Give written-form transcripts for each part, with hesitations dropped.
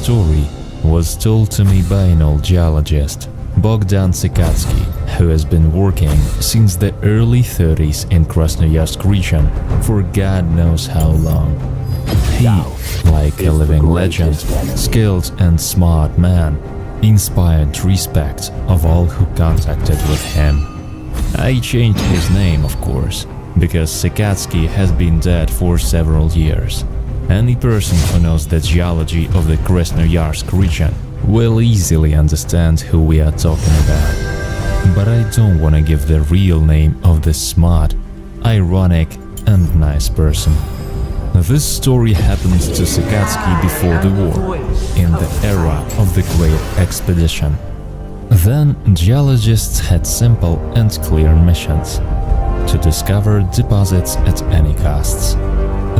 story was told to me by an old geologist, Bogdan Sikatsky, who has been working since the early 30s in Krasnoyarsk region for God knows how long. He, like a living legend, skilled and smart man, inspired respect of all who contacted with him. I changed his name, of course, because Sikatsky has been dead for several years. Any person who knows the geology of the Krasnoyarsk region will easily understand who we are talking about. But I don't want to give the real name of this smart, ironic and nice person. This story happened to Sikatsky before the war, in the era of the Great Expedition. Then geologists had simple and clear missions: to discover deposits at any costs.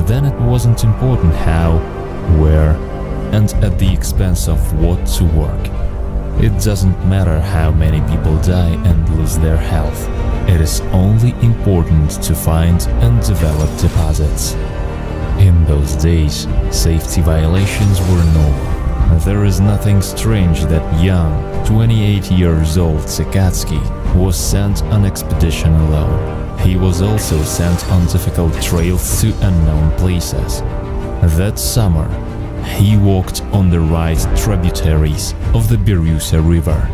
Then it wasn't important how, where, and at the expense of what to work. It doesn't matter how many people die and lose their health. It is only important to find and develop deposits. In those days, safety violations were normal. There is nothing strange that young, 28 years old Sikatsky was sent on expedition alone. He was also sent on difficult trails to unknown places. That summer, he walked on the right tributaries of the Birusa River,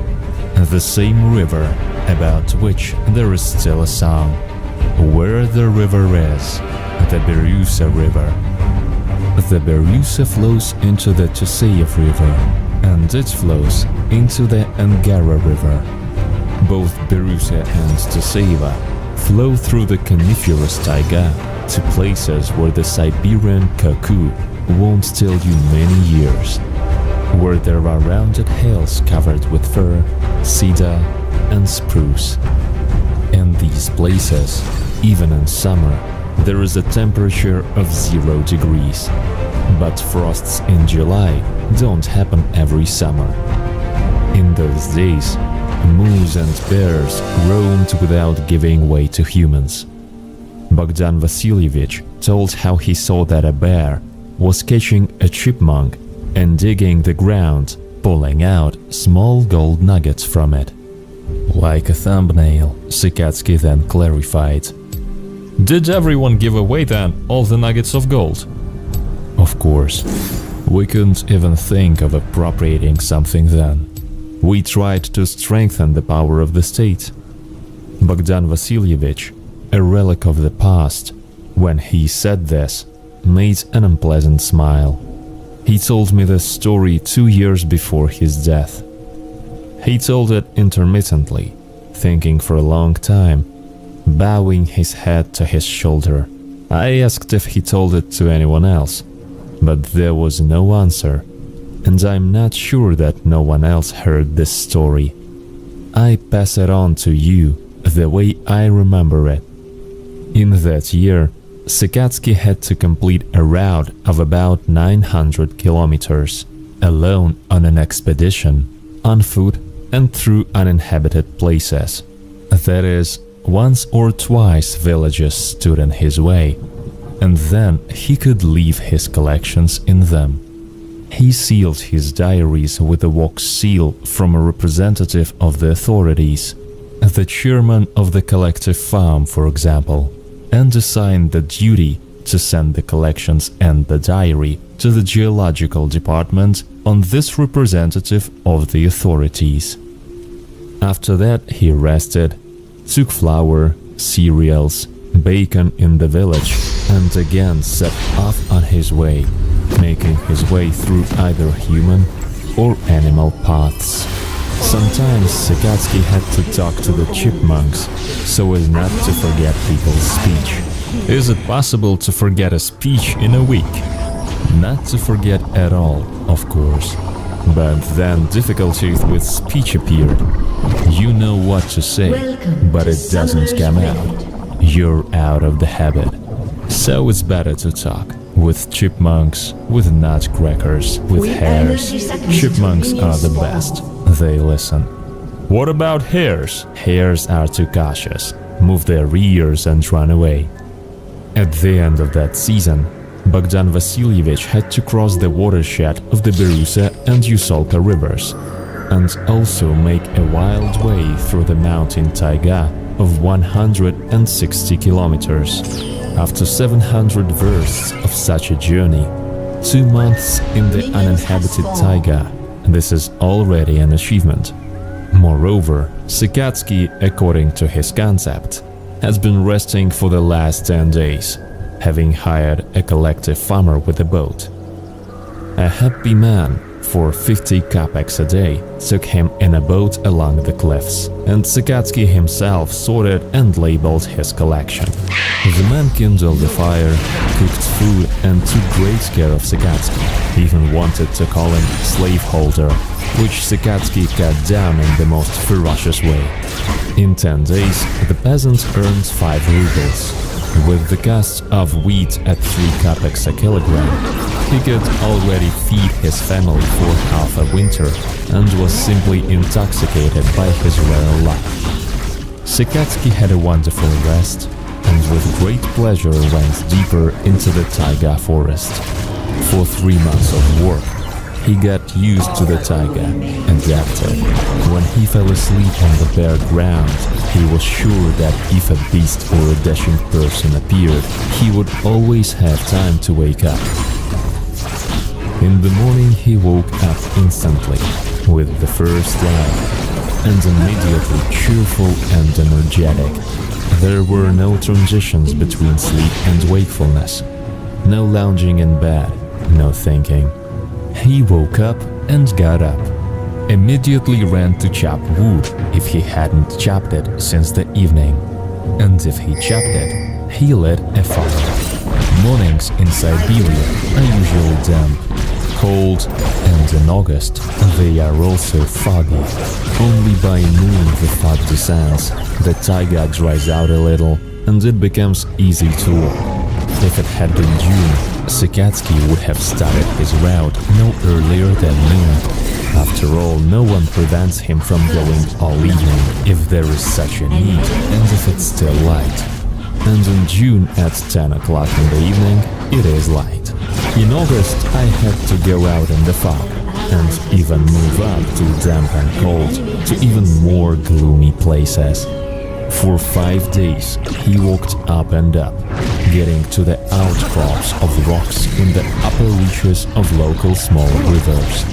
the same river about which there is still a song. Where the river is, the Birusa River. The Birusa flows into the Tusayev River, and it flows into the Angara River. Both Birusa and Tusayeva flow through the coniferous taiga to places where the Siberian cuckoo won't tell you many years, where there are rounded hills covered with fir, cedar, and spruce. In these places, even in summer, there is a temperature of 0 degrees, but frosts in July don't happen every summer. In those days, moose and bears roamed without giving way to humans. Bogdan Vasilievich told how he saw that a bear was catching a chipmunk and digging the ground, pulling out small gold nuggets from it. Like a thumbnail, Sikatsky then clarified. Did everyone give away then all the nuggets of gold? Of course. We couldn't even think of appropriating something then. We tried to strengthen the power of the state. Bogdan Vasilievich, a relic of the past, when he said this, made an unpleasant smile. He told me this story 2 years before his death. He told it intermittently, thinking for a long time, bowing his head to his shoulder. I asked if he told it to anyone else, but there was no answer, and I'm not sure that no one else heard this story. I pass it on to you the way I remember it. In that year, Sikatsky had to complete a route of about 900 kilometers, alone on an expedition, on foot and through uninhabited places. That is, once or twice villages stood in his way, and then he could leave his collections in them. He sealed his diaries with a wax seal from a representative of the authorities, the chairman of the collective farm, for example, and assigned the duty to send the collections and the diary to the geological department on this representative of the authorities. After that, he rested, took flour, cereals, bacon in the village, and again set off on his way, making his way through either human or animal paths. Sometimes Sikatsky had to talk to the chipmunks so as not to forget people's speech. Is it possible to forget a speech in a week? Not to forget at all, of course. But then difficulties with speech appeared. You know what to say, but it doesn't come out. You're out of the habit. So it's better to talk. With chipmunks, with nutcrackers, with hares. Chipmunks are the best. They listen. What about hares? Hares are too cautious, move their ears and run away. At the end of that season, Bogdan Vasilievich had to cross the watershed of the Berusa and Yusolka rivers, and also make a wild way through the mountain taiga of 160 kilometers. After 700 versts of such a journey, 2 months in the uninhabited taiga, this is already an achievement. Moreover, Sikatsky, according to his concept, has been resting for the last 10 days, having hired a collective farmer with a boat. A happy man, for 50 kopecks a day, took him in a boat along the cliffs, and Sikatsky himself sorted and labeled his collection. The man kindled the fire, cooked food, and took great care of Sikatsky, even wanted to call him slaveholder, which Sikatsky cut down in the most ferocious way. In 10 days, the peasant earned 5 rubles. With the cost of wheat at 3 kopecks a kilogram, he could already feed his family for half a winter and was simply intoxicated by his rare luck. Sikatsky had a wonderful rest and with great pleasure went deeper into the taiga forest. For 3 months of work, he got used to the taiga, adapted. When he fell asleep on the bare ground, he was sure that if a beast or a dashing person appeared, he would always have time to wake up. In the morning he woke up instantly, with the first light, and immediately cheerful and energetic. There were no transitions between sleep and wakefulness, no lounging in bed, no thinking. He woke up and got up. Immediately ran to chop wood if he hadn't chopped it since the evening. And if he chopped it, he lit a fire. Mornings in Siberia are usually damp, cold, and in August they are also foggy. Only by noon the fog descends, the taiga dries out a little, and it becomes easy to walk. If it had been June, Sikatsky would have started his route no earlier than noon. After all, no one prevents him from going all evening if there is such a need and if it's still light. And in June at 10 o'clock in the evening, it is light. In August, I had to go out in the fog and even move up to damp and cold, to even more gloomy places. For 5 days, he walked up and up, getting to the outcrops of rocks in the upper reaches of local small rivers.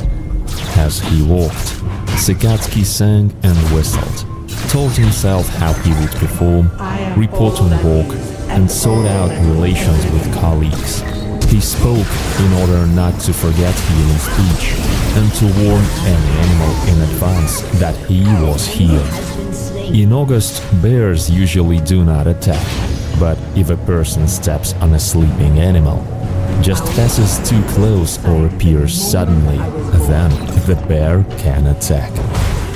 As he walked, Sikatsky sang and whistled, told himself how he would perform, report on walk, and sort out relations with colleagues. He spoke in order not to forget healing speech and to warn any animal in advance that he was here. In August, bears usually do not attack, but if a person steps on a sleeping animal, just passes too close or appears suddenly, then the bear can attack.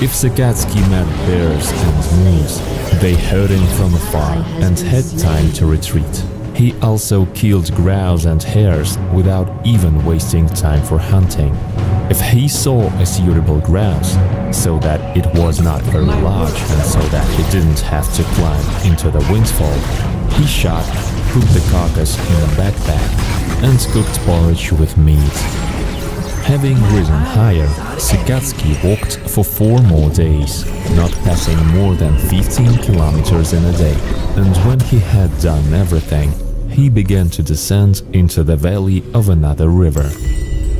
If Sikatsky met bears and moose, they heard him from afar and had time to retreat. He also killed grouse and hares without even wasting time for hunting. If he saw a suitable grouse, so that it was not very large and so that he didn't have to climb into the windfall, he shot, put the carcass in a backpack, and cooked porridge with meat. Having risen higher, Sikatsky walked for 4 more days, not passing more than 15 kilometers in a day, and when he had done everything, he began to descend into the valley of another river.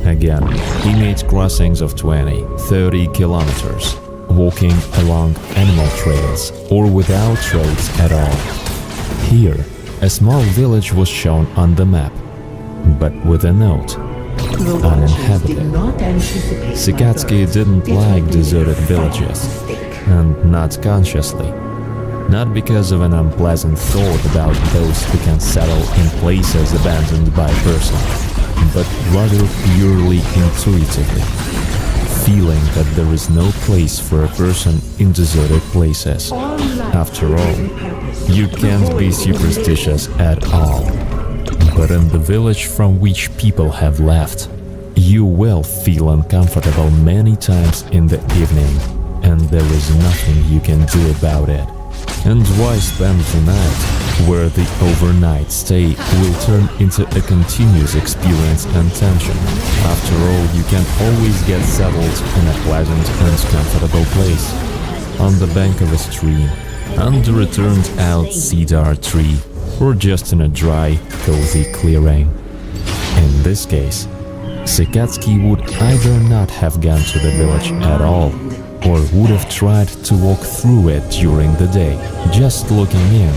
Again, he made crossings of 20, 30 kilometers, walking along animal trails or without roads at all. Here, a small village was shown on the map, but with a note: uninhabited. Sikatsky didn't like deserted villages, and not consciously. Not because of an unpleasant thought about those who can settle in places abandoned by a person, but rather purely intuitively, feeling that there is no place for a person in deserted places. After all, you can't be superstitious at all. But in the village from which people have left, you will feel uncomfortable many times in the evening, and there is nothing you can do about it. And why spend the night, where the overnight stay will turn into a continuous experience and tension? After all, you can always get settled in a pleasant and comfortable place, on the bank of a stream, under a turned-out cedar tree, or just in a dry, cozy clearing. In this case, Sikatsky would either not have gone to the village at all, or would have tried to walk through it during the day, just looking in,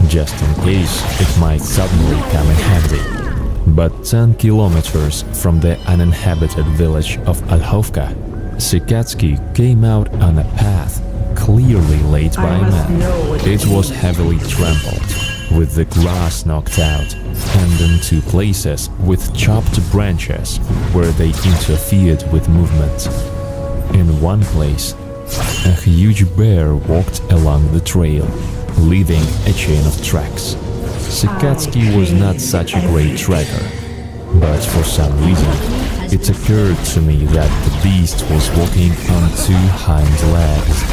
just in case it might suddenly come in handy. But 10 kilometers from the uninhabited village of Olhovka, Sikatsky came out on a path clearly laid by man. It was heavily trampled, with the grass knocked out, and in 2 places with chopped branches where they interfered with movement. In one place, a huge bear walked along the trail, leaving a chain of tracks. Sikatsky was not such a great tracker, but for some reason, it occurred to me that the beast was walking on 2 hind legs.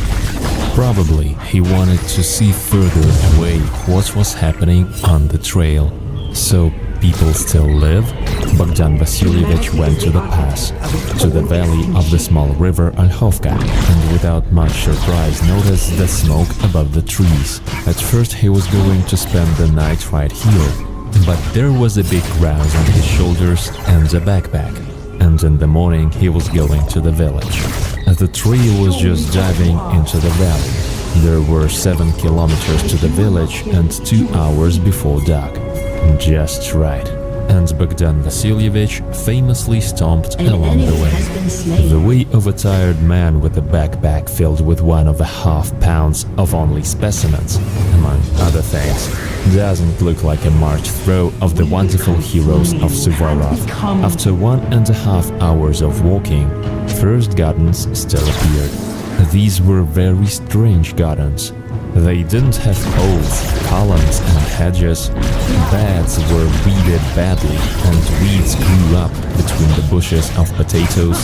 Probably he wanted to see further away what was happening on the trail. So people still live? Bogdan Vasilyevich went to the pass, to the valley of the small river Olhovka, and without much surprise noticed the smoke above the trees. At first he was going to spend the night right here, but there was a big grouse on his shoulders and a backpack, and in the morning he was going to the village. The trail was just diving into the valley. There were 7 kilometers to the village and 2 hours before dark. Just right. And Bogdan Vasilyevich famously stomped along the way. The way of a tired man with a backpack filled with 1.5 pounds of only specimens, among other things, doesn't look like a march through of the wonderful heroes of Suvorov. After 1.5 hours of walking, first gardens still appeared. These were very strange gardens. They didn't have poles, columns and hedges. Beds were weeded badly, and weeds grew up between the bushes of potatoes,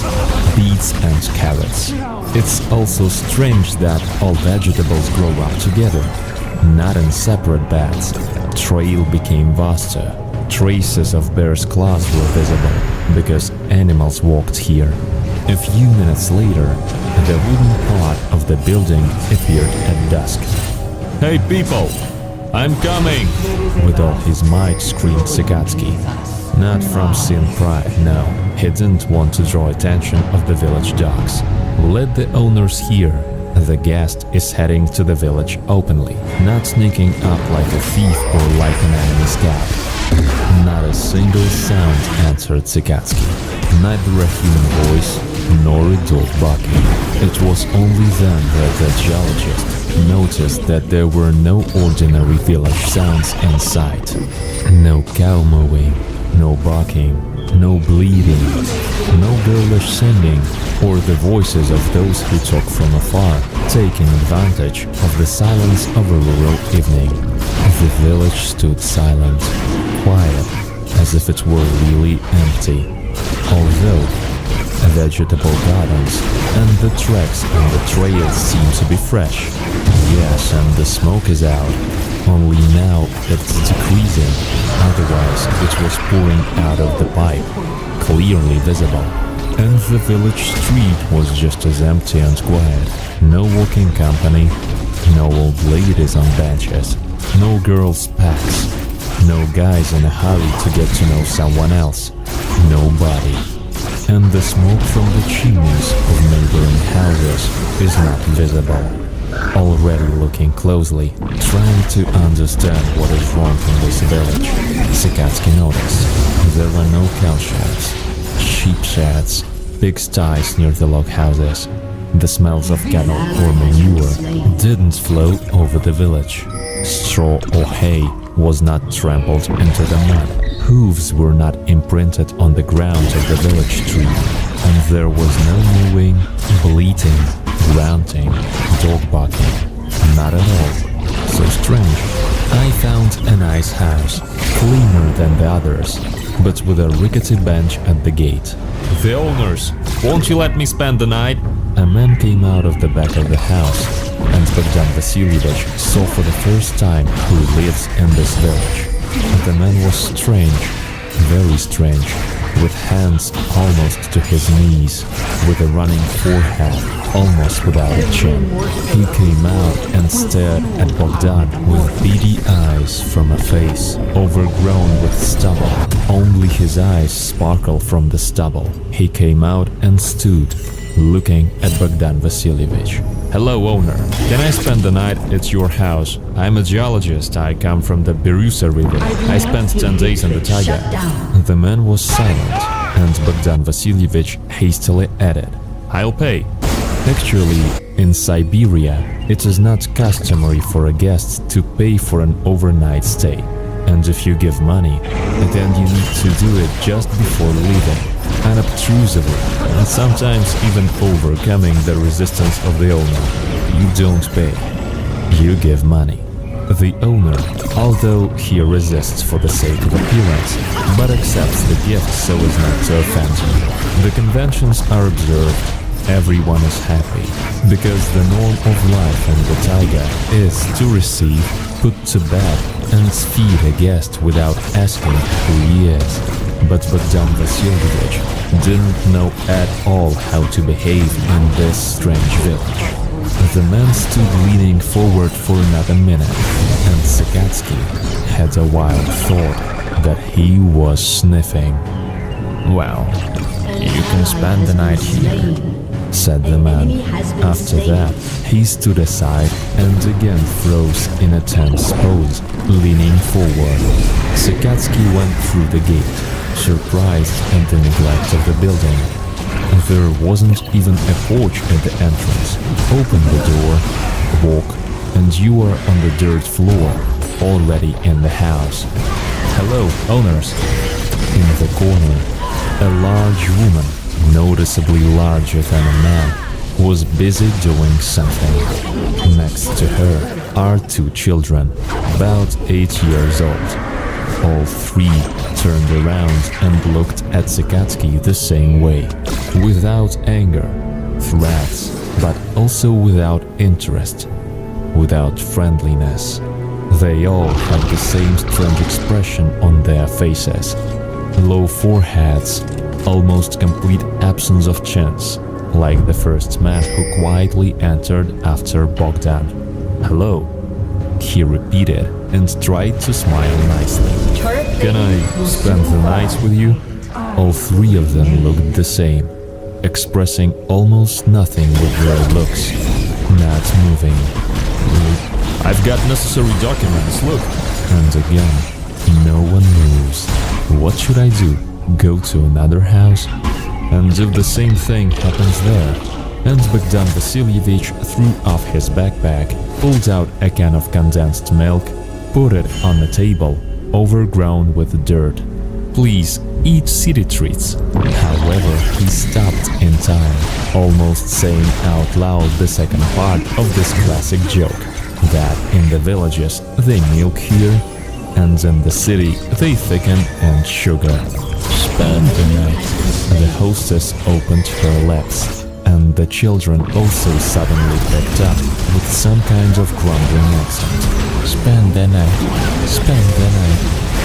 beets and carrots. It's also strange that all vegetables grow up together, not in separate beds. Trail became vaster. Traces of bear's claws were visible, because animals walked here. A few minutes later, the wooden part of the building appeared at dusk. "Hey people, I'm coming!" With all his might screamed Sikatsky. Not from sin pride, no. He didn't want to draw attention of the village dogs. Let the owners hear. The guest is heading to the village openly, not sneaking up like a thief or like an enemy scout. Not a single sound answered Sikatsky. Neither a human voice nor a dog barking. It was only then that the geologist noticed that there were no ordinary village sounds in sight. No cow mooing, no barking, no bleating, no girlish singing, or the voices of those who talk from afar, taking advantage of the silence of a rural evening. The village stood silent, quiet, as if it were really empty. Although vegetable gardens and the tracks on the trail seem to be fresh. Yes, and the smoke is out. Only now it's decreasing. Otherwise, it was pouring out of the pipe, clearly visible. And the village street was just as empty and quiet. No walking company, no old ladies on benches, no girls' packs, no guys in a hurry to get to know someone else. Nobody. And the smoke from the chimneys of neighboring houses is not visible. Already looking closely, trying to understand what is wrong in this village, Sikatsky noticed there were no cow sheds, sheep sheds, pigsties near the log houses. The smells of cattle or manure didn't flow over the village. Straw or hay was not trampled into the mud. Hooves were not imprinted on the ground of the village street, and there was no mooing, bleating, grunting, dog barking. Not at all. So strange. I found a nice house, cleaner than the others, but with a rickety bench at the gate. "The owners, won't you let me spend the night?" A man came out of the back of the house, and Bogdan Vasilyevich saw for the first time who lives in this village. The man was strange, very strange, with hands almost to his knees, with a running forehead, almost without a chin. He came out and stared at Bogdan with beady eyes from a face overgrown with stubble. Only his eyes sparkled from the stubble. He came out and stood, looking at Bogdan Vasilyevich. "Hello, owner. Can I spend the night at your house? I'm a geologist. I come from the Berusa River. I spent 10 days in the taiga." The man was silent, and Bogdan Vasilyevich hastily added, "I'll pay." Actually, in Siberia, it is not customary for a guest to pay for an overnight stay. And if you give money, then you need to do it just before leaving, unobtrusively, and sometimes even overcoming the resistance of the owner. You don't pay. You give money. The owner, although he resists for the sake of appearance, but accepts the gift so as not to offend you. The conventions are observed. Everyone is happy, because the norm of life in the taiga is to receive, put to bed, and feed a guest without asking who he is. But Bogdan Vasilyevich didn't know at all how to behave in this strange village. The man stood leaning forward for another minute, and Sakatsky had a wild thought that he was sniffing. "Well, you can spend the night here," said the man. After that, he stood aside and again froze in a tense pose, leaning forward. Sakatsky went through the gate, surprised at the neglect of the building. There wasn't even a porch at the entrance. Open the door, walk, and you are on the dirt floor, already in the house. "Hello, owners." In the corner, a large woman, noticeably larger than a man, was busy doing something. Next to her are two children, about 8 years old. All three turned around and looked at Sakatsky the same way, without anger, threats, but also without interest, without friendliness. They all had the same strange expression on their faces. Low foreheads, almost complete absence of chins, like the first man who quietly entered after Bogdan. "Hello," he repeated and tried to smile nicely. "Can I spend the night with you?" All three of them looked the same, expressing almost nothing with their looks, not moving. "I've got necessary documents, look." And again, no one moves. What should I do? Go to another house? And if the same thing happens there? And Bogdan Vasilyevich threw off his backpack, pulled out a can of condensed milk, put it on the table, overgrown with dirt. "Please, eat city treats." However, he stopped in time, almost saying out loud the second part of this classic joke, that in the villages they milk here, and in the city they thicken and sugar. "Spend the night." The hostess opened her lips, and the children also suddenly picked up with some kind of grumbling accent. "Spend the night, spend the night."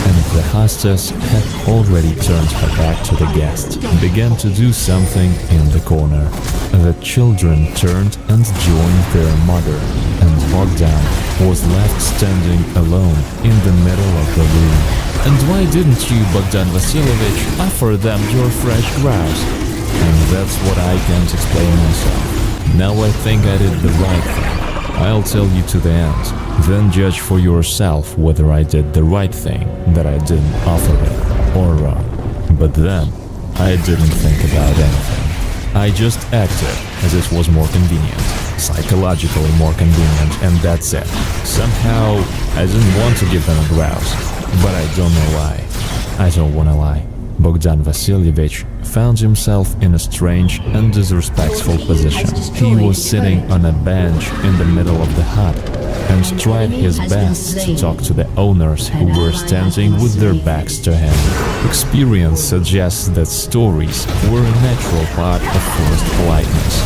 And the hostess had already turned her back to the guest, began to do something in the corner. The children turned and joined their mother, and Bogdan was left standing alone in the middle of the room. "And why didn't you, Bogdan Vasilyevich, offer them your fresh grouse?" "And that's what I can't explain myself. Now I think I did the right thing. I'll tell you to the end. Then judge for yourself whether I did the right thing, that I didn't offer it, or wrong. But then, I didn't think about anything. I just acted as it was more convenient, psychologically more convenient, and that's it. Somehow, I didn't want to give them a grouse, but I don't know why. I don't wanna lie." Bogdan Vasilyevich found himself in a strange and disrespectful position. He was sitting on a bench in the middle of the hut and tried his best to talk to the owners who were standing with their backs to him. Experience suggests that stories were a natural part of forced politeness.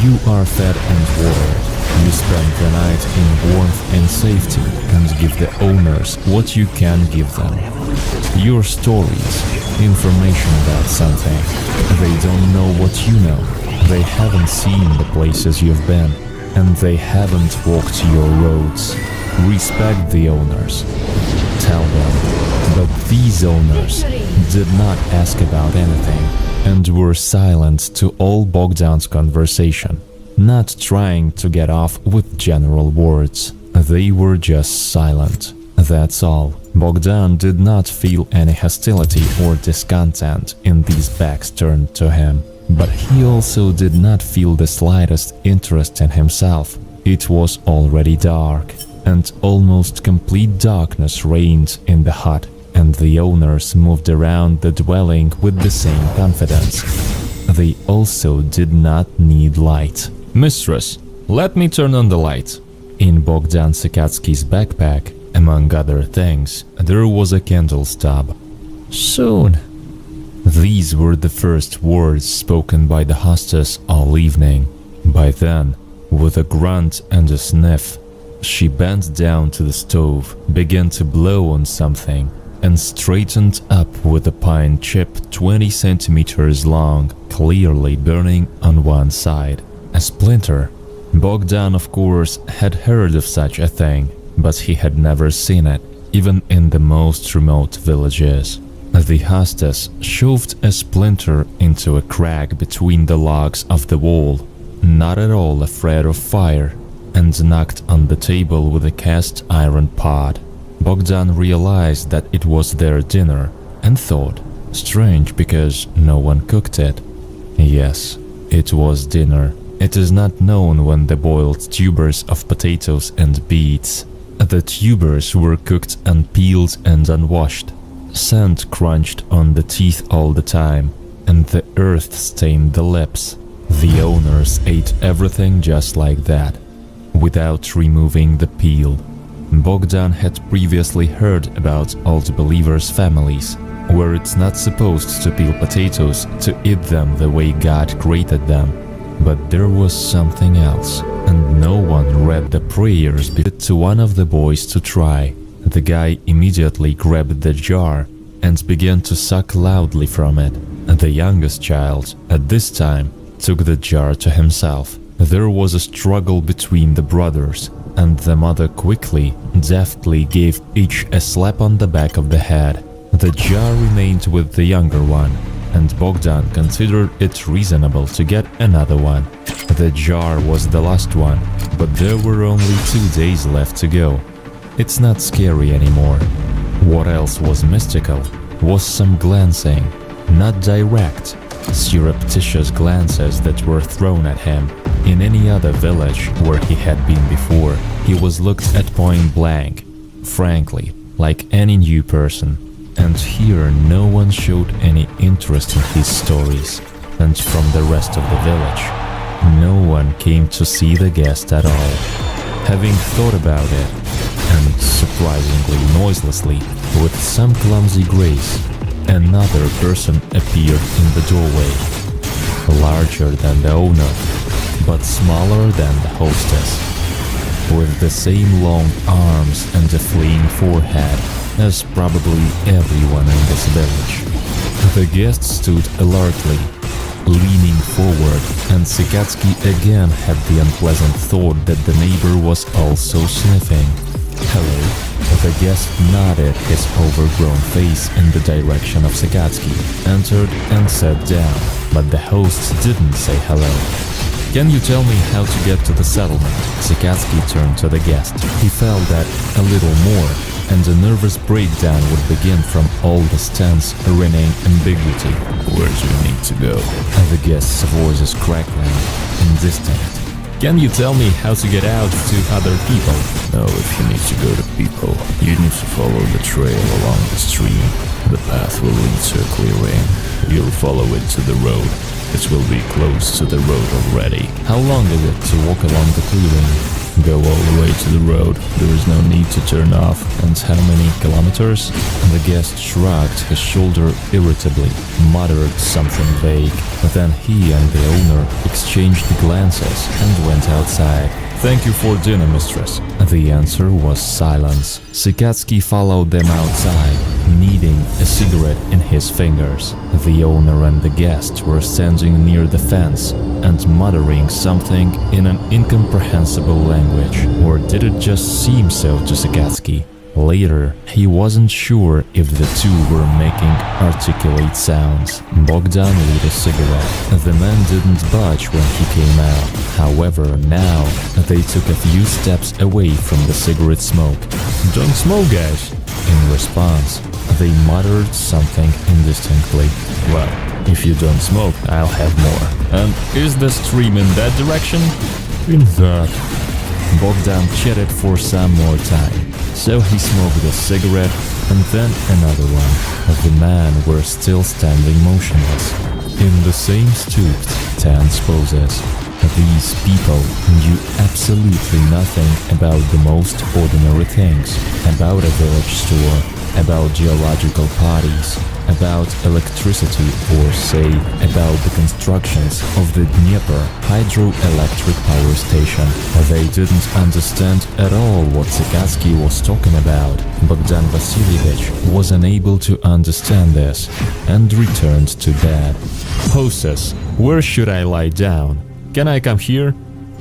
You are fed and watered, You spend the night in warmth and safety and give the owners what you can give them. Your stories, information about something. They don't know what you know. They haven't seen the places you've been, and they haven't walked your roads. Respect the owners. Tell them. But these owners did not ask about anything and were silent to all Bogdan's conversation, not trying to get off with general words. They were just silent. That's all. Bogdan did not feel any hostility or discontent in these backs turned to him. But he also did not feel the slightest interest in himself. It was already dark, and almost complete darkness reigned in the hut, and the owners moved around the dwelling with the same confidence. They also did not need light. "Mistress, let me turn on the light." In Bogdan Sikatsky's backpack, among other things, there was a candle stub. "Soon." These were the first words spoken by the hostess all evening. By then, with a grunt and a sniff, she bent down to the stove, began to blow on something, and straightened up with a pine chip 20 centimeters long, clearly burning on one side. A splinter. Bogdan, of course, had heard of such a thing, but he had never seen it, even in the most remote villages. The hostess shoved a splinter into a crack between the logs of the wall, not at all afraid of fire, and knocked on the table with a cast iron pot. Bogdan realized that it was their dinner and thought, strange because no one cooked it. Yes, it was dinner. It is not known when the boiled tubers of potatoes and beets. The tubers were cooked unpeeled and unwashed. Sand crunched on the teeth all the time, and the earth stained the lips. The owners ate everything just like that, without removing the peel. Bogdan had previously heard about Old Believers' families, where it's not supposed to peel potatoes to eat them the way God created them. But there was something else, and no one read the prayers to one of the boys to try. The guy immediately grabbed the jar and began to suck loudly from it. The youngest child, at this time, took the jar to himself. There was a struggle between the brothers, and the mother quickly, deftly gave each a slap on the back of the head. The jar remained with the younger one, and Bogdan considered it reasonable to get another one. The jar was the last one, but there were only 2 days left to go. It's not scary anymore. What else was mystical was some glancing, not direct, surreptitious glances that were thrown at him. In any other village where he had been before, he was looked at point blank, frankly, like any new person. And here no one showed any interest in his stories, and from the rest of the village, no one came to see the guest at all. Having thought about it, and surprisingly noiselessly, with some clumsy grace, another person appeared in the doorway, larger than the owner, but smaller than the hostess, with the same long arms and a fleeing forehead as probably everyone in this village. The guest stood alertly, leaning forward, and Sikatsky again had the unpleasant thought that the neighbor was also sniffing. "Hello." The guest nodded his overgrown face in the direction of Sikatsky, entered and sat down, but the host didn't say hello. "Can you tell me how to get to the settlement?" Sikatsky turned to the guest. He felt that a little more, and a nervous breakdown would begin from all this tense, reigning ambiguity. "Where do you need to go?" The guest's voice is crackling and distant. "Can you tell me how to get out to other people?" "No, if you need to go to people, you need to follow the trail along the stream. The path will lead to a clearing. You'll follow it to the road. It will be close to the road already." "How long is it to walk along the clearing?" "Go all the way to the road. There is no need to turn off." "And how many kilometers?" The guest shrugged his shoulder irritably, muttered something vague. Then he and the owner exchanged glances and went outside. Thank you for dinner, mistress. The answer was silence. Sikatsky followed them outside, kneading a cigarette in his fingers. The owner and the guest were standing near the fence and muttering something in an incomprehensible language. Or did it just seem so to Sikatsky? Later, he wasn't sure if the two were making articulate sounds. Bogdan lit a cigarette. The man didn't budge when he came out. However, now they took a few steps away from the cigarette smoke. "Don't smoke, guys!" In response, they muttered something indistinctly. "Well, if you don't smoke, I'll have more." "And is the stream in that direction?" "In that." Bogdan chatted for some more time. So he smoked a cigarette and then another one. The men were still standing motionless, in the same stooped, tense poses. These people knew absolutely nothing about the most ordinary things, about a village store, about geological parties, about electricity, or say, about the constructions of the Dnieper hydroelectric power station. They didn't understand at all what Sikatsky was talking about. Bogdan Vasilievich was unable to understand this and returned to bed. "Hostess, where should I lie down? Can I come here?"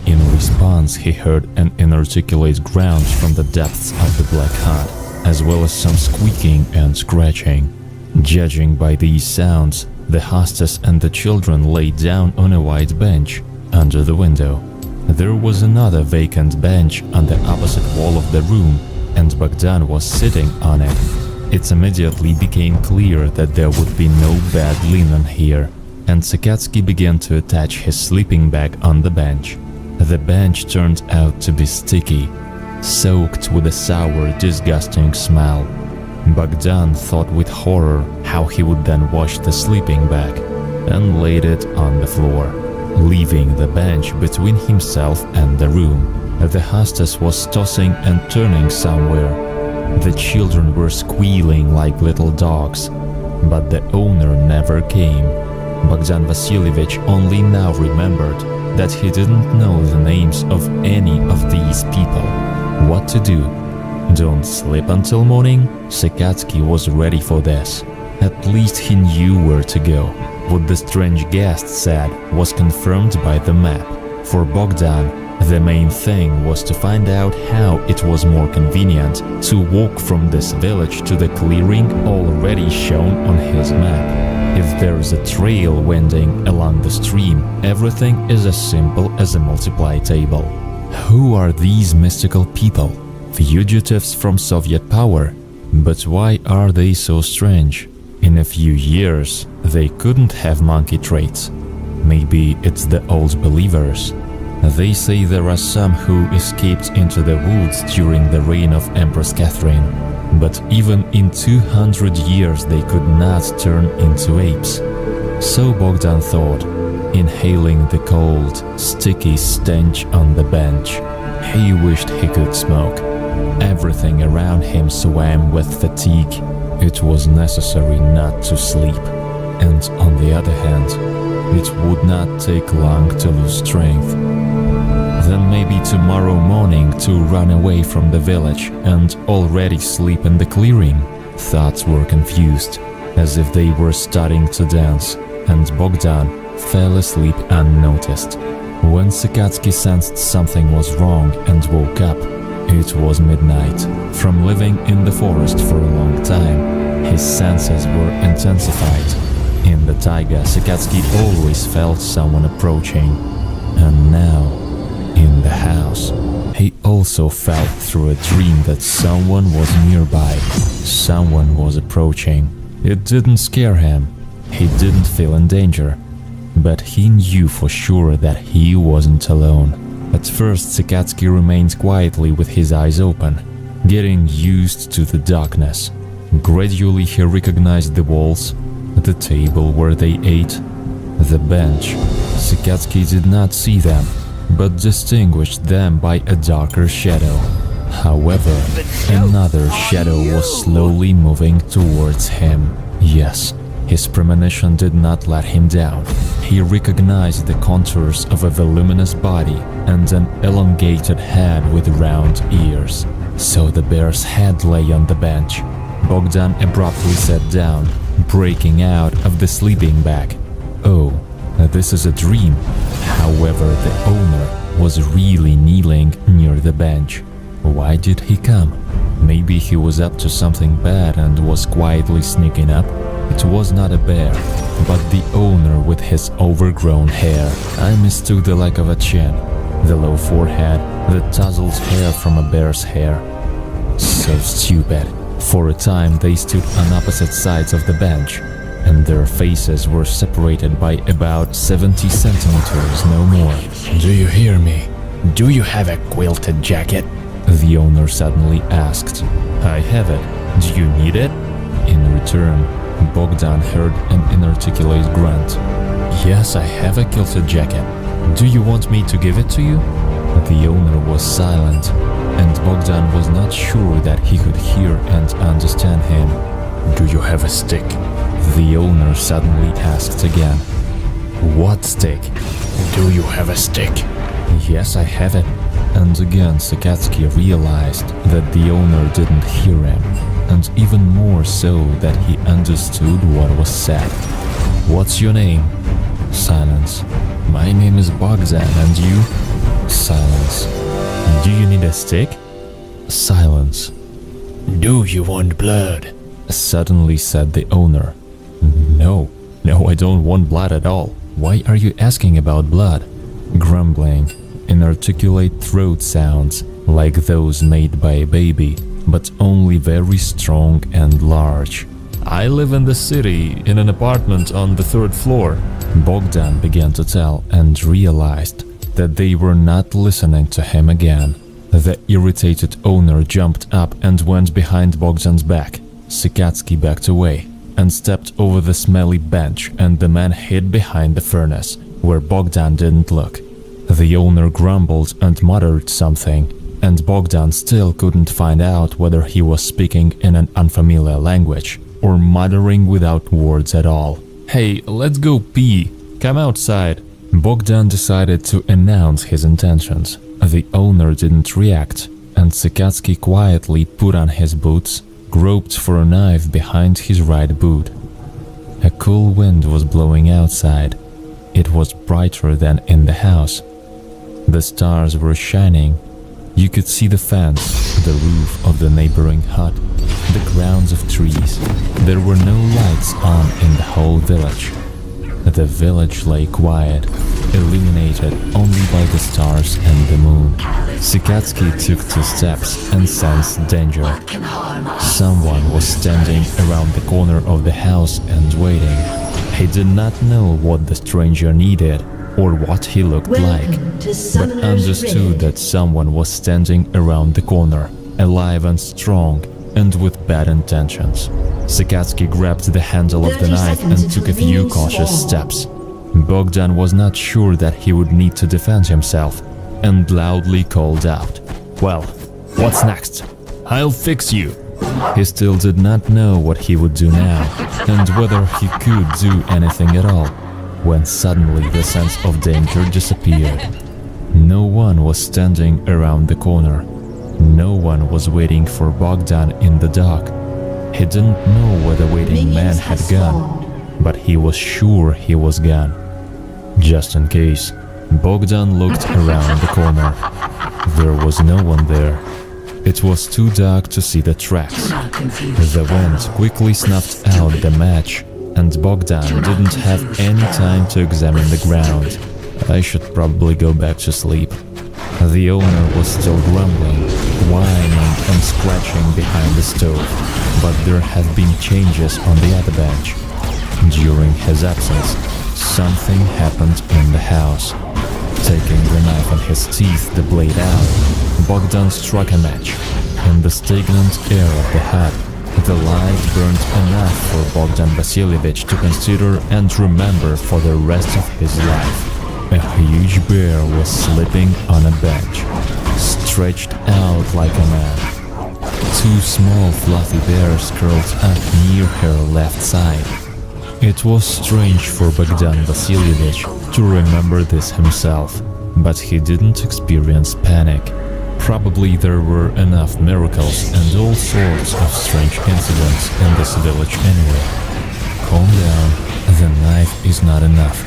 In response, he heard an inarticulate groan from the depths of the black hut, as well as some squeaking and scratching. Judging by these sounds, the hostess and the children lay down on a white bench under the window. There was another vacant bench on the opposite wall of the room, and Bogdan was sitting on it. It immediately became clear that there would be no bed linen here, and Sikatsky began to attach his sleeping bag on the bench. The bench turned out to be sticky, soaked with a sour, disgusting smell. Bogdan thought with horror how he would then wash the sleeping bag and laid it on the floor, leaving the bench between himself and the room. The hostess was tossing and turning somewhere. The children were squealing like little dogs, but the owner never came. Bogdan Vasilievich only now remembered that he didn't know the names of any of these people. What to do? Don't sleep until morning? Sikatsky was ready for this. At least he knew where to go. What the strange guest said was confirmed by the map. For Bogdan, the main thing was to find out how it was more convenient to walk from this village to the clearing already shown on his map. If there is a trail winding along the stream, everything is as simple as a multiply table. Who are these mystical people? Fugitives from Soviet power? But why are they so strange? In a few years, they couldn't have monkey traits. Maybe it's the old believers. They say there are some who escaped into the woods during the reign of Empress Catherine. But even in 200 years they could not turn into apes. So Bogdan thought, inhaling the cold, sticky stench on the bench. He wished he could smoke. Everything around him swam with fatigue. It was necessary not to sleep. And on the other hand, it would not take long to lose strength. Then maybe tomorrow morning to run away from the village and already sleep in the clearing. Thoughts were confused, as if they were starting to dance, and Bogdan fell asleep unnoticed. When Sikatsky sensed something was wrong and woke up, it was midnight. From living in the forest for a long time, his senses were intensified. In the taiga, Sikatsky always felt someone approaching. And now, in the house, he also felt through a dream that someone was nearby. Someone was approaching. It didn't scare him. He didn't feel in danger. But he knew for sure that he wasn't alone. At first, Sikatsky remained quietly with his eyes open, getting used to the darkness. Gradually he recognized the walls, the table where they ate, the bench. Sikatsky did not see them, but distinguished them by a darker shadow. However, another shadow was slowly moving towards him. Yes, His premonition did not let him down. He recognized the contours of a voluminous body and an elongated head with round ears. So the bear's head lay on the bench. Bogdan abruptly sat down, breaking out of the sleeping bag. Oh, this is a dream. However, the owner was really kneeling near the bench. Why did he come? Maybe he was up to something bad and was quietly sneaking up. It was not a bear, but the owner with his overgrown hair. I mistook the lack of a chin, the low forehead, the tousled hair from a bear's hair. So stupid. For a time they stood on opposite sides of the bench, and their faces were separated by about 70 centimeters, no more. Do you hear me? Do you have a quilted jacket? The owner suddenly asked. I have it. Do you need it? In return, Bogdan heard an inarticulate grunt. Yes, I have a quilted jacket. Do you want me to give it to you? The owner was silent, and Bogdan was not sure that he could hear and understand him. Do you have a stick? The owner suddenly asked again. What stick? Do you have a stick? Yes, I have it. And again Sikatsky realized that the owner didn't hear him, and even more so that he understood what was said. What's your name? Silence. My name is Bogdan, and you? Silence. Do you need a stick? Silence. Do you want blood? Suddenly said the owner. No, I don't want blood at all. Why are you asking about blood? Grumbling. Inarticulate throat sounds like those made by a baby, but only very strong and large. I live in the city, in an apartment on the 3rd floor. Bogdan began to tell and realized that they were not listening to him again. The irritated owner jumped up and went behind Bogdan's back. Sikatsky backed away and stepped over the smelly bench, and the man hid behind the furnace, where Bogdan didn't look. The owner grumbled and muttered something, and Bogdan still couldn't find out whether he was speaking in an unfamiliar language or muttering without words at all. Hey, let's go pee. Come outside. Bogdan decided to announce his intentions. The owner didn't react, and Sikatsky quietly put on his boots, groped for a knife behind his right boot. A cool wind was blowing outside. It was brighter than in the house. The stars were shining. You could see the fence, the roof of the neighboring hut, the grounds of trees. There were no lights on in the whole village. The village lay quiet, illuminated only by the stars and the moon. Sikatsky took 2 steps and sensed danger. Someone was standing around the corner of the house and waiting. He did not know what the stranger needed or what he looked like, but understood that someone was standing around the corner, alive and strong, and with bad intentions. Sikatsky grabbed the handle of the knife and took a few cautious steps. Bogdan was not sure that he would need to defend himself, and loudly called out, "Well, what's next? I'll fix you." He still did not know what he would do now, and whether he could do anything at all, when suddenly the sense of danger disappeared. No one was standing around the corner. No one was waiting for Bogdan in the dock. He didn't know where the waiting man had gone, but he was sure he was gone. Just in case, Bogdan looked around the corner. There was no one there. It was too dark to see the tracks. The wind quickly snuffed out the match, and Bogdan didn't have any time to examine the ground. I should probably go back to sleep. The owner was still grumbling, whining and scratching behind the stove, but there had been changes on the other bench. During his absence, something happened in the house. Taking the knife in his teeth, the blade out, Bogdan struck a match. In the stagnant air of the hut, the light burned enough for Bogdan Vasilievich to consider and remember for the rest of his life. A huge bear was sleeping on a bench, stretched out like a man. 2 small fluffy bears curled up near her left side. It was strange for Bogdan Vasilyevich to remember this himself, but he didn't experience panic. Probably there were enough miracles and all sorts of strange incidents in this village anyway. Calm down, the knife is not enough.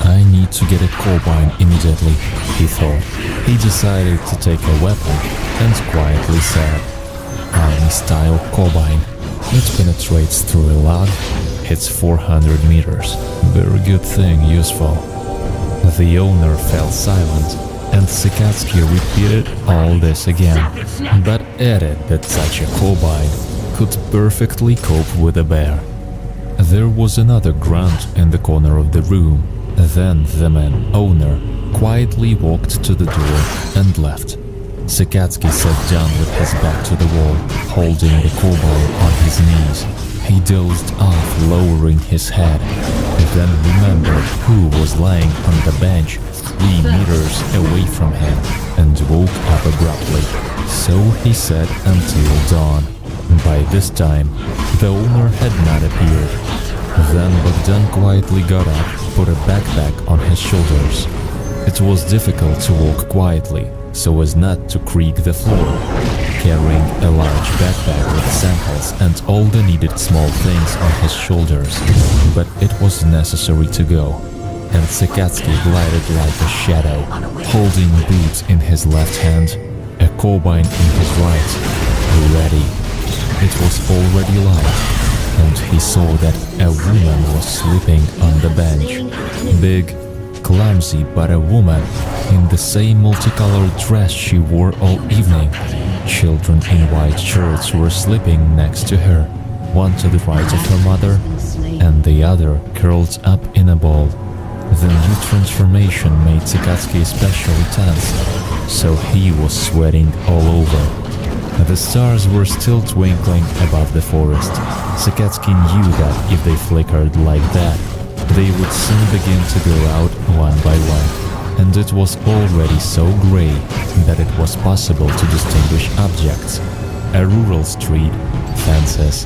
I need to get a carbine immediately, he thought. He decided to take a weapon and quietly said, Army-style carbine. It penetrates through a log. It's 400 meters. Very good thing, useful. The owner fell silent, and Sikatsky repeated all this again, but added that such a carbine could perfectly cope with a bear. There was another grunt in the corner of the room. Then the man owner quietly walked to the door and left. Sikatsky sat down with his back to the wall, holding the carbine on his knees. He dozed off, lowering his head, then remembered who was lying on the bench 3 meters away from him and woke up abruptly. So he sat until dawn. By this time, the owner had not appeared. Then Bogdan quietly got up, put a backpack on his shoulders. It was difficult to walk quietly, so as not to creak the floor, carrying a large backpack with samples and all the needed small things on his shoulders. But it was necessary to go, and Sikatsky glided like a shadow, holding boots in his left hand, a carbine in his right, ready. It was already light, and he saw that a woman was sleeping on the bench. Big, clumsy, but a woman in the same multicolored dress she wore all evening. Children in white shirts were sleeping next to her, one to the right of her mother, and the other curled up in a ball. The new transformation made Sikatsky especially tense, so he was sweating all over. The stars were still twinkling above the forest. Sikatsky knew that if they flickered like that, they would soon begin to go out one by one, and it was already so grey that it was possible to distinguish objects. A rural street, fences.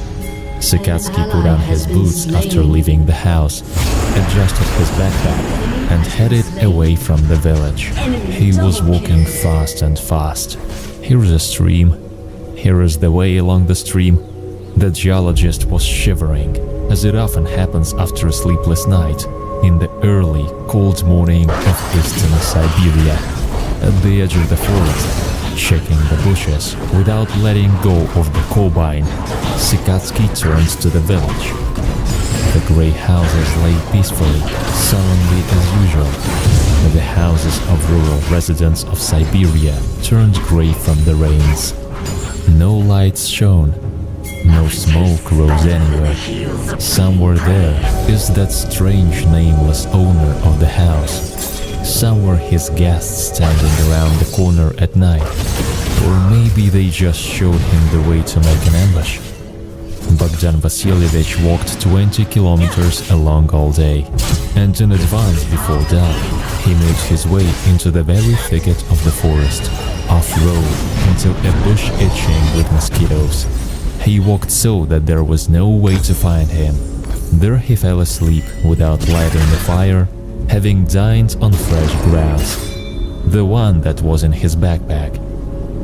Sikatsky put on his boots after leaving the house, adjusted his backpack, and headed away from the village. He was walking fast and fast. Here is a stream. Here is the way along the stream. The geologist was shivering, as it often happens after a sleepless night, in the early, cold morning of eastern Siberia. At the edge of the forest, checking the bushes without letting go of the carbine, Sikatsky turned to the village. The grey houses lay peacefully, sullenly as usual. The houses of rural residents of Siberia turned grey from the rains. No lights shone, no smoke rose anywhere. Somewhere there is that strange nameless owner of the house. Somewhere his guests standing around the corner at night. Or maybe they just showed him the way to make an ambush. Bogdan Vasilyevich walked 20 kilometers along all day, and in advance before dawn, he made his way into the very thicket of the forest, off-road, into a bush itching with mosquitoes. He walked so that there was no way to find him. There he fell asleep without lighting the fire, having dined on fresh grass, the one that was in his backpack.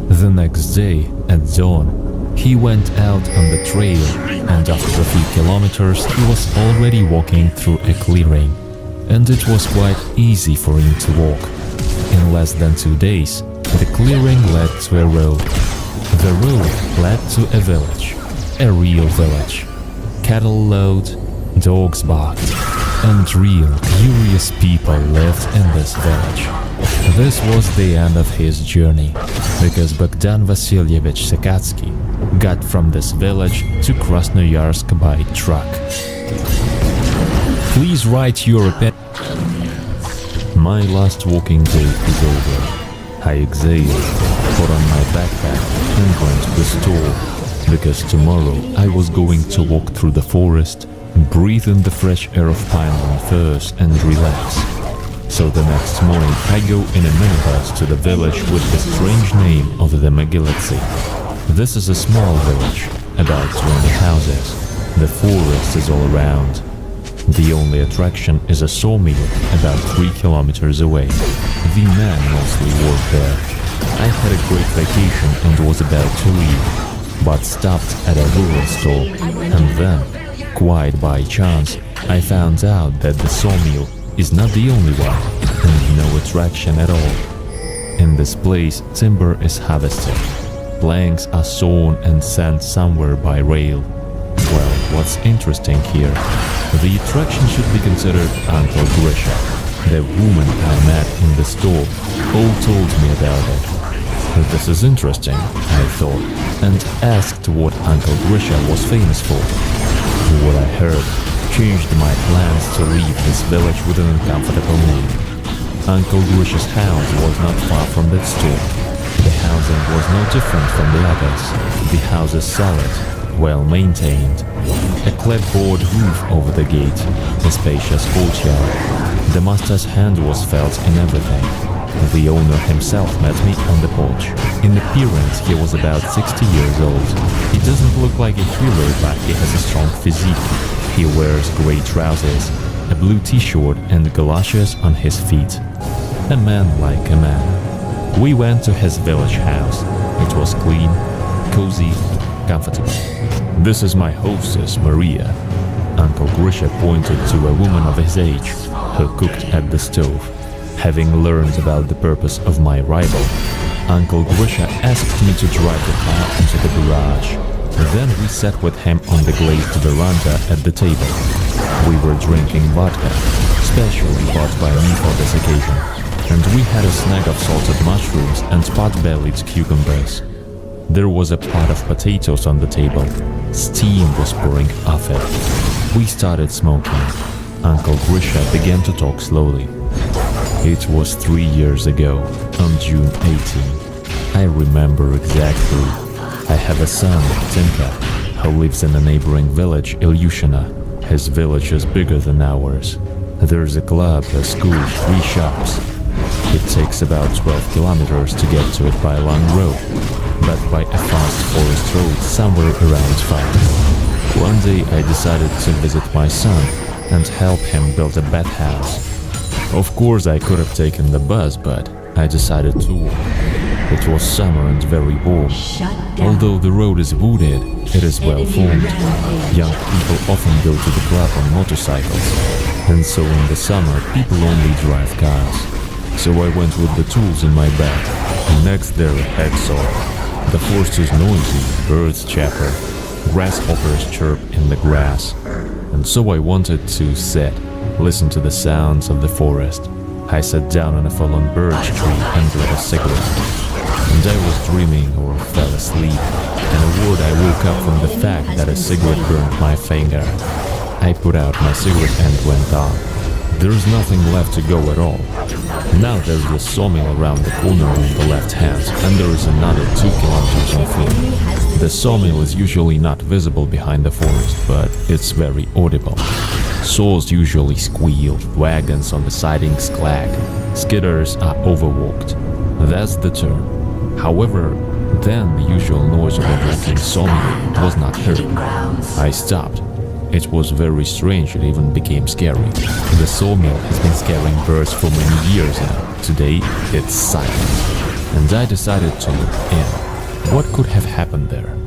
The next day, at dawn, he went out on the trail, and after a few kilometers he was already walking through a clearing, and it was quite easy for him to walk. In less than 2 days, the clearing led to a road. The road led to a village, a real village. Cattle lowed, dogs barked, and real, curious people lived in this village. This was the end of his journey, because Bogdan Vasilyevich Sikatsky got from this village to Krasnoyarsk by truck. Please write your opinion. My last walking day is over. I exhaled, put on my backpack, and went to the store, because tomorrow I was going to walk through the forest, breathe in the fresh air of Pineland firs, and relax. So the next morning I go in a minibus to the village with the strange name of the Mogilitsy. This is a small village, about 20 houses. The forest is all around. The only attraction is a sawmill about 3 kilometers away. The men mostly work there. I had a great vacation and was about to leave, but stopped at a rural store, and then, quite by chance, I found out that the sawmill is not the only one, and no attraction at all. In this place, timber is harvested. Planks are sawn and sent somewhere by rail. Well, what's interesting here? The attraction should be considered Uncle Grisha. The woman I met in the store all told me about it. This is interesting, I thought, and asked what Uncle Grisha was famous for. What I heard changed my plans to leave this village with an uncomfortable name. Uncle Grisha's house was not far from that store. The housing was no different from the others. The house is solid, well maintained. A clapboard roof over the gate, a spacious courtyard. The master's hand was felt in everything. The owner himself met me on the porch. In appearance, he was about 60 years old. He doesn't look like a hero, but he has a strong physique. He wears grey trousers, a blue t-shirt and galoshes on his feet. A man like a man. We went to his village house. It was clean, cozy, comfortable. This is my hostess, Maria. Uncle Grisha pointed to a woman of his age who cooked at the stove. Having learned about the purpose of my arrival, Uncle Grisha asked me to drive the car into the garage. Then we sat with him on the glazed veranda at the table. We were drinking vodka, specially bought by me for this occasion, and we had a snack of salted mushrooms and pot-bellied cucumbers. There was a pot of potatoes on the table. Steam was pouring off it. We started smoking. Uncle Grisha began to talk slowly. It was 3 years ago, on June 18. I remember exactly. I have a son, Timka, who lives in a neighboring village, Ilyushina. His village is bigger than ours. There's a club, a school, 3 shops. It takes about 12 kilometers to get to it by a long road, but by a fast forest road somewhere around 5. One day I decided to visit my son and help him build a bathhouse. Of course I could have taken the bus, but I decided to walk. It was summer and very warm. Although the road is wooded, it is well formed. Young people often go to the club on motorcycles, and so in the summer people only drive cars. So I went with the tools in my bag. Next there a hacksaw. The forest is noisy, birds chatter, grasshoppers chirp in the grass. And so I wanted to sit, listen to the sounds of the forest. I sat down on a fallen birch tree and lit a cigarette. And I was dreaming or fell asleep, and a word I woke up from the fact that a cigarette burned my finger. I put out my cigarette and went on. There is nothing left to go at all. Now there is a sawmill around the corner on the left hand, and there is another 2 kilometers on foot. The sawmill is usually not visible behind the forest, but it's very audible. Saws usually squeal, wagons on the sidings clack, skidders are overworked. That's the term. However, then the usual noise of a working sawmill was not heard. I stopped. It was very strange, it even became scary. The sawmill has been scaring birds for many years now. Today, it's silent. And I decided to look in. What could have happened there?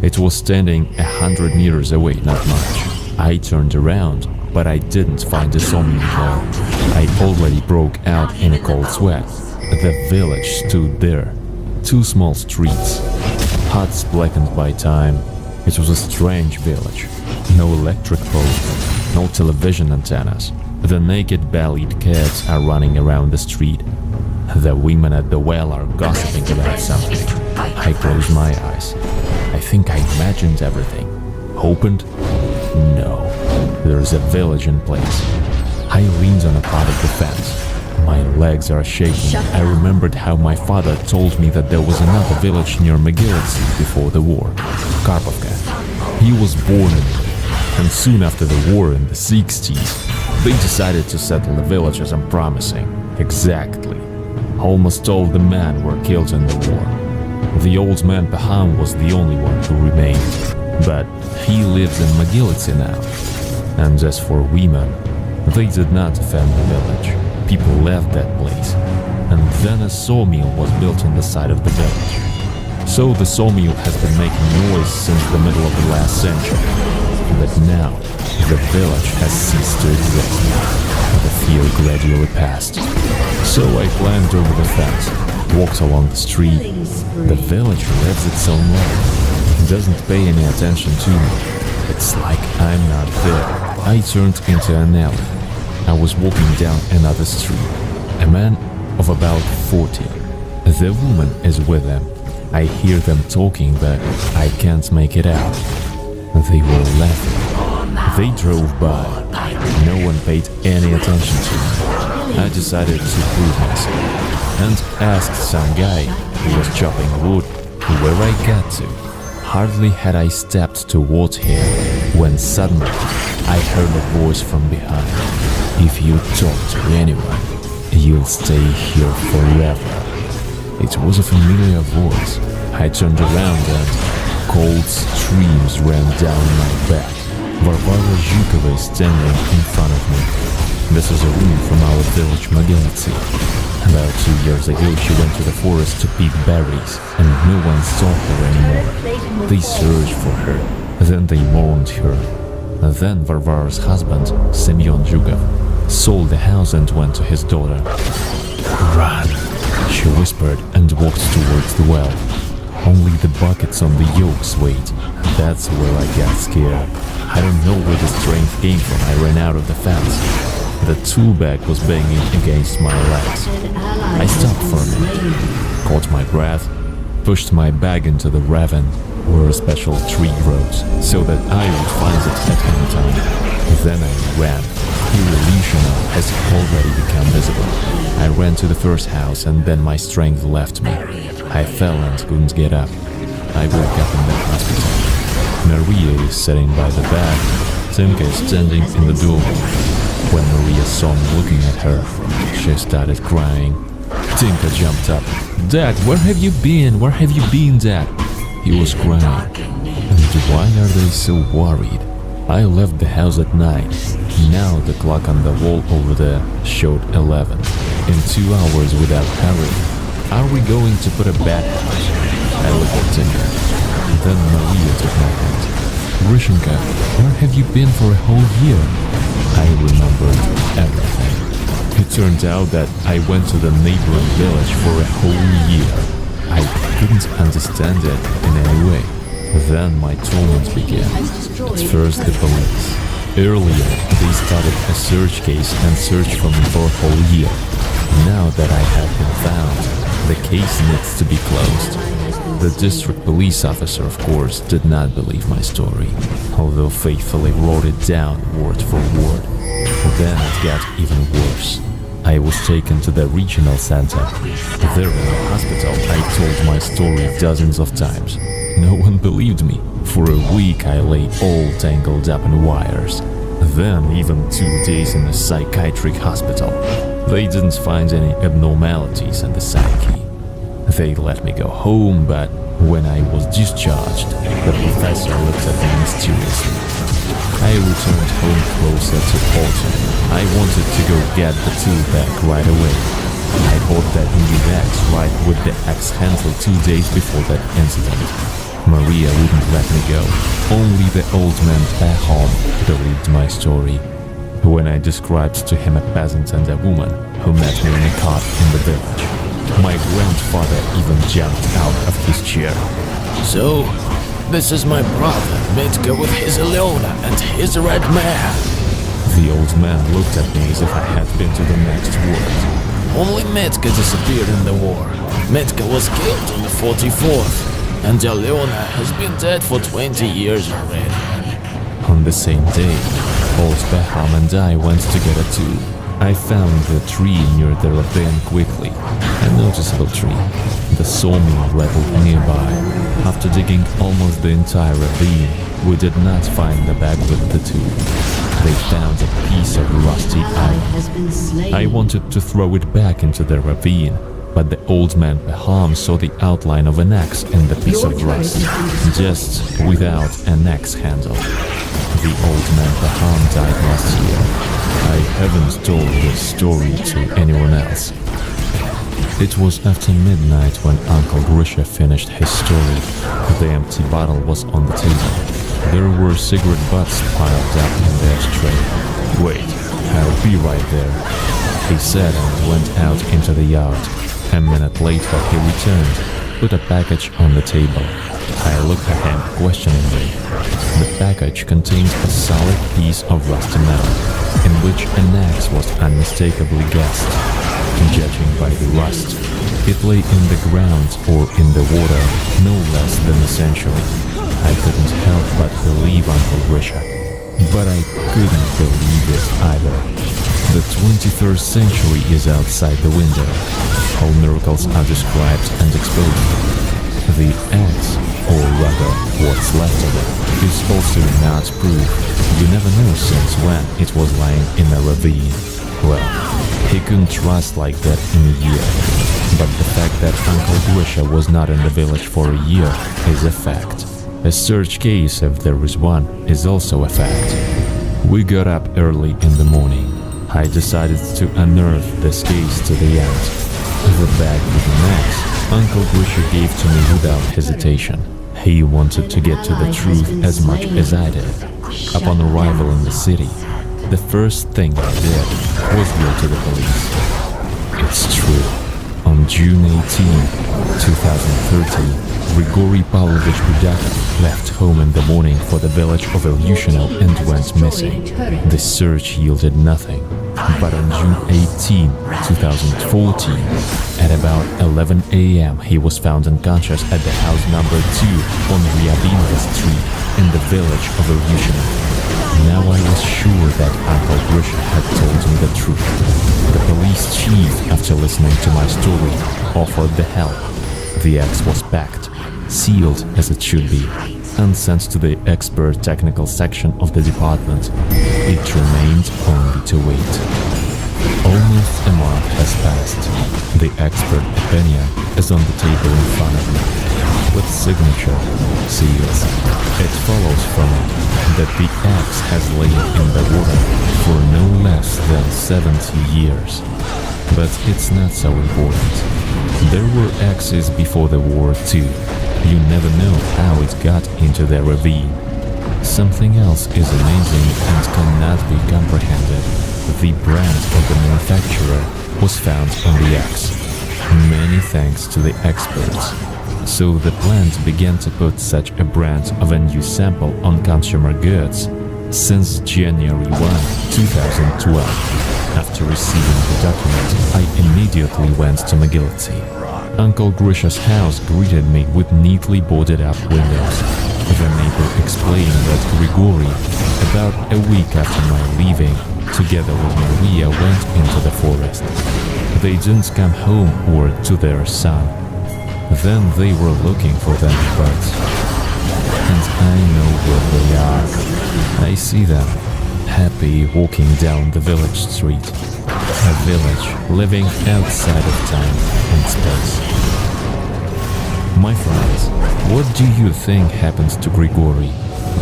It was standing 100 meters away, not much. I turned around, but I didn't find the sawmill there. I already broke out in a cold sweat. The village stood there. 2 small streets. Huts blackened by time. It was a strange village. No electric poles, no television antennas. The naked-bellied cats are running around the street. The women at the well are gossiping about something. I closed my eyes. I think I imagined everything. Opened? No. There's a village in place. I leaned on a part of the fence. My legs are shaking. I remembered how my father told me that there was another village near Megilitsi before the war, Karpovka. He was born in it, and soon after the war in the 60s, they decided to settle the village as I'm promising. Exactly. Almost all the men were killed in the war. The old man Paham was the only one who remained, but he lives in Megilitsi now. And as for women, they did not defend the village. People left that place. And then a sawmill was built on the side of the village. So the sawmill has been making noise since the middle of the last century. But now, the village has ceased to exist. The fear gradually passed. So I climbed over the fence, walked along the street. The village lives its own life. It doesn't pay any attention to me. It's like I'm not there. I turned into an alley. I was walking down another street. A man of about 40. The woman is with them. I hear them talking, but I can't make it out. They were laughing. They drove by. No one paid any attention to me. I decided to prove myself and asked some guy who was chopping wood where I got to. Hardly had I stepped towards him when suddenly I heard a voice from behind. If you talk to anyone, you'll stay here forever. It was a familiar voice. I turned around and cold streams ran down my back. Varvara Zhukova is standing in front of me. This is a woman from our village Mogilitsy. About 2 years ago she went to the forest to pick berries, and no one saw her anymore. They searched for her, then they mourned her. Then Varvara's husband, Semyon Zhukov, sold the house and went to his daughter. "Run," she whispered and walked towards the well. Only the buckets on the yoke swayed. That's where I got scared. I don't know where the strength came from. I ran out of the fence. The tool bag was banging against my legs. I stopped for a minute, caught my breath, pushed my bag into the ravine where a special tree grows, so that I would find it at any time. Then I ran. Irrelation has already become visible. I ran to the first house and then my strength left me. I fell and couldn't get up. I woke up in the hospital. Maria is sitting by the bed. Timka is standing in the doorway. When Maria saw me looking at her, she started crying. Timka jumped up. "Dad, where have you been? Where have you been, Dad?" He was crying. And why are they so worried? I left the house at 9. Now the clock on the wall over there showed 11. In 2 hours without hurrying, are we going to put a bad house? I looked at Timka. Then Maria took my hand. "Grishenka, where have you been for a whole year?" I remembered everything. It turned out that I went to the neighboring village for a whole year. I couldn't understand it in any way. Then my torment began. At first the police. Earlier, they started a search case and searched for me for a whole year. Now that I have been found, the case needs to be closed. The district police officer, of course, did not believe my story, although faithfully wrote it down word for word. Then it got even worse. I was taken to the regional center. There in the hospital, I told my story dozens of times. No one believed me. For a week I lay all tangled up in wires. Then even 2 days in a psychiatric hospital. They didn't find any abnormalities in the psyche. They let me go home, but when I was discharged, the professor looked at me mysteriously. I returned home closer to autumn. I wanted to go get the tool back right away. I bought that new axe right with the axe handle 2 days before that incident. Maria wouldn't let me go. Only the old man Pahom believed my story. When I described to him a peasant and a woman who met me in a cart in the village, my grandfather even jumped out of his chair. "So, this is my brother, Mitka, with his Ilona and his red mare." The old man looked at me as if I had been to the next world. "Only Mitka disappeared in the war. Mitka was killed on the 44th, and Ilona has been dead for 20 years already." On the same day, old Pahom and I went to get a tool. I found the tree near the ravine quickly, a noticeable tree. The sawmill rattled nearby. After digging almost the entire ravine, we did not find the bag with the tool. They found a piece of rusty iron. I wanted to throw it back into the ravine, but the old man Paham saw the outline of an axe in the piece of rust, just without an axe handle. The old man Paham died last year. I haven't told this story to anyone else. It was after midnight when Uncle Grisha finished his story. The empty bottle was on the table. There were cigarette butts piled up in the ashtray. "Wait, I'll be right there," he said and went out into the yard. A minute later he returned, put a package on the table. I looked at him questioningly. The package contained a solid piece of rusty metal, in which an axe was unmistakably guessed. Judging by the rust, it lay in the ground or in the water, no less than a century. I couldn't help but believe Uncle Grisha, but I couldn't believe it either. The 21st century is outside the window. All miracles are described and exposed. The axe, or rather what's left of it, is also not proof. You never know since when it was lying in a ravine. Well, he couldn't rust like that in a year. But the fact that Uncle Grisha was not in the village for a year is a fact. A search case, if there is one, is also a fact. We got up early in the morning. I decided to unearth this case to the end. The bag with an axe Uncle Grisha gave to me without hesitation. He wanted to get to the truth as much as I did. Upon arrival in the city, the first thing I did was go to the police. It's true. On June 18, 2013, Grigory Pavlovich Budakov left home in the morning for the village of Ilyushino and went missing. The search yielded nothing. But on June 18, 2014, at about 11 a.m., he was found unconscious at the house number 2 on Ryabinka Street in the village of Ilyushino. Now I was sure that Uncle Grisha had told me the truth. The police chief, after listening to my story, offered the help. The axe was packed, sealed as it should be, and sent to the expert technical section of the department. It remained only to wait. Almost a month has passed. The expert opinion is on the table in front of me, with signature, seals. It follows from it that the axe has lain in the water for no less than 70 years. But it's not so important. There were axes before the war too. You never know how it got into the ravine. Something else is amazing and cannot be comprehended. The brand of the manufacturer was found on the axe. Many thanks to the experts. So the plant began to put such a brand of a new sample on consumer goods since January 1, 2012. After receiving the document, I immediately went to Mogilitsy. Uncle Grisha's house greeted me with neatly boarded up windows. The neighbor explained that Grigory, about a week after my leaving, together with Maria went into the forest. They didn't come home or to their son. Then they were looking for them, and I know where they are. I see them, happy walking down the village street. A village living outside of time and space. My friends, what do you think happened to Grigory?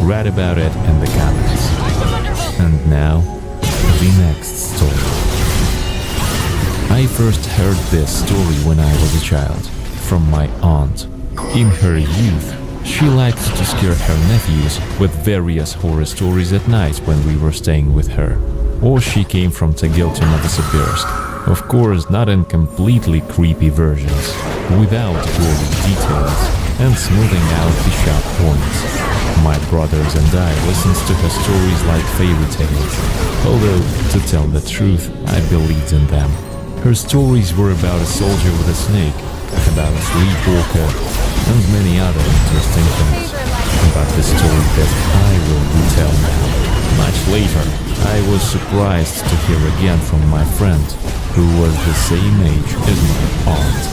Write about it in the comments. And now, the next story. I first heard this story when I was a child, from my aunt. In her youth, she liked to scare her nephews with various horror stories at night when we were staying with her. Or she came from Tagil to Novosibirsk. Of course, not in completely creepy versions, without gory details and smoothing out the sharp points. My brothers and I listened to her stories like fairy tales, although, to tell the truth, I believed in them. Her stories were about a soldier with a snake, about a sleepwalker, and many other interesting things. But the story that I will retell now, much later, I was surprised to hear again from my friend, who was the same age as my aunt.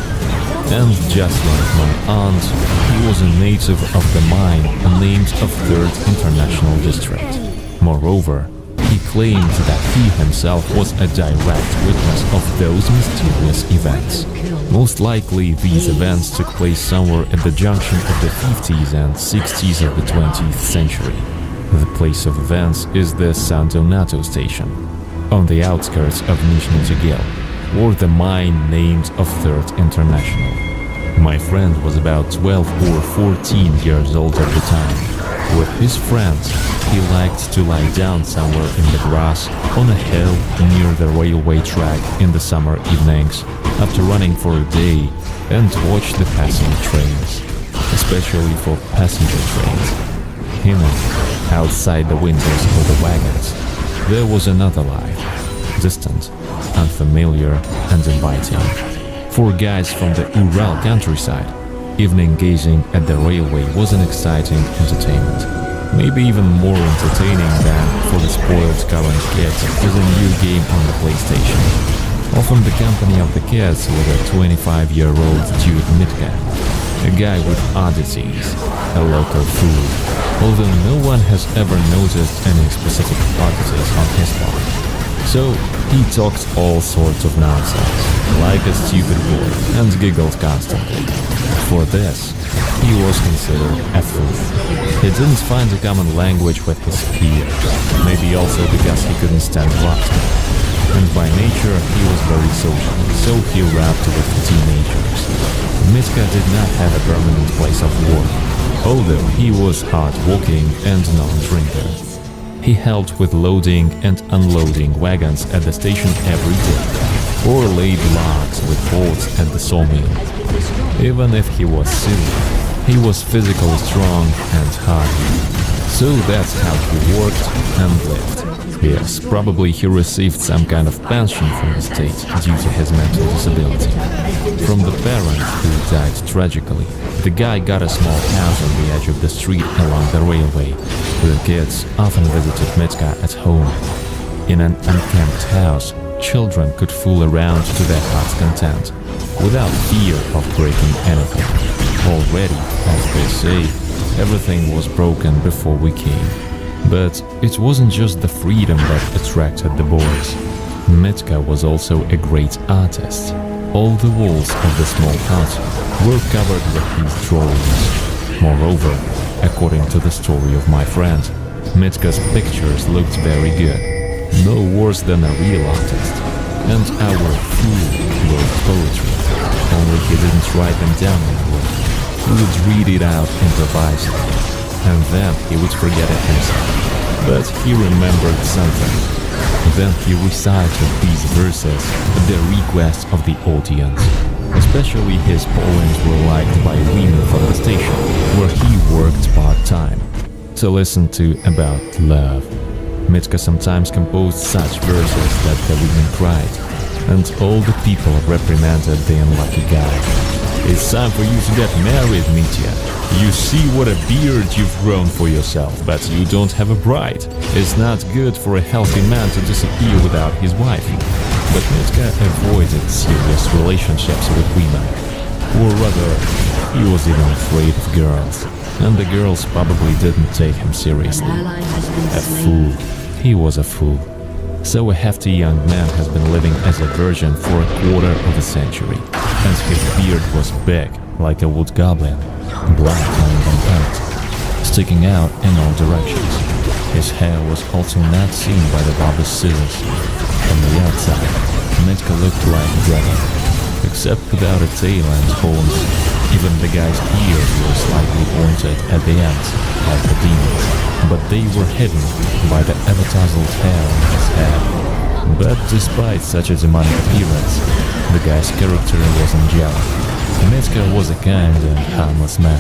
And just like my aunt, he was a native of the mine named of 3rd International District. Moreover, He claimed that he himself was a direct witness of those mysterious events. Most likely, these events took place somewhere at the junction of the 50s and 60s of the 20th century. The place of events is the San Donato station, on the outskirts of Nizhny Tagil, or the mine named of Third International. My friend was about 12 or 14 years old at the time. With his friends, he liked to lie down somewhere in the grass on a hill near the railway track in the summer evenings after running for a day and watch the passing trains, especially for passenger trains. Hidden outside the windows of the wagons, there was another life, distant, unfamiliar, and inviting. For guys from the Ural countryside, evening gazing at the railway was an exciting entertainment. Maybe even more entertaining than for the spoiled current kids is a new game on the PlayStation. Often the company of the kids was a 25-year-old Dude Mitka, a guy with oddities, a local fool, although no one has ever noticed any specific oddities on his part. So he talked all sorts of nonsense, like a stupid boy, and giggled constantly. For this, he was considered a fool. He didn't find a common language with his peers, maybe also because he couldn't stand laughter. And by nature, he was very social, so he rapped with the teenagers. Mitka did not have a permanent place of work, although he was hard-working and non-drinker. He helped with loading and unloading wagons at the station every day, or laid logs with bolts at the sawmill. Even if he was silly, he was physically strong and hardy. So that's how he worked and lived. Yes, probably he received some kind of pension from the state due to his mental disability. From the parent who died tragically, the guy got a small house on the edge of the street along the railway. The kids often visited Mitka at home. In an unkempt house, children could fool around to their heart's content, without fear of breaking anything. Already, as they say, everything was broken before we came. But it wasn't just the freedom that attracted the boys. Mitka was also a great artist. All the walls of the small hut were covered with his drawings. Moreover, according to the story of my friend, Mitka's pictures looked very good, no worse than a real artist. And our fool wrote poetry, only he didn't write them down anymore. He would read it out improvised, and then he would forget it himself. But he remembered something. Then he recited these verses at the request of the audience. Especially his poems were liked by women from the station, where he worked part-time, to listen to about love. Mitka sometimes composed such verses that the women cried, and all the people reprimanded the unlucky guy. It's time for you to get married, Mitya. You see what a beard you've grown for yourself, but you don't have a bride. It's not good for a healthy man to disappear without his wife. But Mitka avoided serious relationships with women. Or rather, he was even afraid of girls. And the girls probably didn't take him seriously. A fool. He was a fool. So a hefty young man has been living as a virgin for a quarter of a century. And his beard was big, like a wood goblin, black and unkempt, sticking out in all directions. His hair was also not seen by the barber's scissors. From the outside, Mitka looked like a dragon, except without a tail and horns. Even the guy's ears were slightly pointed at the ends, like the demons, but they were hidden by the ever-tousled hair on his head. But despite such a demonic appearance, the guy's character was angelic. Mitka was a kind and harmless man.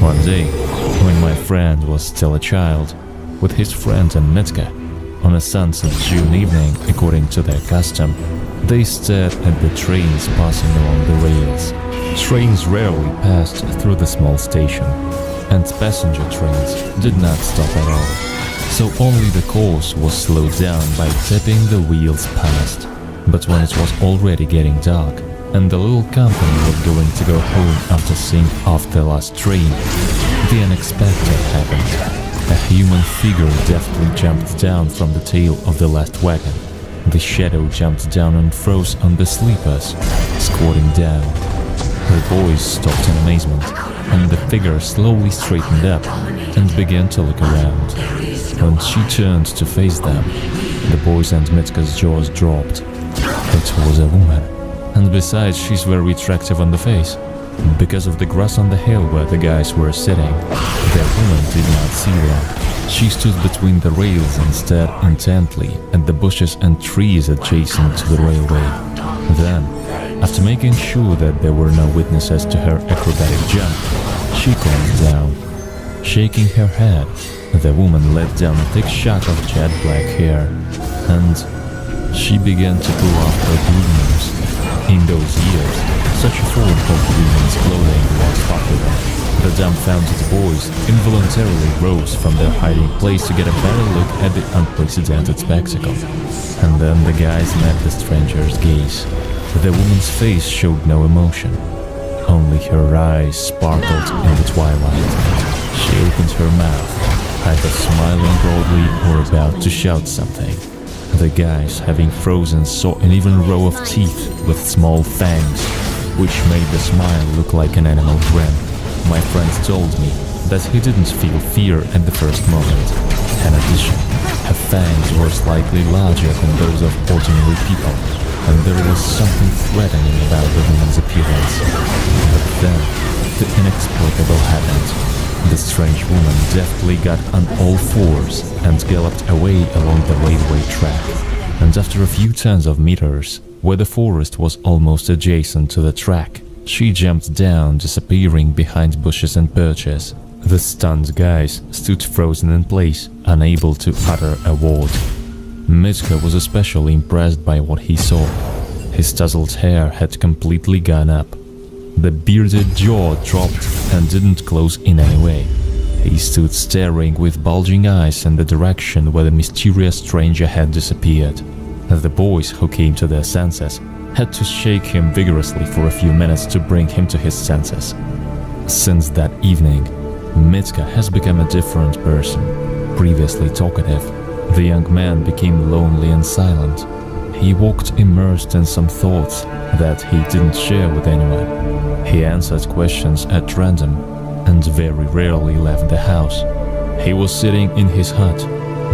One day, when my friend was still a child, with his friend and Mitka, on a sunset June evening, according to their custom, they stared at the trains passing along the rails. Trains rarely passed through the small station, and passenger trains did not stop at all. So only the course was slowed down by tipping the wheels past. But when it was already getting dark, and the little company was going to go home after seeing off the last train, the unexpected happened. A human figure deftly jumped down from the tail of the last wagon. The shadow jumped down and froze on the sleepers, squatting down. The boys stopped in amazement, and the figure slowly straightened up and began to look around. When she turned to face them, the boys and Mitka's jaws dropped. It was a woman, and besides, she's very attractive on the face. Because of the grass on the hill where the guys were sitting, the woman did not see them. She stood between the rails and stared intently at the bushes and trees adjacent to the railway. Then, after making sure that there were no witnesses to her acrobatic jump, she calmed down. Shaking her head, the woman let down a thick shock of jet black hair, and she began to pull off her bloomers. In those years, such a form of women's clothing was popular. The dumbfounded boys involuntarily rose from their hiding place to get a better look at the unprecedented spectacle. And then the guys met the stranger's gaze. The woman's face showed no emotion. Only her eyes sparkled in the twilight. She opened her mouth, either smiling broadly or about to shout something. The guys, having frozen, saw an even row of teeth with small fangs, which made the smile look like an animal grin. My friend told me that he didn't feel fear at the first moment. In addition, her fangs were slightly larger than those of ordinary people, and there was something threatening about the woman's appearance. But then, the inexplicable happened. The strange woman deftly got on all fours and galloped away along the railway track. And after a few tens of meters, where the forest was almost adjacent to the track, she jumped down, disappearing behind bushes and birches. The stunned guys stood frozen in place, unable to utter a word. Mitka was especially impressed by what he saw. His tousled hair had completely gone up. The bearded jaw dropped and didn't close in any way. He stood staring with bulging eyes in the direction where the mysterious stranger had disappeared. The boys, who came to their senses, had to shake him vigorously for a few minutes to bring him to his senses. Since that evening, Mitka has become a different person. Previously talkative, the young man became lonely and silent. He walked immersed in some thoughts that he didn't share with anyone. He answered questions at random and very rarely left the house. He was sitting in his hut,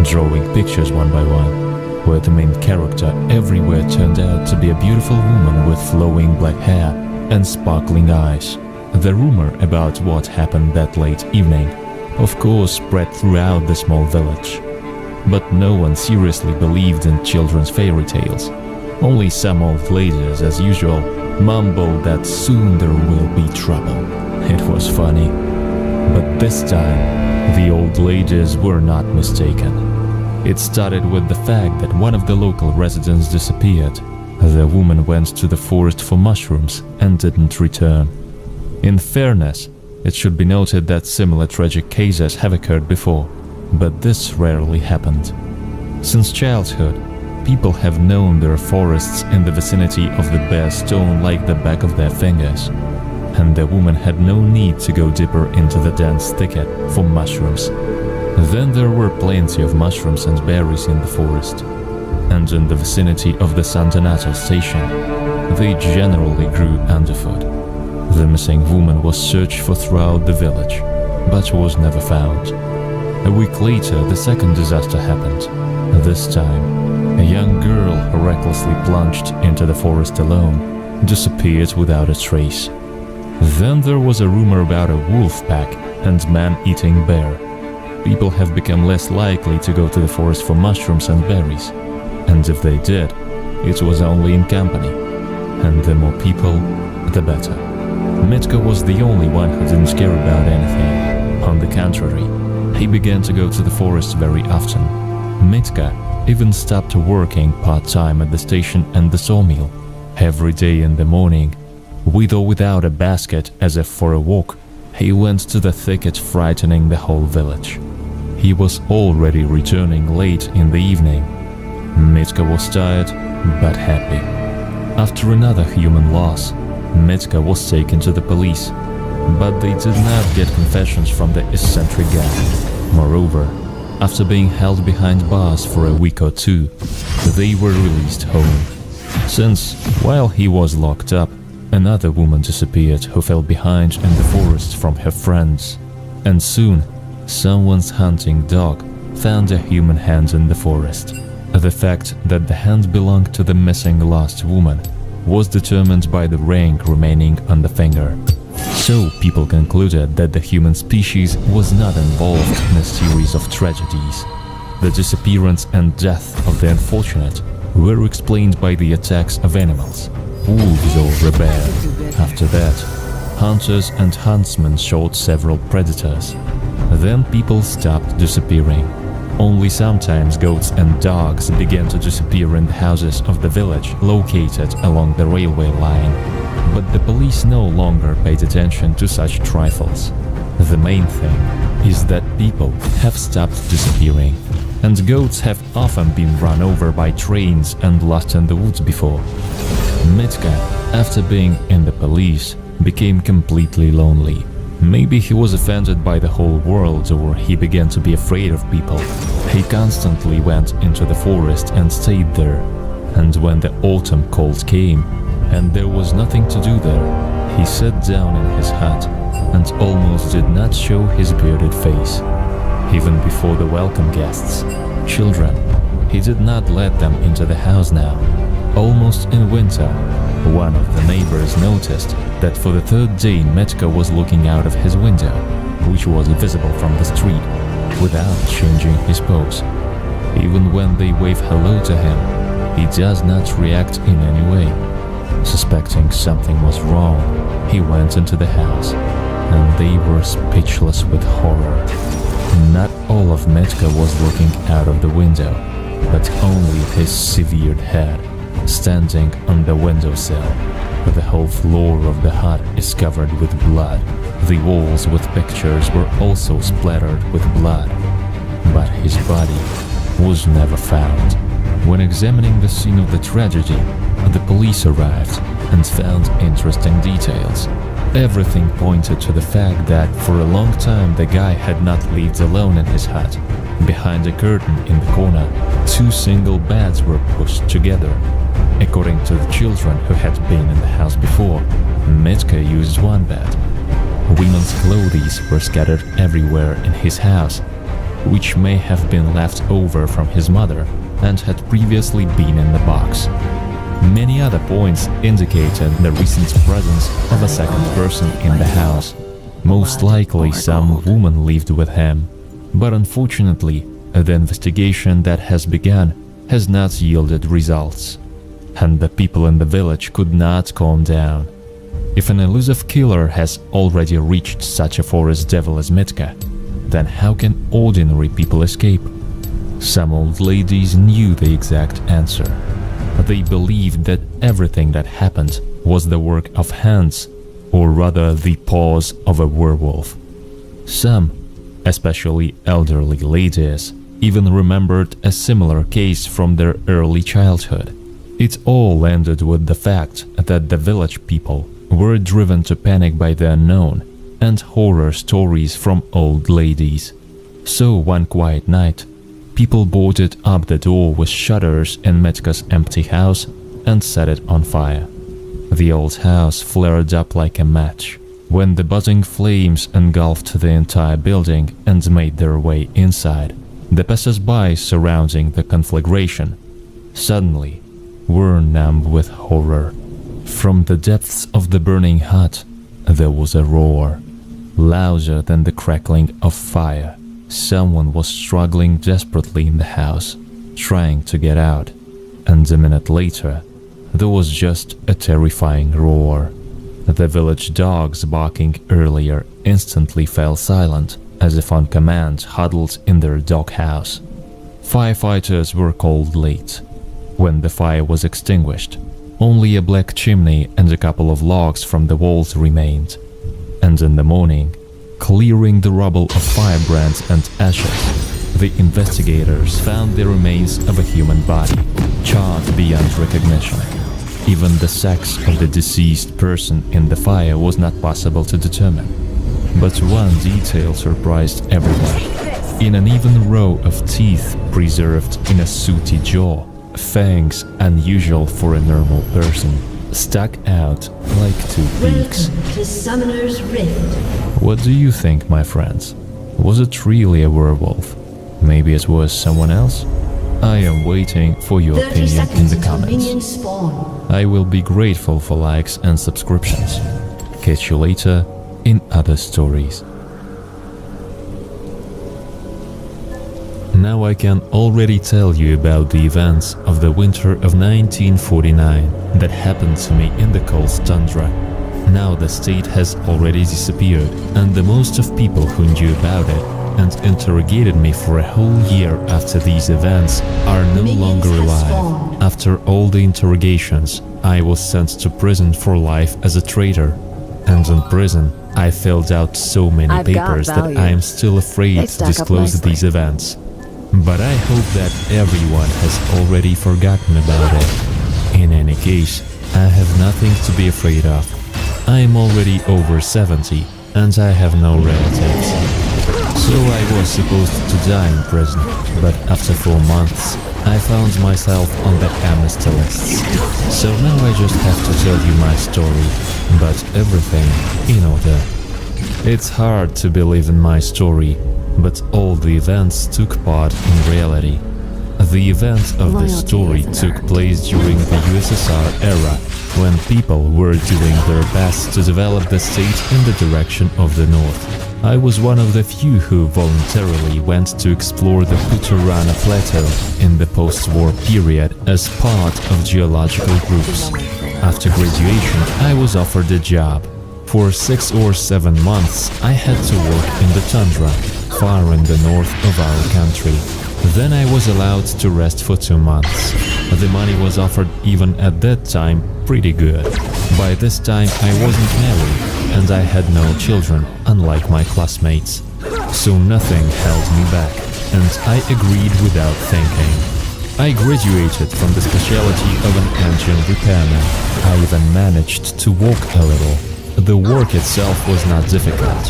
drawing pictures one by one, where the main character everywhere turned out to be a beautiful woman with flowing black hair and sparkling eyes. The rumor about what happened that late evening, of course, spread throughout the small village. But no one seriously believed in children's fairy tales. Only some old ladies, as usual, mumbled that soon there will be trouble. It was funny. But this time, the old ladies were not mistaken. It started with the fact that one of the local residents disappeared. The woman went to the forest for mushrooms and didn't return. In fairness, it should be noted that similar tragic cases have occurred before, but this rarely happened. Since childhood, people have known there are forests in the vicinity of the bare stone like the back of their fingers, and the woman had no need to go deeper into the dense thicket for mushrooms. Then there were plenty of mushrooms and berries in the forest, and in the vicinity of the San Donato station, they generally grew underfoot. The missing woman was searched for throughout the village, but was never found. A week later, the second disaster happened. This time, a young girl who recklessly plunged into the forest alone disappeared without a trace. Then there was a rumor about a wolf pack and man-eating bear. People have become less likely to go to the forest for mushrooms and berries, and if they did, it was only in company, and the more people, the better. Mitka was the only one who didn't care about anything. On the contrary, he began to go to the forest very often. Mitka even stopped working part-time at the station and the sawmill. Every day in the morning, with or without a basket as if for a walk, he went to the thicket, frightening the whole village. He was already returning late in the evening. Mitka was tired but happy. After another human loss, Mitka was taken to the police, but they did not get confessions from the eccentric guy. Moreover, after being held behind bars for a week or two, they were released home. Since, while he was locked up, another woman disappeared who fell behind in the forest from her friends. And soon, someone's hunting dog found a human hand in the forest. The fact that the hand belonged to the missing lost woman was determined by the ring remaining on the finger. So people concluded that the human species was not involved in a series of tragedies. The disappearance and death of the unfortunate were explained by the attacks of animals, wolves or a bear. After that, hunters and huntsmen shot several predators. Then people stopped disappearing. Only sometimes goats and dogs began to disappear in the houses of the village located along the railway line. But the police no longer paid attention to such trifles. The main thing is that people have stopped disappearing, and goats have often been run over by trains and lost in the woods before. Mitka, after being in the police, became completely lonely. Maybe he was offended by the whole world, or he began to be afraid of people. He constantly went into the forest and stayed there. And when the autumn cold came, and there was nothing to do there, he sat down in his hut and almost did not show his bearded face. Even before the welcome guests, children, he did not let them into the house now. Almost in winter, one of the neighbors noticed that for the third day Mitka was looking out of his window, which was visible from the street, without changing his pose. Even when they wave hello to him, he does not react in any way. Suspecting something was wrong, he went into the house, and they were speechless with horror. Not all of Mitka was looking out of the window, but only his severed head, standing on the windowsill. The whole floor of the hut is covered with blood. The walls with pictures were also splattered with blood. But his body was never found. When examining the scene of the tragedy, the police arrived and found interesting details. Everything pointed to the fact that for a long time the guy had not lived alone in his hut. Behind a curtain in the corner, two single beds were pushed together. According to the children who had been in the house before, Mitka used one bed. Women's clothes were scattered everywhere in his house, which may have been left over from his mother and had previously been in the box. Many other points indicated the recent presence of a second person in the house. Most likely some woman lived with him. But unfortunately, the investigation that has begun has not yielded results. And the people in the village could not calm down. If an elusive killer has already reached such a forest devil as Mitka, then how can ordinary people escape? Some old ladies knew the exact answer. They believed that everything that happened was the work of hands, or rather the paws of a werewolf. Some, especially elderly ladies, even remembered a similar case from their early childhood. It all ended with the fact that the village people were driven to panic by the unknown and horror stories from old ladies. So one quiet night, people boarded up the door with shutters in Mitka's empty house and set it on fire. The old house flared up like a match when the buzzing flames engulfed the entire building and made their way inside. The passers-by surrounding the conflagration suddenly were numb with horror. From the depths of the burning hut, there was a roar, louder than the crackling of fire. Someone was struggling desperately in the house, trying to get out, and a minute later, there was just a terrifying roar. The village dogs barking earlier instantly fell silent, as if on command, huddled in their doghouse. Firefighters were called late. When the fire was extinguished, only a black chimney and a couple of logs from the walls remained. And in the morning, clearing the rubble of firebrands and ashes, the investigators found the remains of a human body, charred beyond recognition. Even the sex of the deceased person in the fire was not possible to determine. But one detail surprised everyone. in an even row of teeth preserved in a sooty jaw, fangs unusual for a normal person, stuck out like two peaks. Welcome to Summoner's Rift. What do you think, my friends? Was it really a werewolf? Maybe it was someone else? I am waiting for your 30 opinion in seconds the until comments. minions spawn. I will be grateful for likes and subscriptions. Catch you later in other stories. Now I can already tell you about the events of the winter of 1949 that happened to me in the cold tundra. Now the state has already disappeared, and the most of people who knew about it and interrogated me for a whole year after these events are no Minions longer have alive. spawned. After all the interrogations, I was sent to prison for life as a traitor. And in prison, I filled out so many I've got papers that value. I am still afraid They to stack up disclose nicely. these events. But I hope that everyone has already forgotten about it. In any case, I have nothing to be afraid of. I am already over 70 and I have no relatives. So I was supposed to die in prison, but after 4 months, I found myself on the amnesty lists. So now I just have to tell you my story, but everything in order. It's hard to believe in my story, but all the events took part in reality. The events of the Loyalty story isn't took earned. place during the USSR era, when people were doing their best to develop the state in the direction of the north. I was one of the few who voluntarily went to explore the Puturana Plateau in the post-war period as part of geological groups. After graduation, I was offered a job. For 6 or 7 months, I had to work in the tundra, far in the north of our country. Then I was allowed to rest for 2 months. The money was offered even at that time pretty good. By this time I wasn't married and I had no children, unlike my classmates. So nothing held me back, and I agreed without thinking. I graduated from the specialty of an engine repairman. I even managed to walk a little. The work itself was not difficult.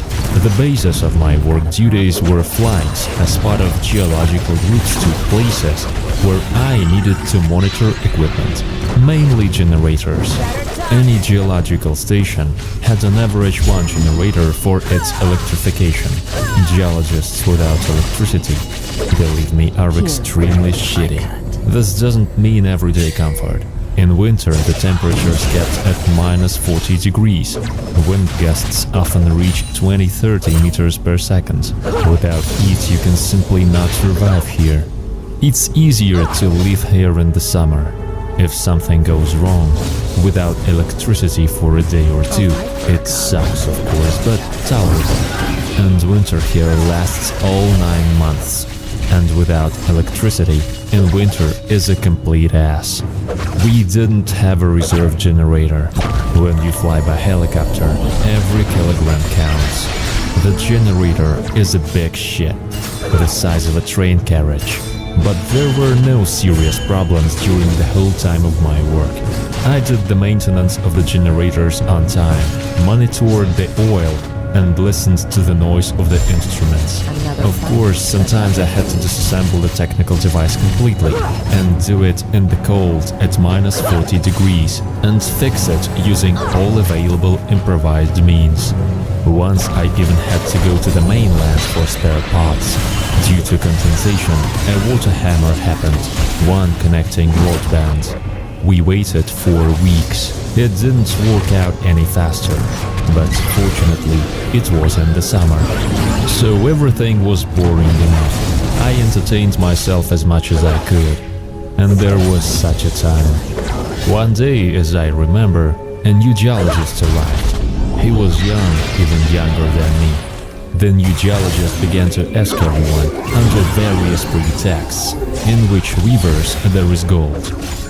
The basis of my work duties were flights as part of geological routes to places where I needed to monitor equipment, mainly generators. Any geological station had an average 1 generator for its electrification. Geologists without electricity, believe me, are extremely shitty. This doesn't mean everyday comfort. In winter, the temperatures kept at -40 degrees. Wind gusts often reach 20-30 meters per second. Without heat, you can simply not survive here. It's easier to live here in the summer. If something goes wrong, without electricity for a day or two, it sucks of course, but tolerable. And winter here lasts all 9 months. And without electricity, in winter is a complete ass. We didn't have a reserve generator. When you fly by helicopter, every kilogram counts. The generator is a big shit, the size of a train carriage. But there were no serious problems during the whole time of my work. I did the maintenance of the generators on time, monitored the oil, and listened to the noise of the instruments. Of course, sometimes I had to disassemble the technical device completely and do it in the cold at -40 degrees and fix it using all available improvised means. Once I even had to go to the mainland for spare parts. Due to condensation, a water hammer happened, one connecting rod bands. We waited 4 weeks. It didn't work out any faster, but fortunately it was in the summer. So everything was boring enough. I entertained myself as much as I could. And there was such a time. One day, as I remember, a new geologist arrived. He was young, even younger than me. The new geologist began to ask everyone, under various pretexts, in which rivers there is gold.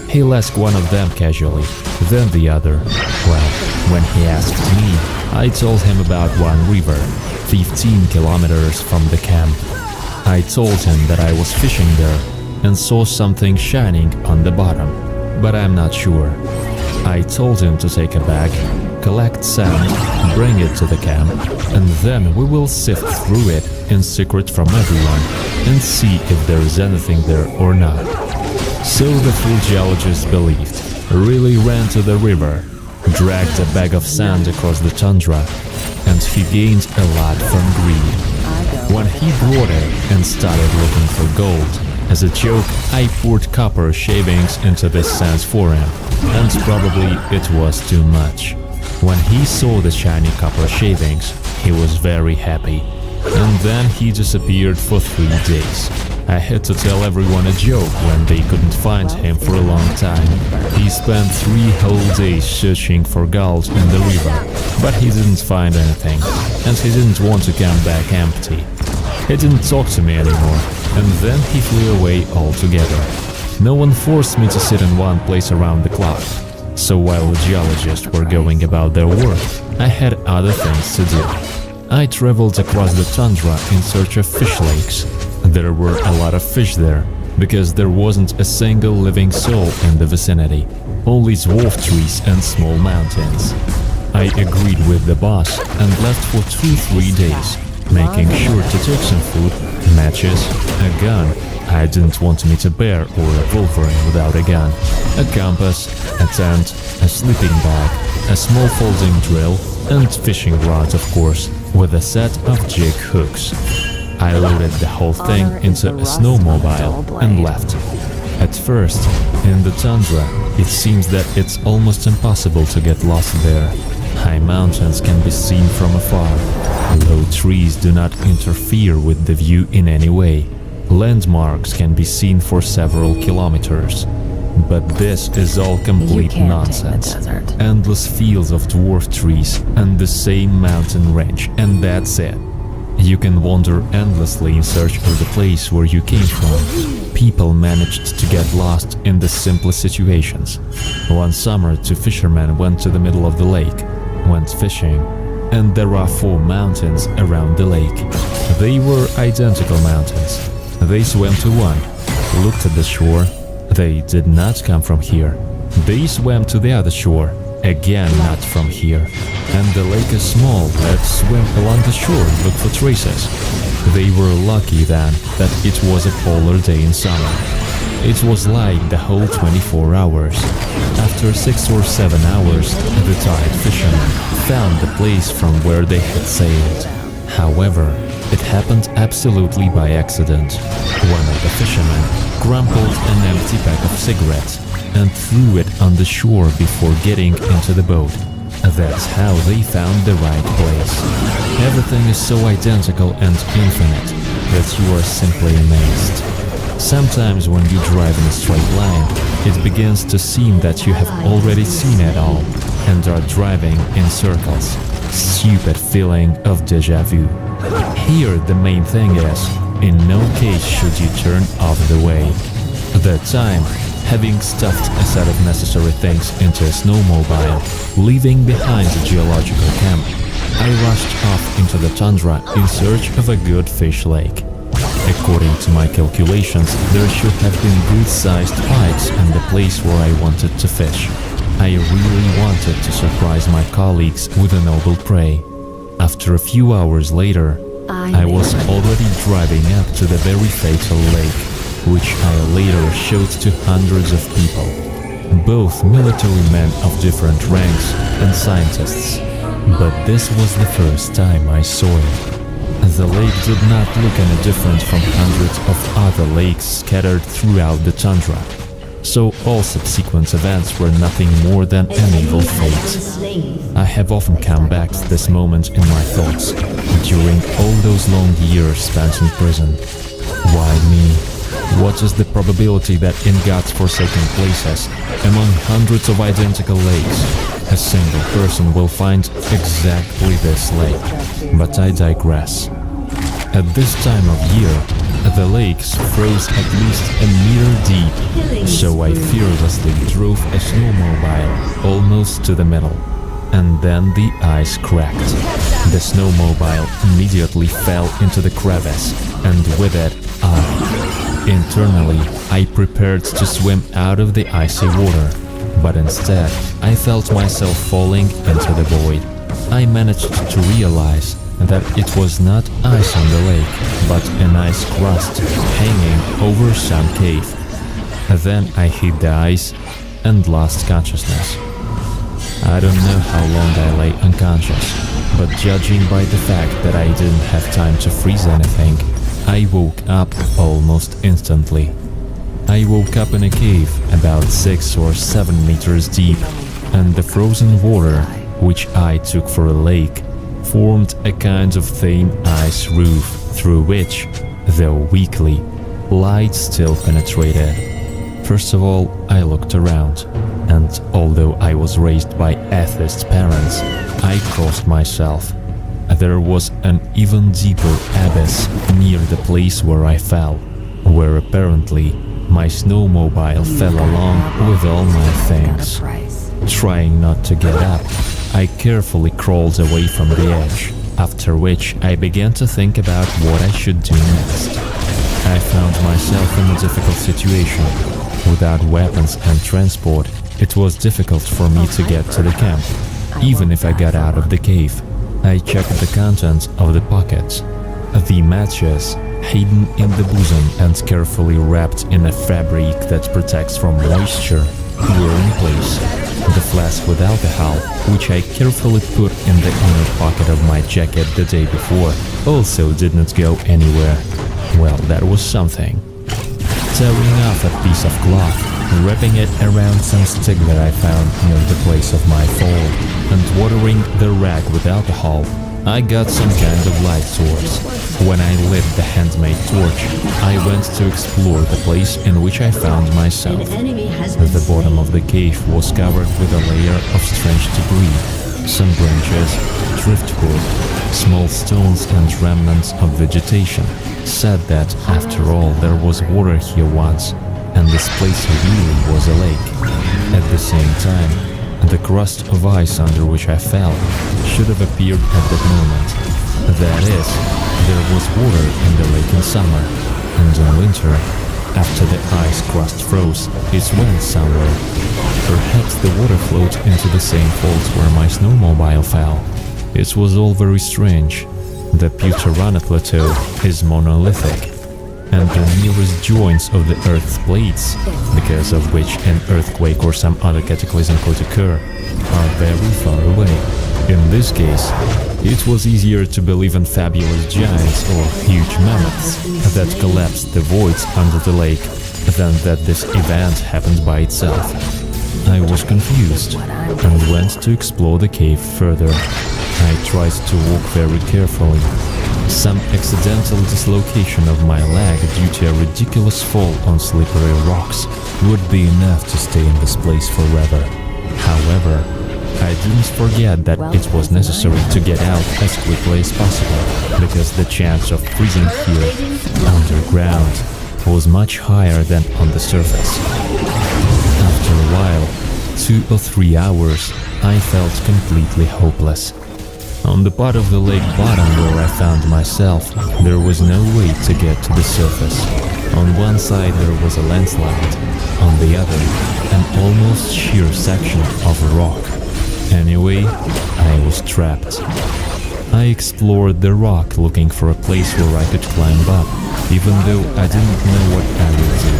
He'll ask one of them casually, then the other. Well, when he asked me, I told him about one river, 15 kilometers from the camp. I told him that I was fishing there and saw something shining on the bottom, but I'm not sure. I told him to take a bag, collect sand, bring it to the camp, and then we will sift through it in secret from everyone and see if there is anything there or not. So the fool geologist believed, really ran to the river, dragged a bag of sand across the tundra, and he gained a lot from greed. When he brought it and started looking for gold, as a joke, I poured copper shavings into this sand for him, and probably it was too much. When he saw the shiny copper shavings, he was very happy. And then he disappeared for 3 days. I had to tell everyone a joke when they couldn't find him for a long time. He spent 3 whole days searching for gold in the river, but he didn't find anything, and he didn't want to come back empty. He didn't talk to me anymore, and then he flew away altogether. No one forced me to sit in one place around the clock. So while the geologists were going about their work, I had other things to do. I traveled across the tundra in search of fish lakes. There were a lot of fish there, because there wasn't a single living soul in the vicinity, only dwarf trees and small mountains. I agreed with the boss and left for 2-3 days, making sure to take some food, matches, a gun. I didn't want me to bear or a Wolverine without a gun, a compass, a tent, a sleeping bag, a small folding drill, and fishing rods, of course, with a set of jig hooks. I loaded the whole thing into a snowmobile and left. At first, in the tundra, it seems that it's almost impossible to get lost there. High mountains can be seen from afar. Low trees do not interfere with the view in any way. Landmarks can be seen for several kilometers. But this is all complete nonsense. Endless fields of dwarf trees and the same mountain range, and that's it. You can wander endlessly in search of the place where you came from. People managed to get lost in the simplest situations. One summer, 2 fishermen went to the middle of the lake, went fishing, and there are 4 mountains around the lake. They were identical mountains. They swam to one, looked at the shore. They did not come from here. They swam to the other shore, again not from here. And the lake is small, let's swim along the shore, look for traces. They were lucky then that it was a polar day in summer. It was like the whole 24 hours. After 6 or 7 hours, the tired fishermen found the place from where they had sailed. However, it happened absolutely by accident. One of the fishermen crumpled an empty pack of cigarettes and threw it on the shore before getting into the boat. That's how they found the right place. Everything is so identical and infinite that you are simply amazed. Sometimes when you drive in a straight line, it begins to seem that you have already seen it all and are driving in circles. Stupid feeling of déjà vu. Here the main thing is, in no case should you turn off the way. That time, having stuffed a set of necessary things into a snowmobile, leaving behind the geological camp, I rushed off into the tundra in search of a good fish lake. According to my calculations, there should have been good-sized pikes in the place where I wanted to fish. I really wanted to surprise my colleagues with a noble prey. After a few hours later, I was already driving up to the very fatal lake, which I later showed to hundreds of people, both military men of different ranks and scientists. But this was the first time I saw it. The lake did not look any different from hundreds of other lakes scattered throughout the tundra. So all subsequent events were nothing more than an evil fate. I have often come back to this moment in my thoughts, during all those long years spent in prison. Why me? What is the probability that in God's forsaken places, among hundreds of identical lakes, a single person will find exactly this lake? But I digress. At this time of year, the lakes froze at least a meter deep, so I fearlessly drove a snowmobile almost to the middle. And then the ice cracked. The snowmobile immediately fell into the crevice, and with it, Internally, I prepared to swim out of the icy water. but instead I felt myself falling into the void. I managed to realize that it was not ice on the lake, but an ice crust hanging over some cave. Then I hit the ice and lost consciousness. I don't know how long I lay unconscious, but judging by the fact that I didn't have time to freeze anything, I woke up almost instantly. I woke up in a cave about 6 or 7 meters deep, and the frozen water, which I took for a lake, formed a kind of thin ice roof through which, though weakly, light still penetrated. First of all, I looked around, and although I was raised by atheist parents, I crossed myself. There was an even deeper abyss near the place where I fell, where apparently my snowmobile fell along with all my things. Trying not to get up, I carefully crawled away from the edge, after which I began to think about what I should do next. I found myself in a difficult situation. Without weapons and transport, it was difficult for me to get to the camp, even if I got out of the cave. I checked the contents of the pockets. The matches, hidden in the bosom and carefully wrapped in a fabric that protects from moisture, were in place. The flask with alcohol, which I carefully put in the inner pocket of my jacket the day before, also did not go anywhere. Well, that was something. Tearing off a piece of cloth, wrapping it around some stick that I found near the place of my fall, and watering the rag with alcohol, I got some kind of light source. When I lit the handmade torch, I went to explore the place in which I found myself. An enemy has been The bottom of the cave was covered with a layer of strange debris, some branches, driftwood, small stones and remnants of vegetation. Said that, after all, there was water here once, and this place really was a lake. At the same time, the crust of ice under which I fell should have appeared at that moment. That is, there was water in the lake in summer, and in winter, after the ice crust froze, it went somewhere. Perhaps the water flowed into the same fault where my snowmobile fell. It was all very strange. The Putarana Plateau is monolithic, and the nearest joints of the Earth's plates, because of which an earthquake or some other cataclysm could occur, are very far away. In this case, it was easier to believe in fabulous giants or huge mammoths that collapsed the voids under the lake than that this event happened by itself. I was confused and went to explore the cave further. I tried to walk very carefully. Some accidental dislocation of my leg due to a ridiculous fall on slippery rocks would be enough to stay in this place forever. However, I didn't forget that it was necessary to get out as quickly as possible, because the chance of freezing here underground was much higher than on the surface. After a while, 2 or 3 hours, I felt completely hopeless. On the part of the lake bottom where I found myself, there was no way to get to the surface. On one side there was a landslide, on the other, an almost sheer section of rock. Anyway, I was trapped. I explored the rock looking for a place where I could climb up, even though I didn't know what I would do,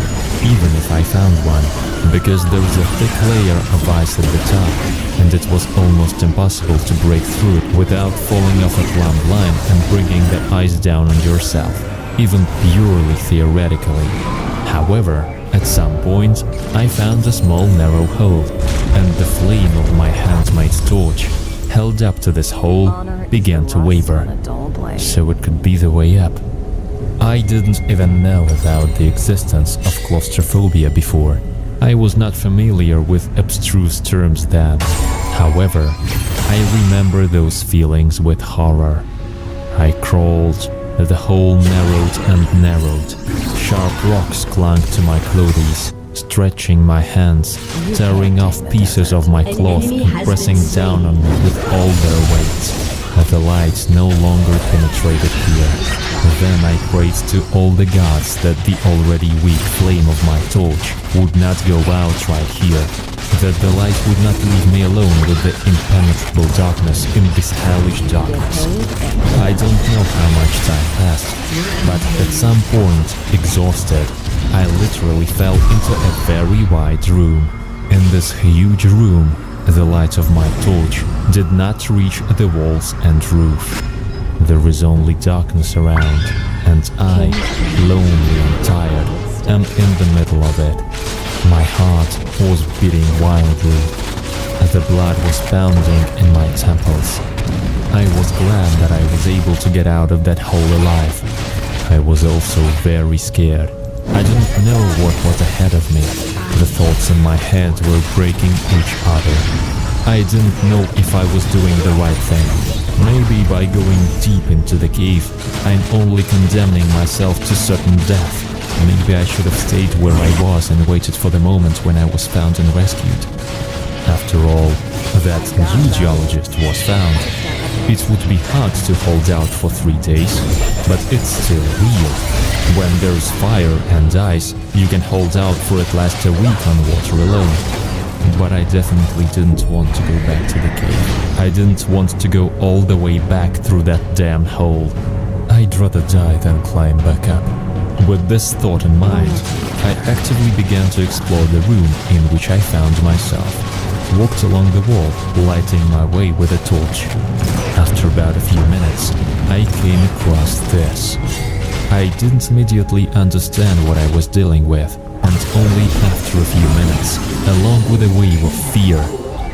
even if I found one, because there was a thick layer of ice at the top, and it was almost impossible to break through it without falling off a plumb line and bringing the ice down on yourself, even purely theoretically. However, at some point, I found a small narrow hole, and the flame of my handmade torch, held up to this hole, began to waver, so it could be the way up. I didn't even know about the existence of claustrophobia before. I was not familiar with abstruse terms then. However, I remember those feelings with horror. I crawled, the hole narrowed and narrowed. Sharp rocks clung to my clothes, stretching my hands, tearing off pieces of my cloth and pressing down on me with all their weight. The light no longer penetrated here. Then I prayed to all the gods that the already weak flame of my torch would not go out right here, that the light would not leave me alone with the impenetrable darkness in this hellish darkness. I don't know how much time passed, but at some point, exhausted, I literally fell into a very wide room. In this huge room, the light of my torch did not reach the walls and roof. There is only darkness around, and I, lonely and tired, am in the middle of it. My heart was beating wildly. The blood was pounding in my temples. I was glad that I was able to get out of that hole alive. I was also very scared. I didn't know what was ahead of me. The thoughts in my head were breaking each other. I didn't know if I was doing the right thing. Maybe by going deep into the cave, I'm only condemning myself to certain death. Maybe I should have stayed where I was and waited for the moment when I was found and rescued. After all, that new geologist was found. It would be hard to hold out for 3 days, but it's still real. When there's fire and ice, you can hold out for at least a week on water alone. But I definitely didn't want to go back to the cave. I didn't want to go all the way back through that damn hole. I'd rather die than climb back up. With this thought in mind, I actively began to explore the room in which I found myself. Walked along the wall, lighting my way with a torch. After about a few minutes, I came across this. I didn't immediately understand what I was dealing with, and only after a few minutes, along with a wave of fear,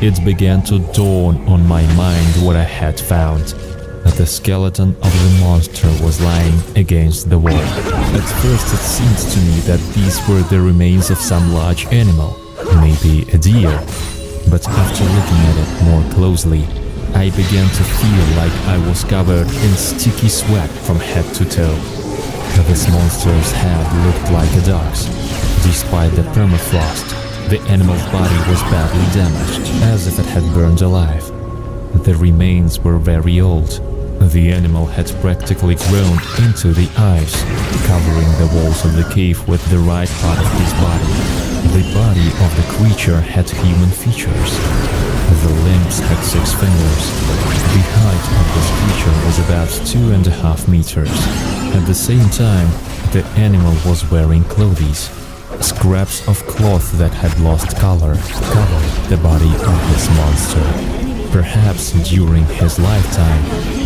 it began to dawn on my mind what I had found. The skeleton of the monster was lying against the wall. At first it seemed to me that these were the remains of some large animal, maybe a deer. But after looking at it more closely, I began to feel like I was covered in sticky sweat from head to toe. This monster's head looked like a dog's. Despite the permafrost, the animal's body was badly damaged, as if it had burned alive. The remains were very old. The animal had practically grown into the ice, covering the walls of the cave with the right part of his body. The body of the creature had human features. The limbs had 6 fingers. The height of this creature was about 2.5 meters. At the same time, the animal was wearing clothes. Scraps of cloth that had lost color covered the body of this monster. Perhaps during his lifetime,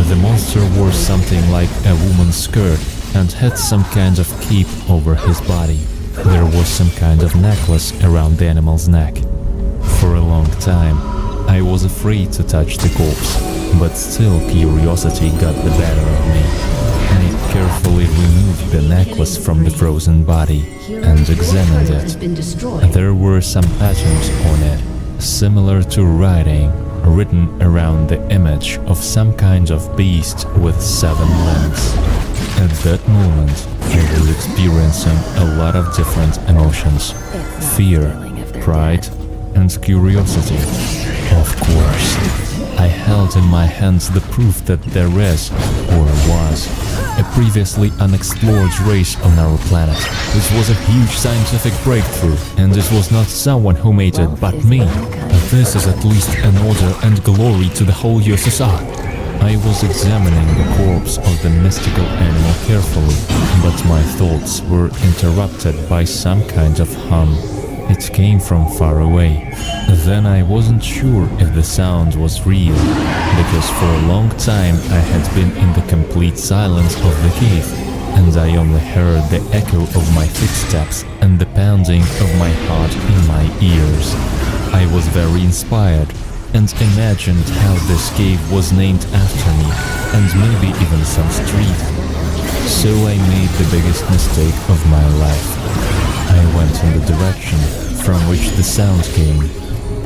the monster wore something like a woman's skirt and had some kind of cape over his body. There was some kind of necklace around the animal's neck. For a long time, I was afraid to touch the corpse, but still curiosity got the better of me. I carefully removed the necklace from the frozen body and examined it. There were some patterns on it, similar to writing, written around the image of some kind of beast with 7 limbs. At that moment, I was experiencing a lot of different emotions: fear, pride, and curiosity. Of course, I held in my hands the proof that there is, or was, a previously unexplored race on our planet. This was a huge scientific breakthrough, and it was not someone who made it, but me. This is at least an order and glory to the whole USSR. I was examining the corpse of the mystical animal carefully, but my thoughts were interrupted by some kind of hum. It came from far away. Then I wasn't sure if the sound was real, because for a long time I had been in the complete silence of the cave, and I only heard the echo of my footsteps and the pounding of my heart in my ears. I was very inspired and imagined how this cave was named after me, and maybe even some street. So I made the biggest mistake of my life. I went in the direction from which the sound came.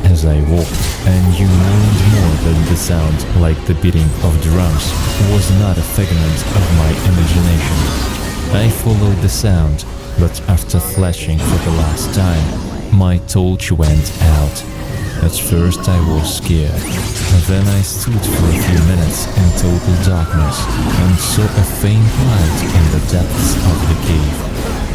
As I walked, I knew more and more that the sound, like the beating of drums, was not a figment of my imagination. I followed the sound, but after flashing for the last time, my torch went out. At first I was scared. Then I stood for a few minutes in total darkness and saw a faint light in the depths of the cave.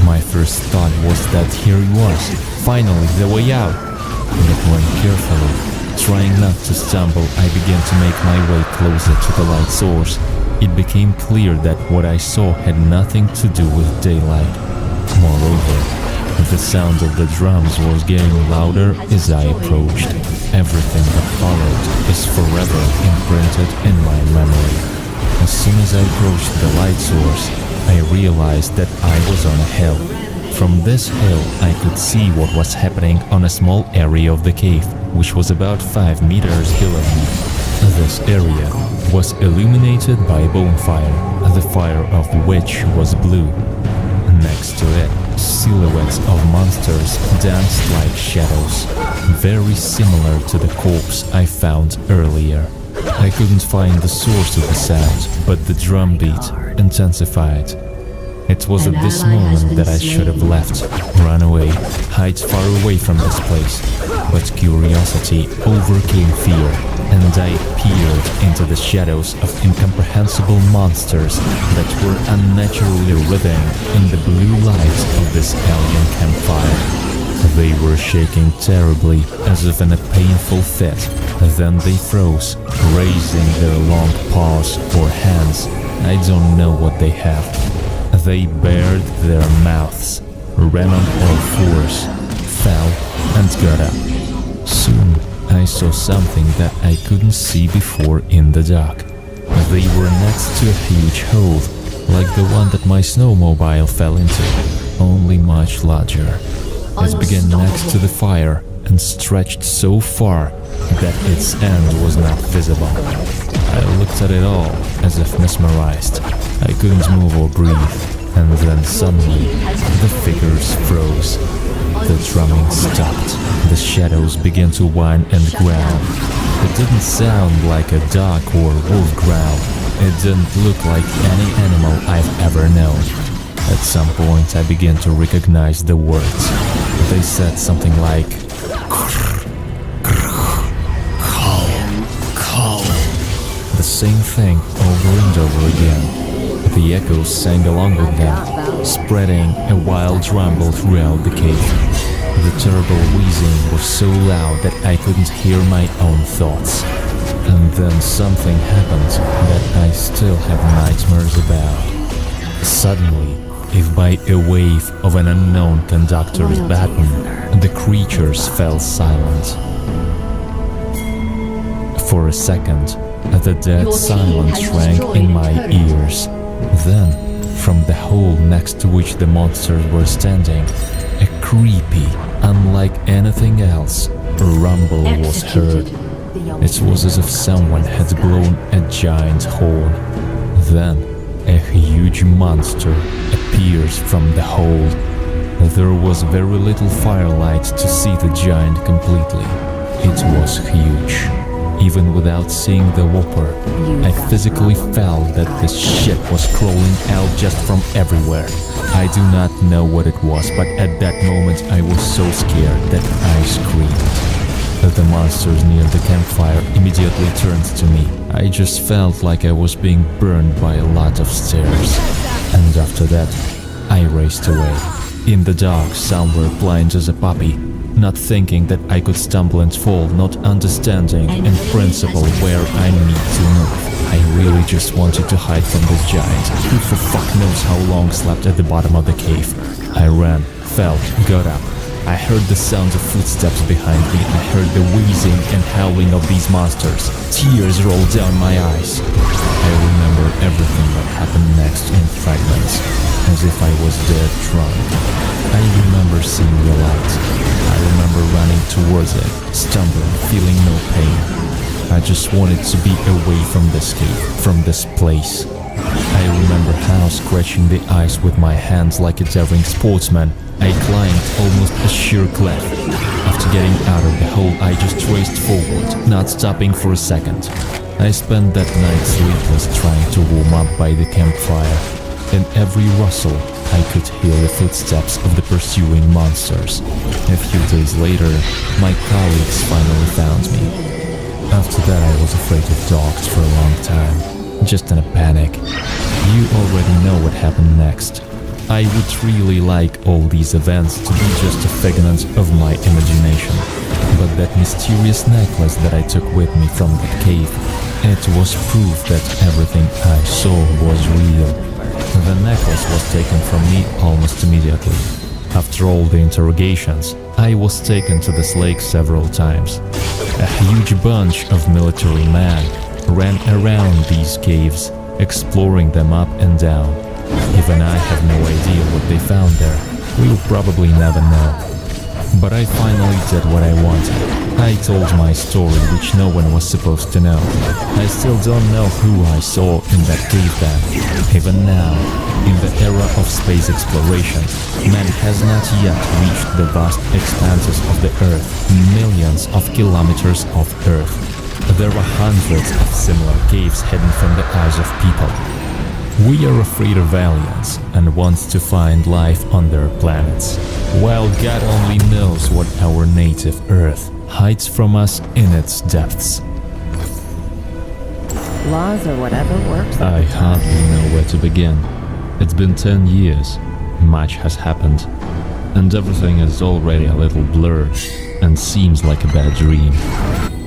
My first thought was that here it was, finally the way out. But when carefully, trying not to stumble, I began to make my way closer to the light source. It became clear that what I saw had nothing to do with daylight. Moreover, the sound of the drums was getting louder as I approached. Everything that followed is forever imprinted in my memory. As soon as I approached the light source, I realized that I was on a hill. From this hill, I could see what was happening on a small area of the cave, which was about 5 meters below me. This area was illuminated by a bonfire, the fire of which was blue. Next to it, silhouettes of monsters danced like shadows, very similar to the corpse I found earlier. I couldn't find the source of the sound, but the drum beat intensified. It was at this moment that I should have left, run away, hide far away from this place. But curiosity overcame fear, and I peered into the shadows of incomprehensible monsters that were unnaturally writhing in the blue light of this alien campfire. They were shaking terribly, as if in a painful fit. Then they froze, raising their long paws or hands. I don't know what they have. They bared their mouths, ran on all fours, fell, and got up. Soon, I saw something that I couldn't see before in the dark. They were next to a huge hole, like the one that my snowmobile fell into, only much larger. It began next to the fire and stretched so far that its end was not visible. I looked at it all as if mesmerized. I couldn't move or breathe, and then suddenly the figures froze. The drumming stopped. The shadows began to whine and growl. It didn't sound like a dog or wolf growl. It didn't look like any animal I've ever known. At some point I began to recognize the words. They said something like call. The same thing over and over again. The echoes sang along with them, spreading a wild rumble throughout the cave. The terrible wheezing was so loud that I couldn't hear my own thoughts. And then something happened that I still have nightmares about. Suddenly, if by a wave of an unknown conductor's baton, the creatures fell silent. For a second, the dead silence rang in my ears. Then, from the hole next to which the monsters were standing, a creepy, unlike anything else, rumble was heard. It was as if someone had blown a giant horn. Then, a huge monster appears from the hole. There was very little firelight to see the giant completely. It was huge. Even without seeing the whopper, I physically felt that this shit was crawling out just from everywhere. I do not know what it was, but at that moment I was so scared that I screamed. The monsters near the campfire immediately turned to me. I just felt like I was being burned by a lot of stairs. And after that, I raced away. In the dark, somewhere blind as a puppy, not thinking that I could stumble and fall, not understanding in principle where I need to move. I really just wanted to hide from this giant, who for fuck knows how long slept at the bottom of the cave. I ran, fell, got up. I heard the sound of footsteps behind me. I heard the wheezing and howling of these monsters. Tears rolled down my eyes. I remember everything that happened next in fragments, as if I was dead drunk. I remember seeing the light. I remember running towards it, stumbling, feeling no pain. I just wanted to be away from this cave, from this place. I remember how, scratching the ice with my hands like a daring sportsman, I climbed almost a sheer cliff. After getting out of the hole, I just raced forward, not stopping for a second. I spent that night sleepless, trying to warm up by the campfire. In every rustle, I could hear the footsteps of the pursuing monsters. A few days later, my colleagues finally found me. After that, I was afraid of dogs for a long time, just in a panic. You already know what happened next. I would really like all these events to be just a figment of my imagination. But that mysterious necklace that I took with me from that cave, it was proof that everything I saw was real. The necklace was taken from me almost immediately. After all the interrogations, I was taken to this lake several times. A huge bunch of military men ran around these caves, exploring them up and down. Even I have no idea what they found there. We'll probably never know. But I finally did what I wanted. I told my story, which no one was supposed to know. I still don't know who I saw in that cave then. Even now, in the era of space exploration, man has not yet reached the vast expanses of the Earth, millions of kilometers of Earth. There are hundreds of similar caves hidden from the eyes of people. We are afraid of aliens and want to find life on their planets, while God only knows what our native Earth hides from us in its depths. Laws or whatever works. I hardly know where to begin. It's been 10 years, much has happened, and everything is already a little blurred and seems like a bad dream.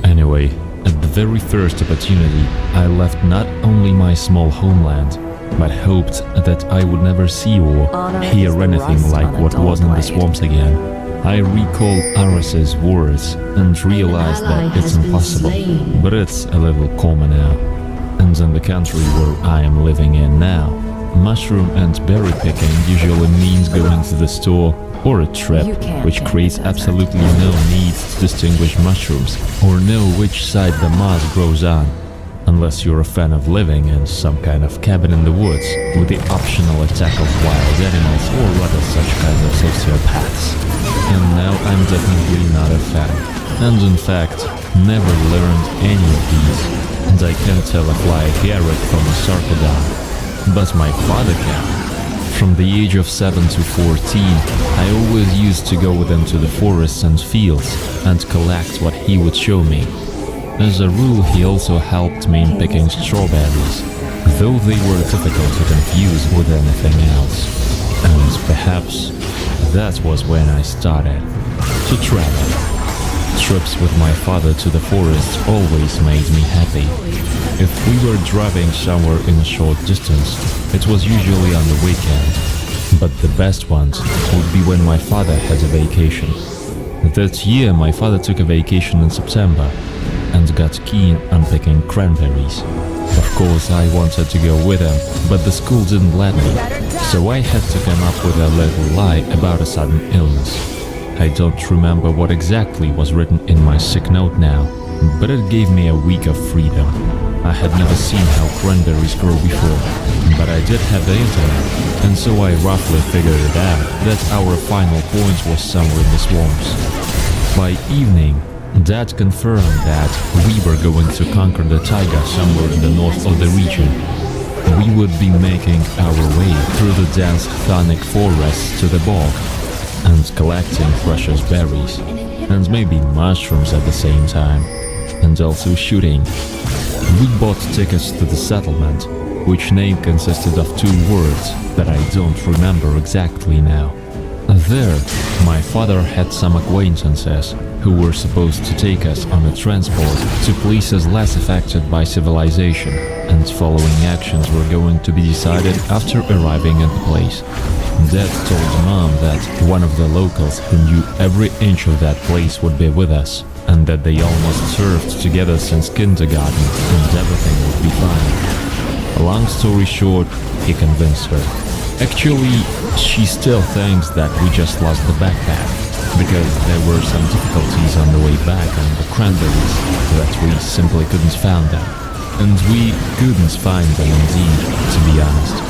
Anyway, at the very first opportunity, I left not only my small homeland, but hoped that I would never see or Honor is hear the anything rust like on a what dull was in the blade. swamps again. I recalled Aras's words and realized ally that it's has been impossible, slain. but it's a little calmer now. And in the country where I am living in now, mushroom and berry picking usually means going to the store or a trip, You can't which change creates the desert. absolutely no need to distinguish mushrooms or know which side the moss grows on. Unless you're a fan of living in some kind of cabin in the woods with the optional attack of wild animals or rather such kind of sociopaths. And now I'm definitely not a fan. And in fact, never learned any of these. And I can't tell a fly carrot from a sarcodon. But my father can. From the age of 7 to 14, I always used to go with him to the forests and fields and collect what he would show me. As a rule, he also helped me in picking strawberries, though they were difficult to confuse with anything else. And perhaps that was when I started to travel. Trips with my father to the forest always made me happy. If we were driving somewhere in a short distance, it was usually on the weekend. But the best ones would be when my father had a vacation. That year, my father took a vacation in September and got keen on picking cranberries. Of course, I wanted to go with him, but the school didn't let me, so I had to come up with a little lie about a sudden illness. I don't remember what exactly was written in my sick note now, but it gave me a week of freedom. I had never seen how cranberries grow before, but I did have the internet, and so I roughly figured it out that our final point was somewhere in the swamps. By evening, Dad confirmed that we were going to conquer the taiga somewhere in the north of the region. We would be making our way through the dense chthonic forests to the bog and collecting precious berries and maybe mushrooms at the same time, and also shooting. We bought tickets to the settlement, which name consisted of 2 words that I don't remember exactly now. There, my father had some acquaintances who were supposed to take us on a transport to places less affected by civilization, and following actions were going to be decided after arriving at the place. Dad told Mom that one of the locals who knew every inch of that place would be with us, and that they almost served together since kindergarten and everything would be fine. Long story short, he convinced her. Actually, she still thinks that we just lost the backpack, because there were some difficulties on the way back on the cranberries that we simply couldn't find them. And we couldn't find them indeed, to be honest.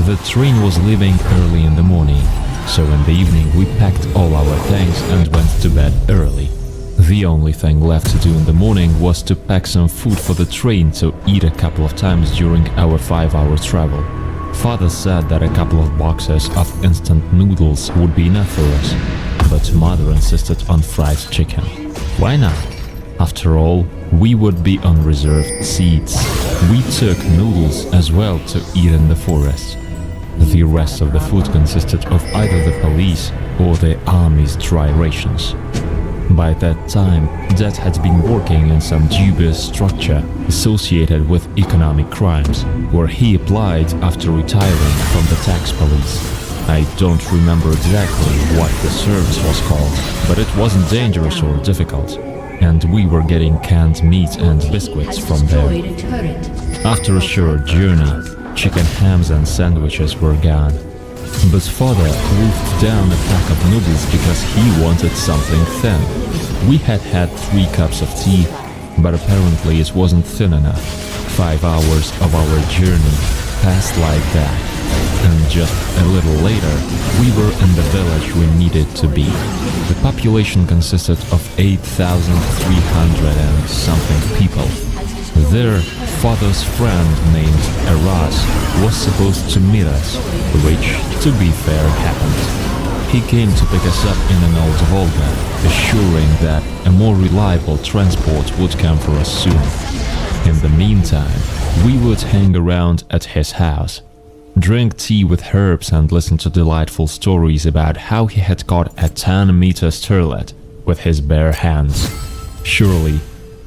The train was leaving early in the morning, so in the evening we packed all our things and went to bed early. The only thing left to do in the morning was to pack some food for the train to eat a couple of times during our 5-hour travel. Father said that a couple of boxes of instant noodles would be enough for us, but Mother insisted on fried chicken. Why not? After all, we would be on reserved seats. We took noodles as well to eat in the forest. The rest of the food consisted of either the police or the army's dry rations. By that time, Dad had been working in some dubious structure associated with economic crimes, where he applied after retiring from the tax police. I don't remember exactly what the service was called, but it wasn't dangerous or difficult, and we were getting canned meat and biscuits Has from there. destroyed a turret. After a short journey, chicken hams and sandwiches were gone. But Father wolfed down a pack of noodles because he wanted something thin. We had had 3 cups of tea, but apparently it wasn't thin enough. 5 hours of our journey passed like that, and just a little later, we were in the village we needed to be. The population consisted of 8,300 and something people. There, Father's friend named Eras was supposed to meet us, which, to be fair, happened. He came to pick us up in an old Volga, assuring that a more reliable transport would come for us soon. In the meantime, we would hang around at his house, drink tea with herbs and listen to delightful stories about how he had caught a 10-meter sterlet with his bare hands. Surely,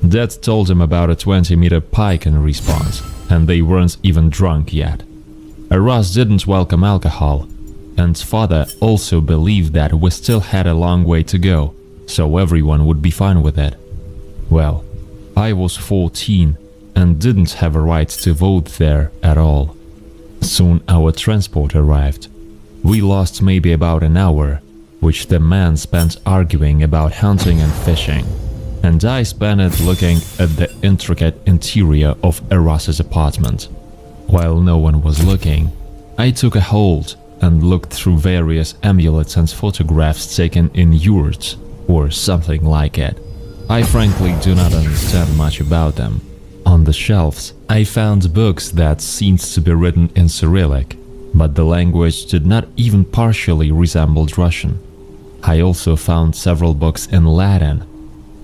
Dad told him about a 20-meter pike in response, and they weren't even drunk yet. Eras didn't welcome alcohol, and Father also believed that we still had a long way to go, so everyone would be fine with it. Well, I was 14 and didn't have a right to vote there at all. Soon our transport arrived. We lost maybe about an hour, which the man spent arguing about hunting and fishing, and I spent it looking at the intricate interior of Eras's apartment. While no one was looking, I took a hold and looked through various amulets and photographs taken in yurts, or something like it. I frankly do not understand much about them. On the shelves, I found books that seemed to be written in Cyrillic, but the language did not even partially resemble Russian. I also found several books in Latin.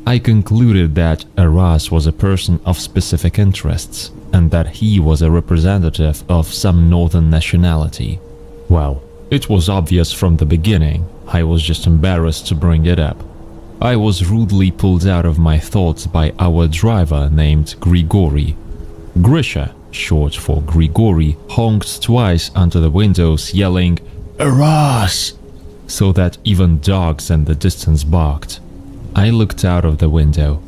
I concluded that Eras was a person of specific interests, and that he was a representative of some northern nationality. Well, it was obvious from the beginning. I was just embarrassed to bring it up. I was rudely pulled out of my thoughts by our driver named Grigori. Grisha, short for Grigori, honked twice under the windows, yelling, "Eras!" so that even dogs in the distance barked. I looked out of the window.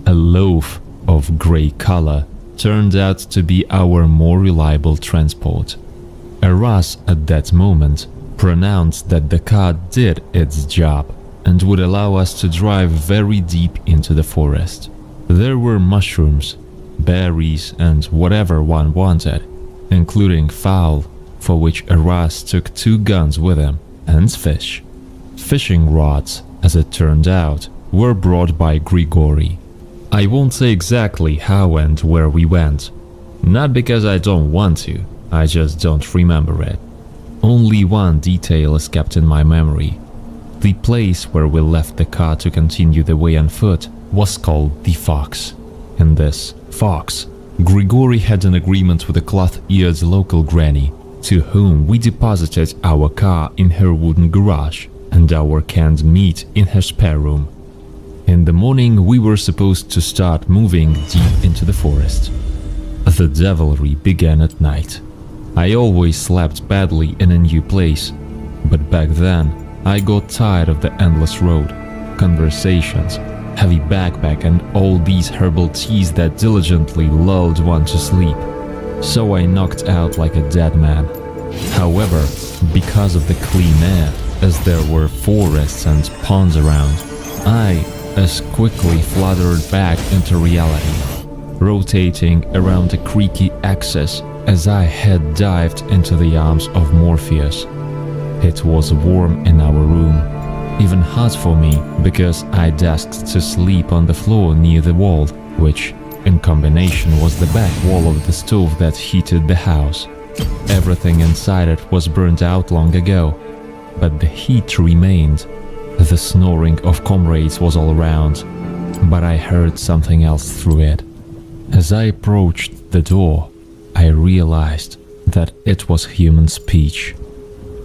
A loaf of grey color turned out to be our more reliable transport. Eras, at that moment, pronounced that the car did its job and would allow us to drive very deep into the forest. There were mushrooms, berries, and whatever one wanted, including fowl, for which Eras took 2 guns with him, and fish. Fishing rods, as it turned out, were brought by Grigori. I won't say exactly how and where we went. Not because I don't want to, I just don't remember it. Only one detail is kept in my memory. The place where we left the car to continue the way on foot was called the Fox. In this Fox, Grigori had an agreement with a cloth-eared local granny, to whom we deposited our car in her wooden garage and our canned meat in her spare room. In the morning, we were supposed to start moving deep into the forest. The devilry began at night. I always slept badly in a new place, but back then, I got tired of the endless road, conversations, heavy backpack, and all these herbal teas that diligently lulled one to sleep. So I knocked out like a dead man. However, because of the clean air, as there were forests and ponds around, I as quickly fluttered back into reality, rotating around a creaky axis as I had dived into the arms of Morpheus. It was warm in our room, even hot for me because I'd asked to sleep on the floor near the wall, which, in combination, was the back wall of the stove that heated the house. Everything inside it was burned out long ago, but the heat remained. The snoring of comrades was all around, but I heard something else through it. As I approached the door, I realized that it was human speech.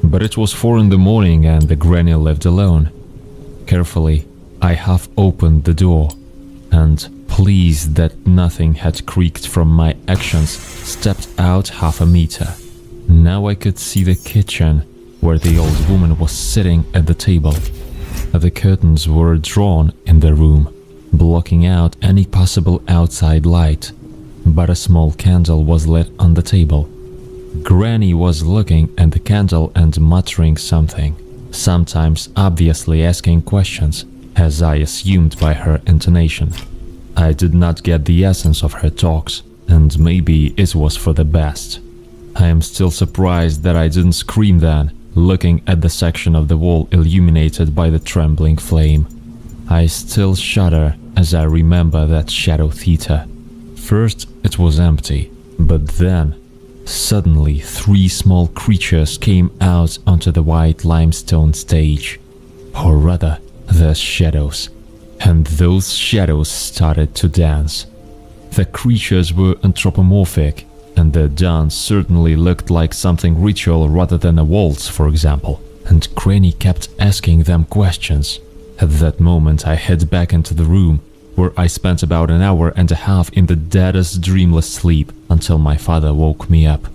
But it was 4 in the morning and the granny lived alone. Carefully, I half opened the door and, pleased that nothing had creaked from my actions, stepped out half a meter. Now I could see the kitchen, where the old woman was sitting at the table. The curtains were drawn in the room, blocking out any possible outside light, but a small candle was lit on the table. Granny was looking at the candle and muttering something, sometimes obviously asking questions, as I assumed by her intonation. I did not get the essence of her talks, and maybe it was for the best. I am still surprised that I didn't scream then, looking at the section of the wall illuminated by the trembling flame. I still shudder as I remember that shadow theater. First it was empty, but then, suddenly 3 small creatures came out onto the white limestone stage. Or rather, the shadows. And those shadows started to dance. The creatures were anthropomorphic, and their dance certainly looked like something ritual rather than a waltz, for example. And Granny kept asking them questions. At that moment I hid back into the room, where I spent about an hour and a half in the deadest dreamless sleep until my father woke me up.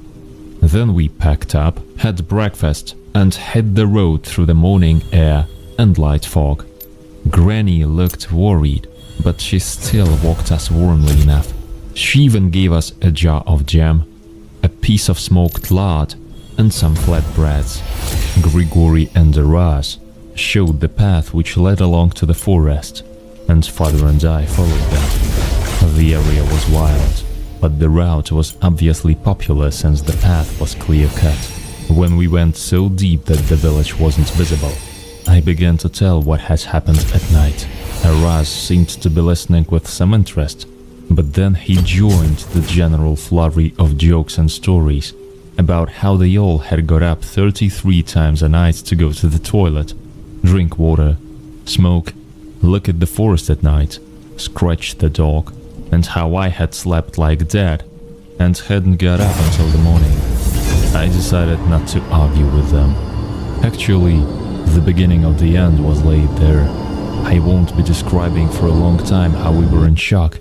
Then we packed up, had breakfast, and hit the road through the morning air and light fog. Granny looked worried, but she still walked us warmly enough. She even gave us a jar of jam, a piece of smoked lard, and some flatbreads. Grigory and Araz showed the path which led along to the forest, and father and I followed them. The area was wild, but the route was obviously popular since the path was clear-cut. When we went so deep that the village wasn't visible, I began to tell what had happened at night. Araz seemed to be listening with some interest, but then he joined the general flurry of jokes and stories about how they all had got up 33 times a night to go to the toilet, drink water, smoke, look at the forest at night, scratch the dog, and how I had slept like dead and hadn't got up until the morning. I decided not to argue with them. Actually, the beginning of the end was laid there. I won't be describing for a long time how we were in shock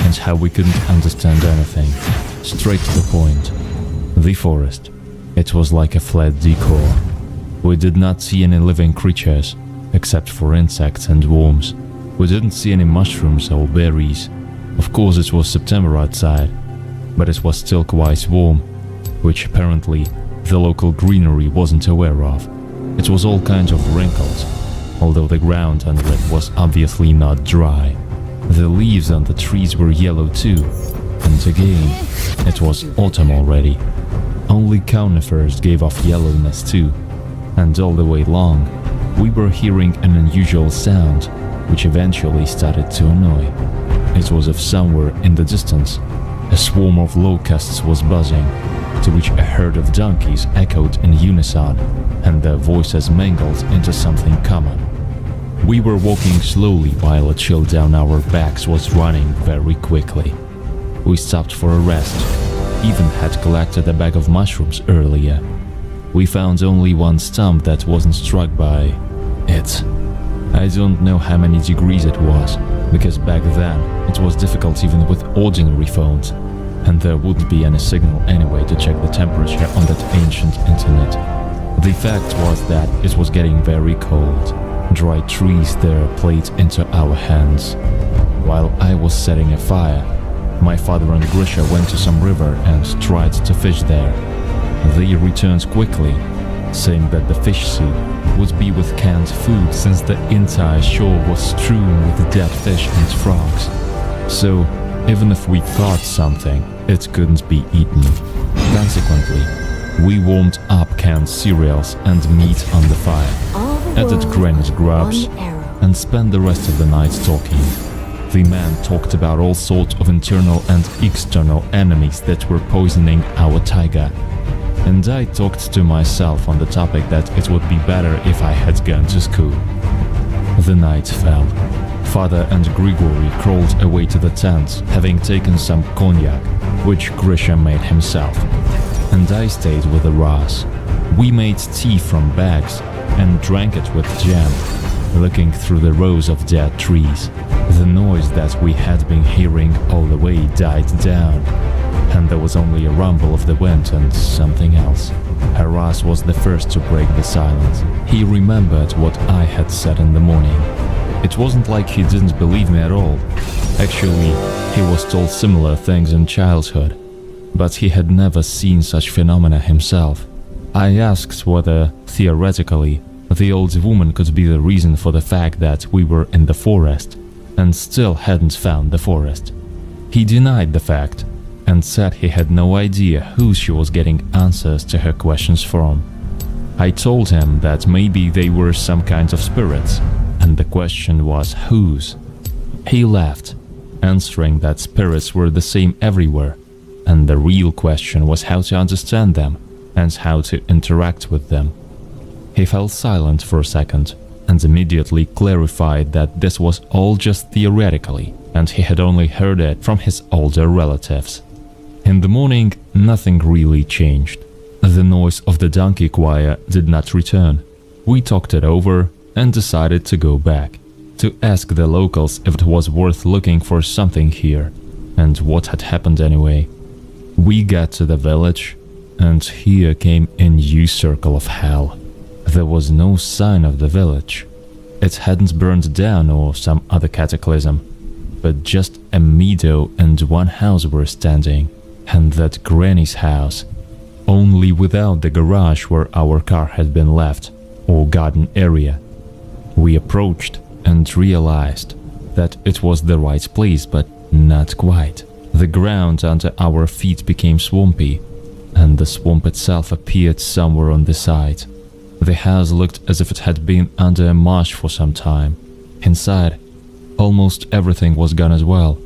and how we couldn't understand anything. Straight to the point. The forest. It was like a flat decor. We did not see any living creatures, except for insects and worms. We didn't see any mushrooms or berries. Of course it was September outside, but it was still quite warm, which apparently the local greenery wasn't aware of. It was all kinds of wrinkles, although the ground under it was obviously not dry. The leaves on the trees were yellow too, and again, it was autumn already. Only conifers gave off yellowness too, and all the way along, we were hearing an unusual sound, which eventually started to annoy. It was of somewhere in the distance. A swarm of locusts was buzzing, to which a herd of donkeys echoed in unison, and their voices mingled into something common. We were walking slowly while a chill down our backs was running very quickly. We stopped for a rest, even had collected a bag of mushrooms earlier. We found only one stump that wasn't struck by it. I don't know how many degrees it was, because back then it was difficult even with ordinary phones, and there wouldn't be any signal anyway to check the temperature on that ancient internet. The fact was that it was getting very cold. Dry trees there played into our hands. While I was setting a fire, my father and Grisha went to some river and tried to fish there. They returned quickly, saying that the fish soup would be with canned food since the entire shore was strewn with dead fish and frogs. So, even if we caught something, it couldn't be eaten. Consequently, we warmed up canned cereals and meat on the fire, added Granny's grubs, and spent the rest of the night talking. The man talked about all sorts of internal and external enemies that were poisoning our taiga. and I talked to myself on the topic that it would be better if I had gone to school. The night fell. Father and Grigory crawled away to the tent, having taken some cognac, which Grisha made himself. And I stayed with the Ras. We made tea from bags and drank it with jam, looking through the rows of dead trees. The noise that we had been hearing all the way died down, and there was only a rumble of the wind and something else. Haras was the first to break the silence. He remembered what I had said in the morning. It wasn't like he didn't believe me at all. Actually, he was told similar things in childhood, but he had never seen such phenomena himself. I asked whether, theoretically, the old woman could be the reason for the fact that we were in the forest and still hadn't found the forest. He denied the fact and said he had no idea who she was getting answers to her questions from. I told him that maybe they were some kinds of spirits, and the question was whose. He laughed, answering that spirits were the same everywhere, and the real question was how to understand them and how to interact with them. He fell silent for a second and immediately clarified that this was all just theoretically, and he had only heard it from his older relatives. In the morning, nothing really changed. The noise of the donkey choir did not return. We talked it over and decided to go back, to ask the locals if it was worth looking for something here, and what had happened anyway. We got to the village, and here came a new circle of hell. There was no sign of the village. It hadn't burned down or some other cataclysm, but just a meadow and one house were standing, and that granny's house, only without the garage where our car had been left, or garden area. We approached and realized that it was the right place, but not quite. The ground under our feet became swampy, and the swamp itself appeared somewhere on the side. The house looked as if it had been under a marsh for some time. Inside, almost everything was gone as well,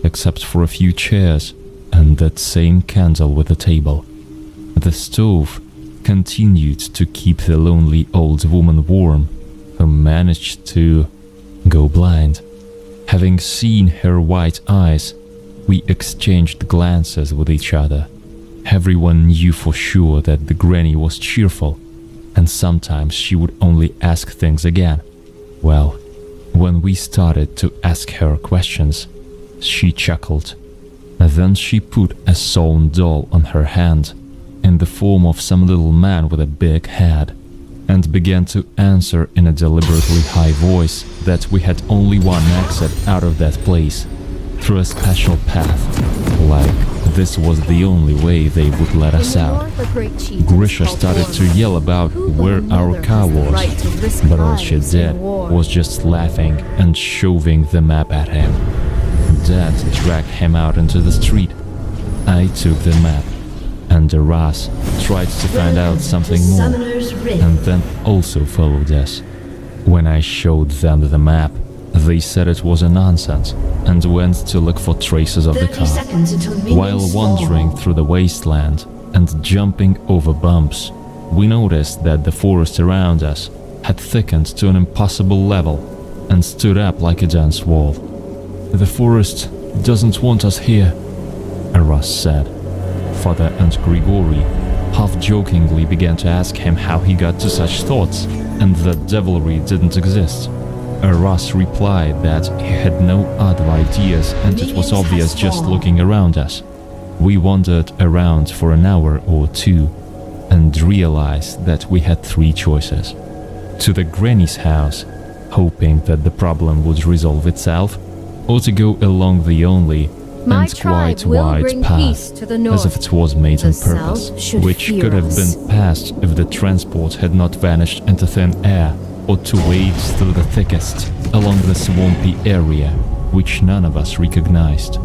except for a few chairs and that same candle with the table. The stove continued to keep the lonely old woman warm, who managed to go blind. Having seen her white eyes, we exchanged glances with each other. Everyone knew for sure that the granny was cheerful, and sometimes she would only ask things again. Well, when we started to ask her questions, she chuckled. Then she put a sewn doll on her hand, in the form of some little man with a big head, and began to answer in a deliberately high voice that we had only one exit out of that place, through a special path, like this was the only way they would let us out. Grisha started to yell about where our car was, but all she did was just laughing and shoving the map at him. Dad dragged him out into the street. I took the map, and the Ras tried to find out something more, and then also followed us. When I showed them the map, they said it was a nonsense and went to look for traces of the car. While wandering through the wasteland and jumping over bumps, we noticed that the forest around us had thickened to an impossible level and stood up like a dense wall. "The forest doesn't want us here," Aras said. Father and Grigory half-jokingly began to ask him how he got to such thoughts and that devilry didn't exist. Aras replied that he had no other ideas and it was obvious just looking around us. We wandered around for an hour or two and realized that we had three choices. To the granny's house, hoping that the problem would resolve itself, or to go along the only and quite wide path, as if it was made on purpose, which could have been passed if the transport had not vanished into thin air, or to wade through the thickest along the swampy area, which none of us recognized.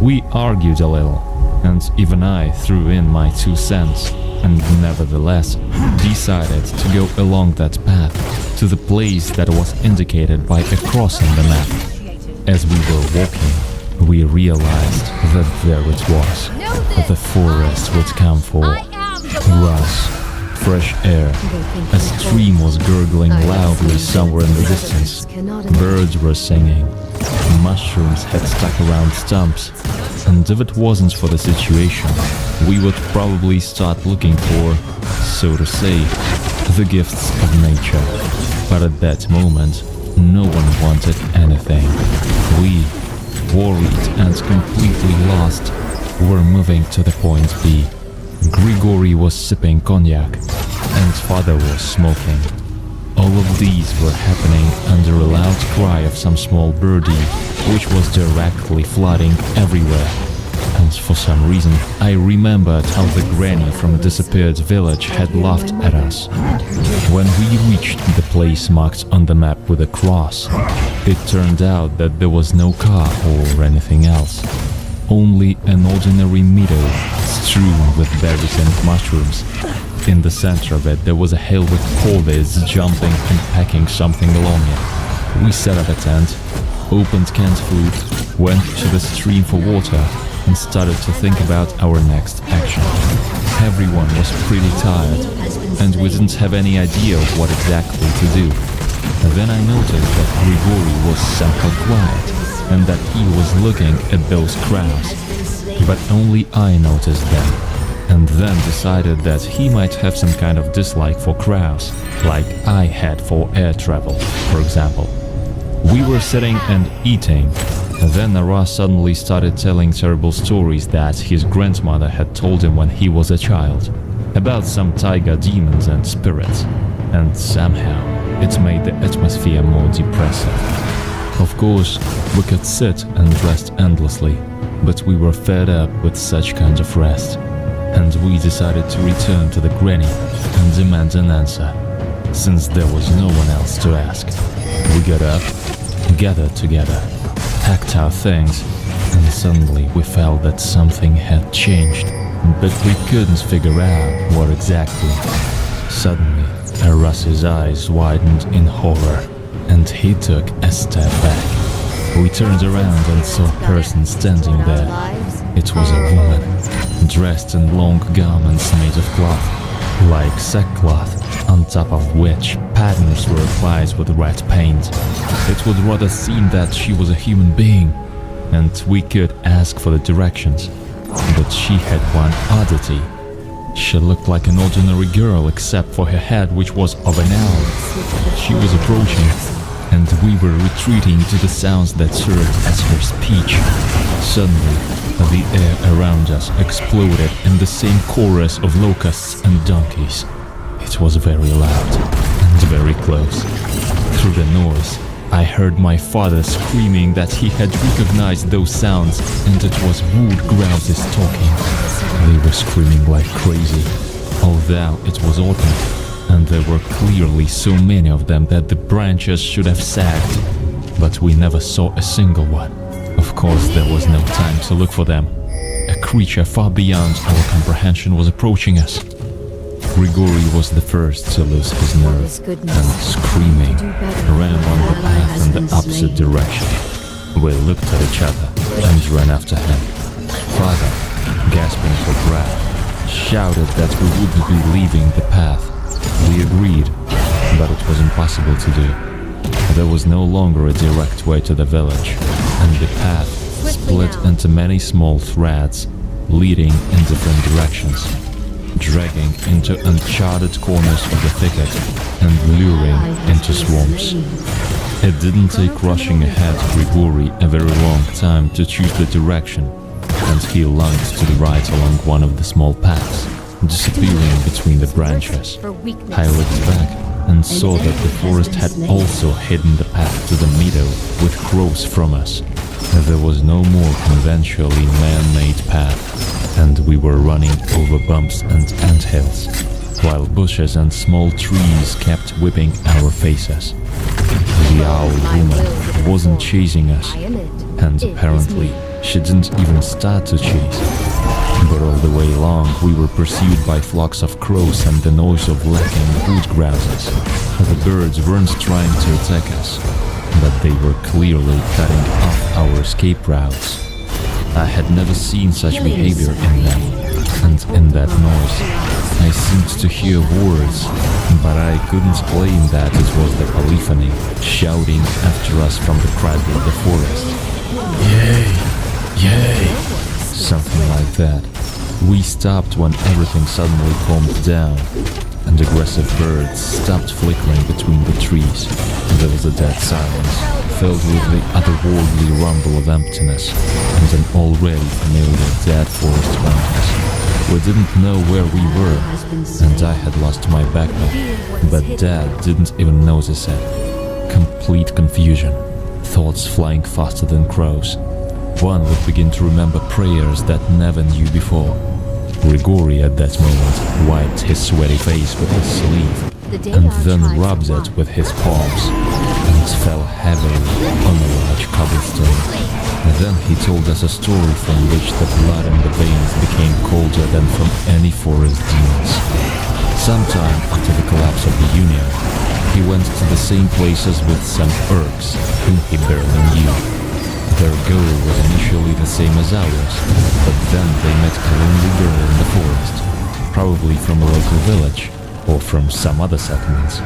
We argued a little, and even I threw in my 2 cents, and nevertheless decided to go along that path to the place that was indicated by a cross on the map. As we were walking, we realized that there it was. The forest would come for Grass, fresh air. A stream was gurgling loudly somewhere in the distance. Birds were singing. Mushrooms had stuck around stumps. And if it wasn't for the situation, we would probably start looking for, so to say, the gifts of nature. But at that moment, no one wanted anything. We, worried and completely lost, were moving to the point B. Grigory was sipping cognac, and father was smoking. All of these were happening under a loud cry of some small birdie, which was directly flooding everywhere. And for some reason, I remembered how the granny from a disappeared village had laughed at us. When we reached the place marked on the map with a cross, it turned out that there was no car or anything else. Only an ordinary meadow strewn with berries and mushrooms. In the center of it, there was a hill with corvids jumping and packing something along it. We set up a tent, opened canned food, went to the stream for water, and started to think about our next action. Everyone was pretty tired, and we didn't have any idea of what exactly to do. Then I noticed that Grigory was somehow quiet, and that he was looking at those crowds. But only I noticed them, and then decided that he might have some kind of dislike for crowds, like I had for air travel, for example. We were sitting and eating. Then Nara suddenly started telling terrible stories that his grandmother had told him when he was a child, about some taiga demons and spirits, and somehow it made the atmosphere more depressive. Of course, we could sit and rest endlessly, but we were fed up with such kind of rest, and we decided to return to the granny and demand an answer, since there was no one else to ask. We got up, gathered together, packed our things, and suddenly we felt that something had changed, but we couldn't figure out what exactly. Suddenly, Aras's eyes widened in horror, and he took a step back. We turned around and saw a person standing there. It was a woman, dressed in long garments made of cloth, like sackcloth, on top of which patterns were applied with red paint. It would rather seem that she was a human being, and we could ask for the directions. But she had one oddity. She looked like an ordinary girl except for her head, which was of an owl. She was approaching, and we were retreating to the sounds that served as her speech. Suddenly, the air around us exploded in the same chorus of locusts and donkeys. It was very loud and very close. Through the noise, I heard my father screaming that he had recognized those sounds, and it was wood grouses talking. They were screaming like crazy, although it was autumn, and there were clearly so many of them that the branches should have sagged. But we never saw a single one. Of course, there was no time to look for them. A creature far beyond our comprehension was approaching us. Grigory was the first to lose his nerve, and screaming, ran on the path in the opposite direction. We looked at each other and ran after him. Father, gasping for breath, shouted that we wouldn't be leaving the path. We agreed, but it was impossible to do. There was no longer a direct way to the village, and the path split into many small threads, leading in different directions, dragging into uncharted corners of the thicket and luring into swamps. It didn't take rushing ahead Grigory a very long time to choose the direction, and he lunged to the right along one of the small paths, disappearing between the branches. I looked back and saw that the forest had also hidden the path to the meadow with crows from us. There was no more conventionally man-made path, and we were running over bumps and anthills, while bushes and small trees kept whipping our faces. The owl woman wasn't chasing us, and apparently she didn't even start to chase. But all the way along we were pursued by flocks of crows and the noise of lacking wood grouses. The birds weren't trying to attack us, but they were clearly cutting off our escape routes. I had never seen such behavior in them, and in that noise, I seemed to hear words, but I couldn't claim that it was the polyphony shouting after us from the crowd of the forest. Yay! Yay! Something like that. We stopped when everything suddenly calmed down, and aggressive birds stopped flickering between the trees. There was a dead silence, filled with the otherworldly rumble of emptiness, and an already familiar dead forest around us. We didn't know where we were, and I had lost my backpack, but Dad didn't even notice it. Complete confusion, thoughts flying faster than crows. One would begin to remember prayers that never knew before. Grigori at that moment wiped his sweaty face with his sleeve, and then rubbed it with his palms, and fell heavily on a large cobblestone. And then he told us a story from which the blood in the veins became colder than from any forest demons. Sometime after the collapse of the Union, he went to the same places with some Urks, whom he barely knew. Their goal was initially the same as ours, but then they met a lonely girl in the forest, probably from a local village, or from some other settlements.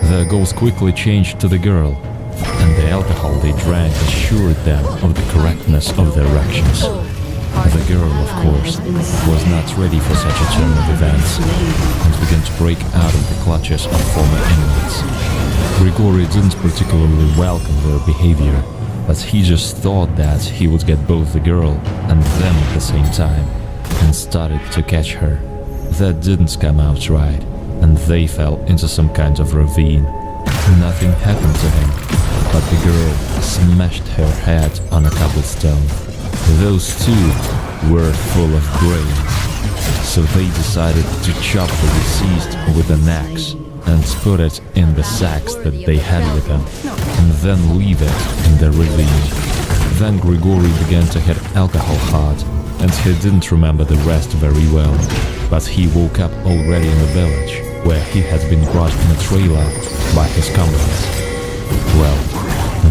Their goals quickly changed to the girl, and the alcohol they drank assured them of the correctness of their actions. The girl, of course, was not ready for such a turn of events, and began to break out of the clutches of former inmates. Grigori didn't particularly welcome their behavior, but he just thought that he would get both the girl and them at the same time, and started to catch her. That didn't come out right, and they fell into some kind of ravine. Nothing happened to him, but the girl smashed her head on a cobblestone. Those two were full of brains, so they decided to chop the deceased with an axe and put it in the sacks that they had with them, and then leave it in the ravine. Then Grigori began to hit alcohol hard, and he didn't remember the rest very well, but he woke up already in the village, where he had been brought in a trailer by his comrades. Well,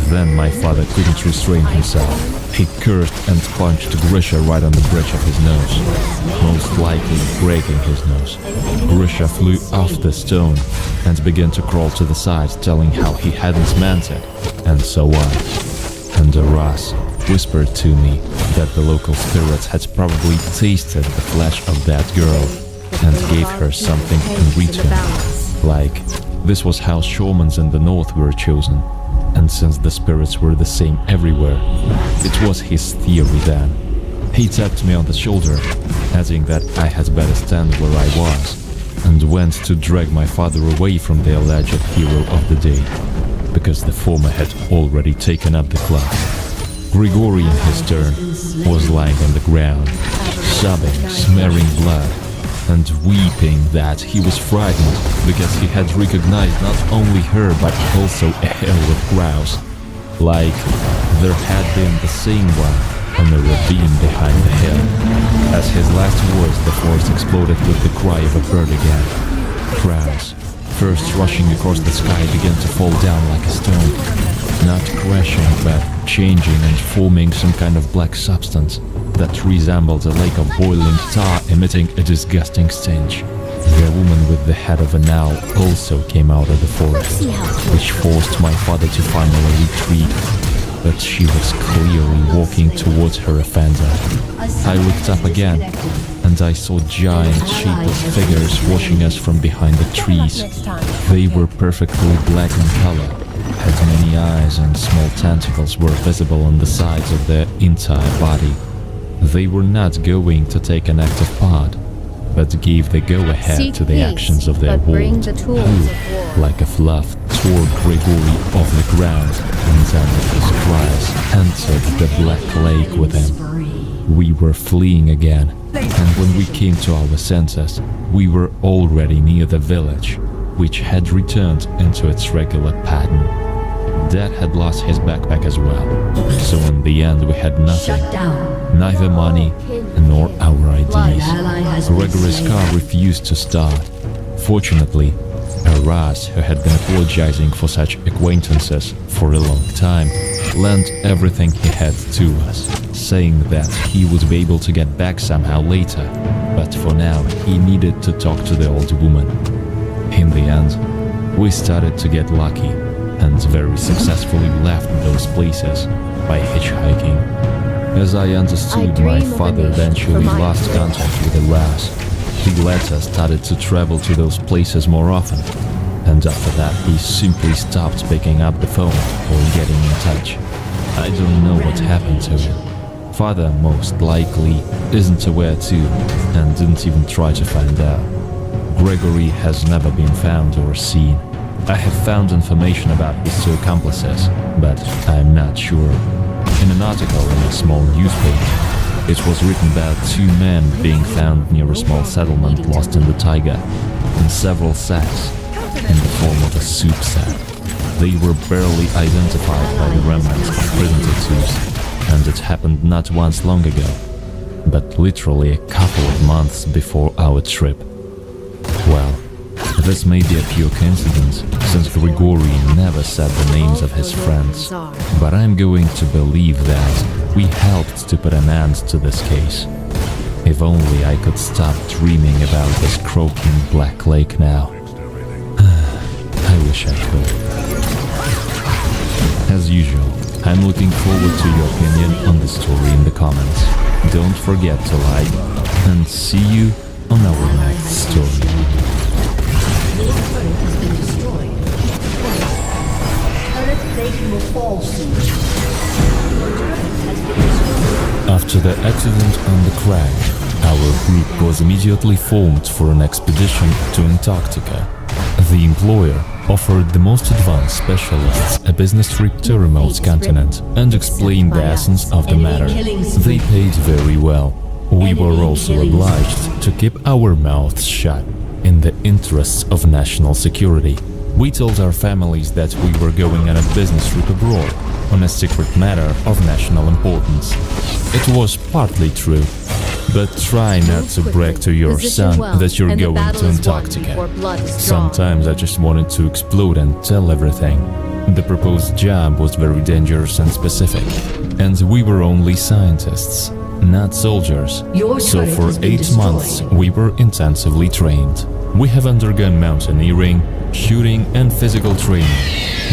then my father couldn't restrain himself. He cursed and punched Grisha right on the bridge of his nose, most likely breaking his nose. Grisha flew off the stone and began to crawl to the side, telling how he hadn't meant it, and so on. And Aras whispered to me that the local spirits had probably tasted the flesh of that girl and gave her something in return. Like, this was how shamans in the north were chosen. And since the spirits were the same everywhere, it was his theory then. He tapped me on the shoulder, adding that I had better stand where I was, and went to drag my father away from the alleged hero of the day, because the former had already taken up the club. Grigori, in his turn, was lying on the ground, sobbing, smearing blood, and weeping that he was frightened because he had recognized not only her but also a hill with crows, like there had been the same one on the ravine behind the hill. As his last words, the forest exploded with the cry of a bird again. Crows, first rushing across the sky, began to fall down like a stone, not crashing but changing and forming some kind of black substance that resembled a lake of boiling tar emitting a disgusting stench. The woman with the head of an owl also came out of the forest, which forced my father to finally retreat, but she was clearly walking towards her offender. I looked up again, and I saw giant, shapeless figures watching us from behind the trees. They were perfectly black in color, had many eyes, and small tentacles were visible on the sides of their entire body. They were not going to take an active part, but gave the go-ahead to the actions of their world, who, like a fluff, tore Grigori off the ground, and then with his cries entered the black lake with him. We were fleeing again, and when we came to our senses, we were already near the village, which had returned into its regular pattern. Dad had lost his backpack as well, so in the end we had nothing, Shut down. neither money nor our IDs. Gregory's car refused to start. Fortunately, Aras, who had been apologizing for such acquaintances for a long time, lent everything he had to us, saying that he would be able to get back somehow later, but for now he needed to talk to the old woman. In the end, we started to get lucky and very successfully left those places by hitchhiking. As I understood, my father eventually lost contact with Aras. He later started to travel to those places more often, and after that he simply stopped picking up the phone or getting in touch. I don't know what happened to him. Father most likely isn't aware too, and didn't even try to find out. Gregory has never been found or seen. I have found information about his two accomplices, but I'm not sure. In an article in a small newspaper, it was written about two men being found near a small settlement lost in the taiga, in several sacks, in the form of a soup sack. They were barely identified by the remnants of prison tattoos, and it happened not once long ago, but literally a couple of months before our trip. Well, this may be a pure coincidence, since Grigori never said the names of his friends, but I'm going to believe that we helped to put an end to this case. If only I could stop dreaming about this croaking black lake now. I wish I could. As usual, I'm looking forward to your opinion on the story in the comments. Don't forget to like, and see you on our next story. Your turret has been destroyed. Turret plate will fall soon. Your turret has been destroyed. After the accident on the crash, our group was immediately formed for an expedition to Antarctica. The employer offered the most advanced specialists a business trip to a remote continent and explained the essence of the matter. They paid very well. We were also obliged to keep our mouths shut in the interests of national security. We told our families that we were going on a business trip abroad on a secret matter of national importance. It was partly true, but try not to brag to your son that you're going to Antarctica. Sometimes I just wanted to explode and tell everything. The proposed job was very dangerous and specific, and we were only scientists, not soldiers. So for 8 months we were intensively trained. We have undergone mountaineering, shooting and physical training.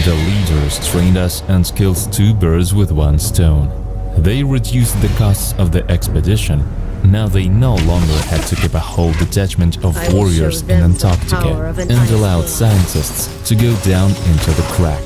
The leaders trained us and killed 2 birds with 1 stone. They reduced the costs of the expedition. Now they no longer had to keep a whole detachment of warriors in Antarctica and allowed scientists to go down into the crack,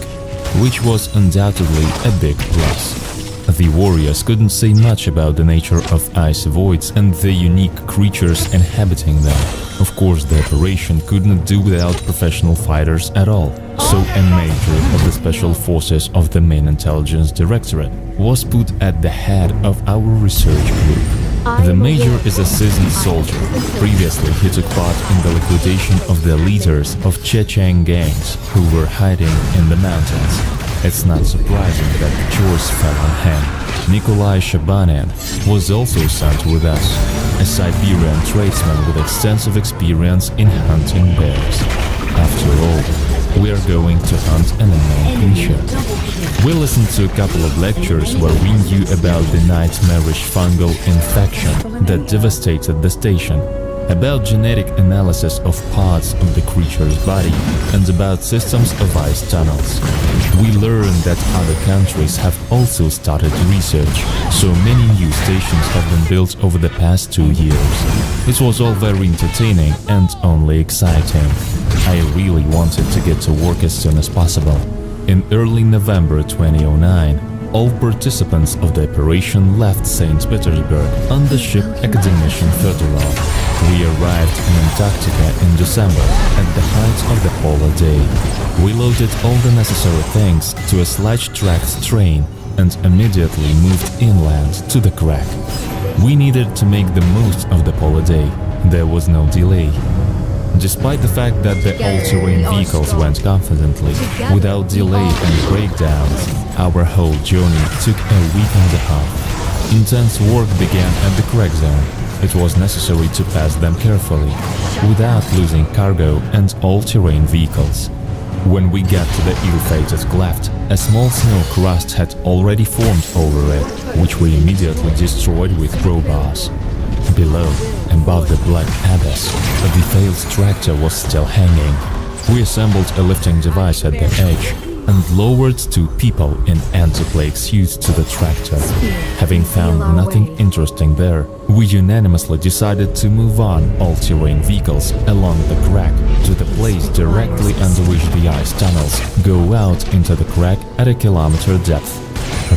which was undoubtedly a big plus. The warriors couldn't say much about the nature of ice voids and the unique creatures inhabiting them. Of course, the operation could not do without professional fighters at all, so a major of the special forces of the main intelligence directorate was put at the head of our research group. The major is a seasoned soldier. Previously, he took part in the liquidation of the leaders of Chechen gangs who were hiding in the mountains. It's not surprising that the chores fell on him. Nikolai Shabanin was also sent with us, a Siberian tradesman with extensive experience in hunting bears. After all, we are going to hunt an unknown creature. We listened to a couple of lectures where we knew about the nightmarish fungal infection that devastated the station, about genetic analysis of parts of the creature's body, and about systems of ice tunnels. We learned that other countries have also started research, so many new stations have been built over the past 2 years. It was all very entertaining and only exciting. I really wanted to get to work as soon as possible. In early November 2009, all participants of the operation left St. Petersburg on the ship Academician Fedorov. We arrived in Antarctica in December at the height of the polar day. We loaded all the necessary things to a sledge-tracked train and immediately moved inland to the crack. We needed to make the most of the polar day. There was no delay. Despite the fact that the all-terrain vehicles went confidently, without delay and breakdowns, our whole journey took a week and a half. Intense work began at the crack zone. it was necessary to pass them carefully, without losing cargo and all-terrain vehicles. When we got to the ill-fated cleft, a small snow crust had already formed over it, which we immediately destroyed with crowbars. Below, above the black abyss, the failed tractor was still hanging. We assembled a lifting device at the edge and lowered 2 people in anti-plague suits to the tractor. Having found nothing interesting there, we unanimously decided to move on all-terrain vehicles along the crack to the place directly under which the ice tunnels go out into the crack at a kilometer depth.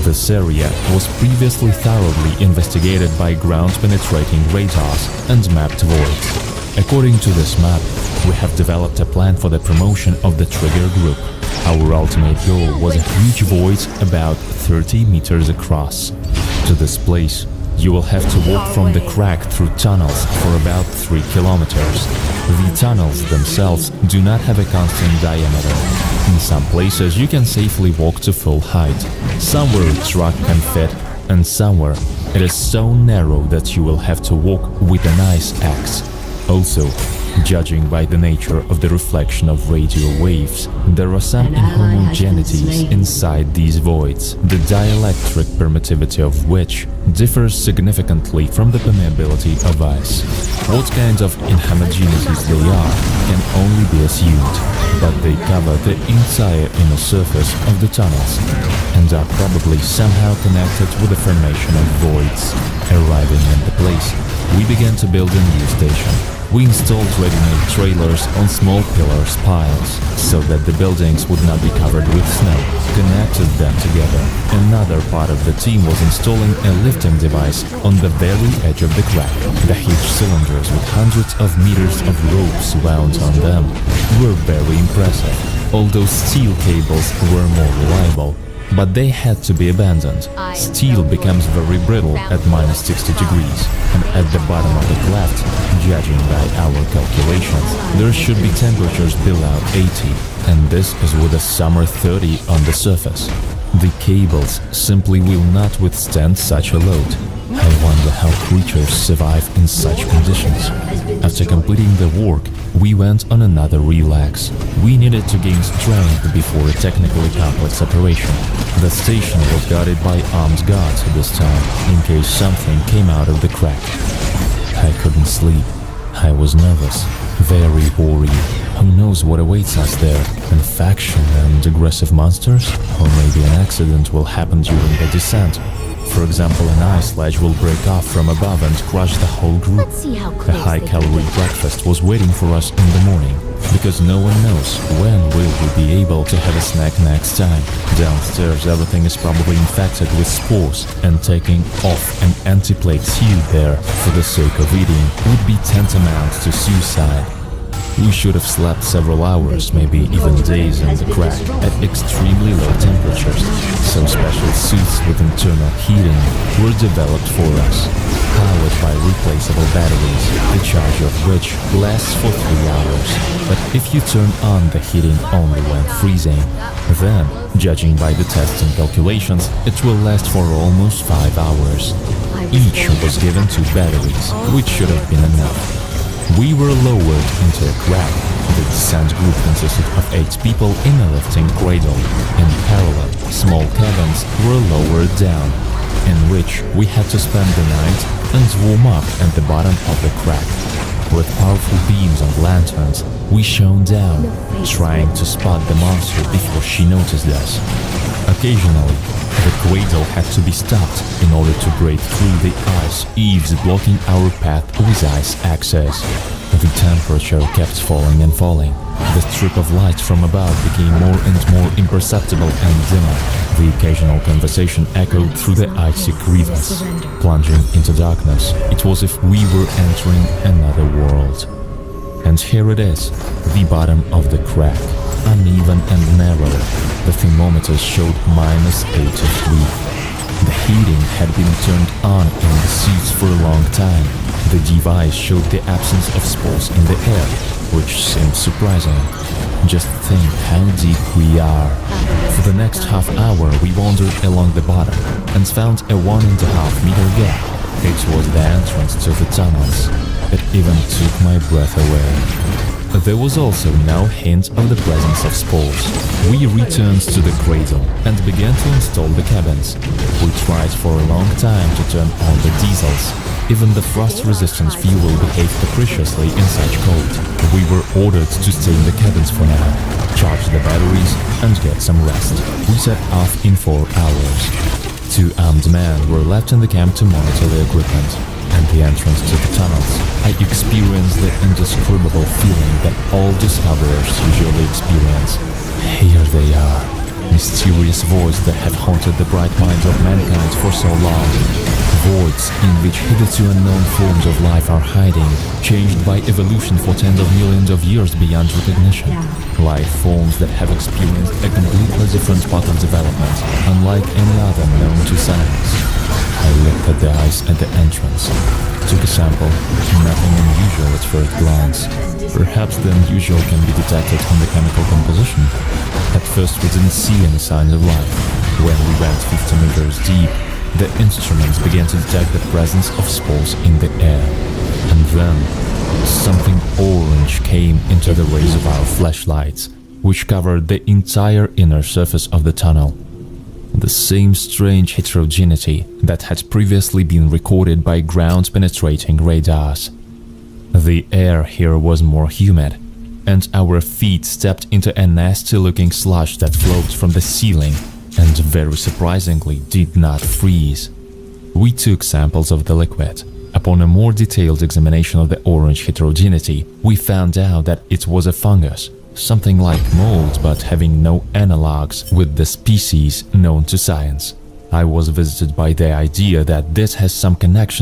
This area was previously thoroughly investigated by ground-penetrating radars and mapped voids. According to this map, we have developed a plan for the promotion of the trigger group. Our ultimate goal was a huge void about 30 meters across. To this place, you will have to walk from the crack through tunnels for about 3 kilometers. The tunnels themselves do not have a constant diameter. In some places you can safely walk to full height, somewhere a truck can fit, and somewhere it is so narrow that you will have to walk with an ice axe. Also, judging by the nature of the reflection of radio waves, there are some inhomogeneities inside these voids, the dielectric permittivity of which differs significantly from the permeability of ice. What kinds of inhomogeneities they are can only be assumed, but they cover the entire inner surface of the tunnels and are probably somehow connected with the formation of voids. Arriving at the place, we began to build a new station. We installed ready-made trailers on small pillars piles, so that the buildings would not be covered with snow, connected them together. Another part of the team was installing a lifting device on the very edge of the crack. The huge cylinders with hundreds of meters of ropes wound on them were very impressive, although steel cables were more reliable. But they had to be abandoned. Steel becomes very brittle at -60 degrees, and at the bottom of the cleft, judging by our calculations, there should be temperatures below 80, and this is with a summer 30 on the surface. The cables simply will not withstand such a load. I wonder how creatures survive in such conditions. After completing the work, we went on another relax. We needed to gain strength before a technically complex operation. The station was guarded by armed guards at this time, in case something came out of the crack. I couldn't sleep. I was nervous, very worried. Who knows what awaits us there? Infection and aggressive monsters? Or maybe an accident will happen during the descent. For example, an ice sledge will break off from above and crush the whole group. Let's see how A close they high-calorie can breakfast was waiting for us in the morning, because no one knows when will we be able to have a snack next time. Downstairs everything is probably infected with spores, and taking off an anti-plague suit there for the sake of eating would be tantamount to suicide. We should have slept several hours, maybe even days in the crack, at extremely low temperatures, so special suits with internal heating were developed for us, powered by replaceable batteries, the charge of which lasts for 3 hours. But if you turn on the heating only when freezing, then, judging by the tests and calculations, it will last for almost 5 hours. Each was given 2 batteries, which should have been enough. We were lowered into a crack. The descent group consisted of 8 people in a lifting cradle. In parallel, small cabins were lowered down, in which we had to spend the night and warm up at the bottom of the crack. With powerful beams and lanterns, we shone down, trying to spot the monster before she noticed us. Occasionally, the cradle had to be stopped in order to break through the ice eaves blocking our path with ice access. The temperature kept falling and falling. The strip of light from above became more and more imperceptible and dimmer. The occasional conversation echoed through the icy crevice, plunging into darkness. It was as if we were entering another world. And here it is, the bottom of the crack, uneven and narrow. The thermometer showed -83. The heating had been turned on in the suits for a long time. The device showed the absence of spores in the air, which seemed surprising. Just think how deep we are. For the next half hour we wandered along the bottom and found a 1.5 meter gap. It was the entrance to the tunnels. It even took my breath away. There was also no hint of the presence of spores. We returned to the cradle and began to install the cabins. We tried for a long time to turn on the diesels. Even the frost-resistant fuel behaved capriciously in such cold. We were ordered to stay in the cabins for now, charge the batteries and get some rest. We set off in 4 hours. 2 armed men were left in the camp to monitor the equipment. And the entrance to the tunnels, I experienced the indescribable feeling that all discoverers usually experience. Here they are, mysterious voids that have haunted the bright minds of mankind for so long. Voids in which hitherto unknown forms of life are hiding, changed by evolution for tens of millions of years beyond recognition. Life forms that have experienced a completely different path of development, unlike any other known to science. I looked at the ice at the entrance, took a sample, nothing unusual at first glance. Perhaps the unusual can be detected from the chemical composition. At first we didn't see any signs of life. When we went 50 meters deep, the instruments began to detect the presence of spores in the air. And then, something orange came into the rays of our flashlights, which covered the entire inner surface of the tunnel. The same strange heterogeneity that had previously been recorded by ground-penetrating radars. The air here was more humid, and our feet stepped into a nasty-looking slush that flowed from the ceiling and, very surprisingly, did not freeze. We took samples of the liquid. Upon a more detailed examination of the orange heterogeneity, we found out that it was a fungus, something like mold but having no analogues with the species known to science. I was visited by the idea that this has some connection